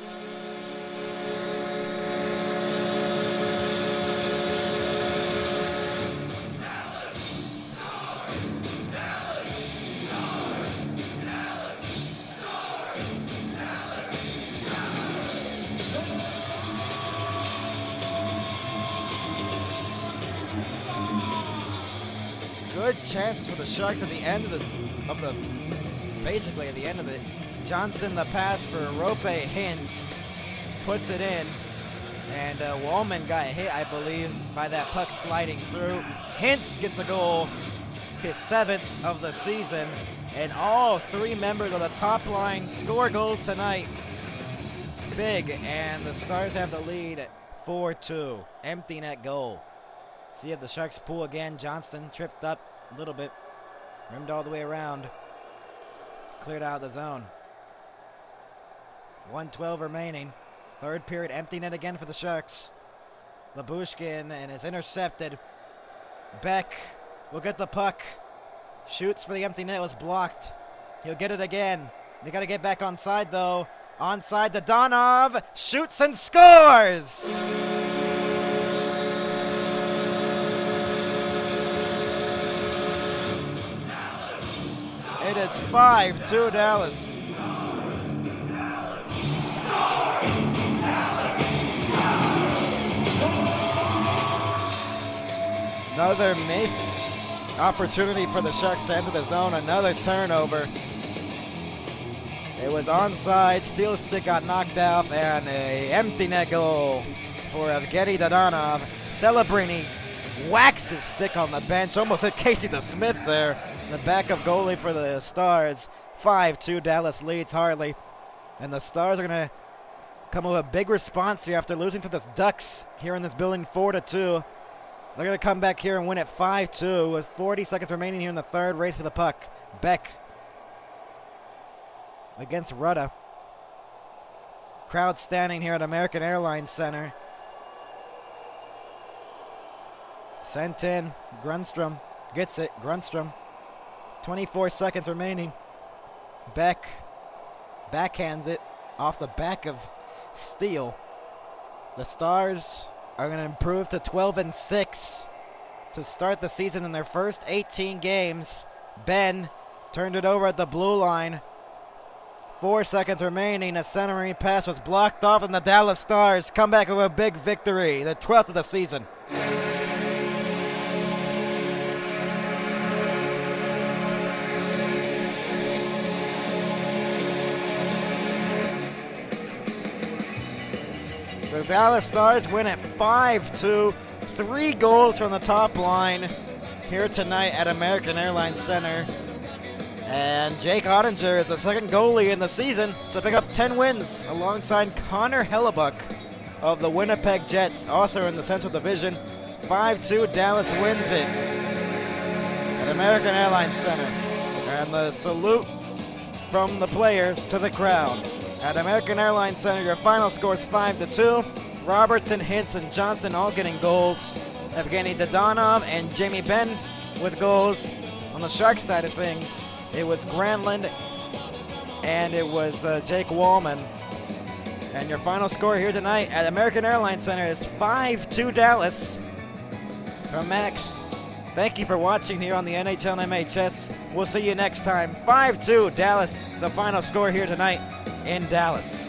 chances for the Sharks at the end of the basically at the end of it. Johnson, the pass for Rope Hintz, puts it in, and Wallman got hit, I believe, by that puck sliding through. Hintz gets a goal, his 7th of the season, and all 3 members of the top line score goals tonight. Big, and the Stars have the lead at 4-2. Empty net goal. See if the Sharks pull again. Johnston tripped up a little bit, rimmed all the way around, cleared out of the zone. 1:12 remaining. Third period, empty net again for the Sharks. Labushkin, and is intercepted. Beck will get the puck. Shoots for the empty net, was blocked. He'll get it again. They got to get back onside, though. Onside to Donov. Shoots and scores! It is 5-2 Dallas. Another miss opportunity for the Sharks to enter the zone. Another turnover. It was onside. Steel stick got knocked out, and a empty net goal for Evgeny Dodonov. Celebrini whacks his stick on the bench. Almost hit Casey DeSmith there. The backup goalie for the Stars. 5-2 Dallas leads Harley. And the Stars are going to come with a big response here after losing to the Ducks here in this building 4-2. They're going to come back here and win at 5-2 with 40 seconds remaining here in the third. Race for the puck. Beck against Rudda. Crowd standing here at American Airlines Center. Sent in. Grunstrom gets it. Grunstrom. 24 seconds remaining. Beck backhands it off the back of Steele. The Stars are going to improve to 12-6 to start the season in their first 18 games. Ben turned it over at the blue line. 4 seconds remaining. A centering pass was blocked off, and the Dallas Stars come back with a big victory, the 12th of the season. The Dallas Stars win at 5-2. 3 goals from the top line here tonight at American Airlines Center. And Jake Ottinger is the second goalie in the season to pick up 10 wins alongside Connor Hellebuck of the Winnipeg Jets, also in the Central Division. 5-2, Dallas wins it at American Airlines Center. And the salute from the players to the crowd. At American Airlines Center, your final score is 5-2. Robertson, Hintz, and Johnson all getting goals. Evgeny Dodonov and Jamie Benn with goals. On the Sharks side of things, it was Granlund and it was Jake Wallman. And your final score here tonight at American Airlines Center is 5-2 Dallas. From Max, thank you for watching here on the NHL and MHS. We'll see you next time. 5-2 Dallas, the final score here tonight in Dallas.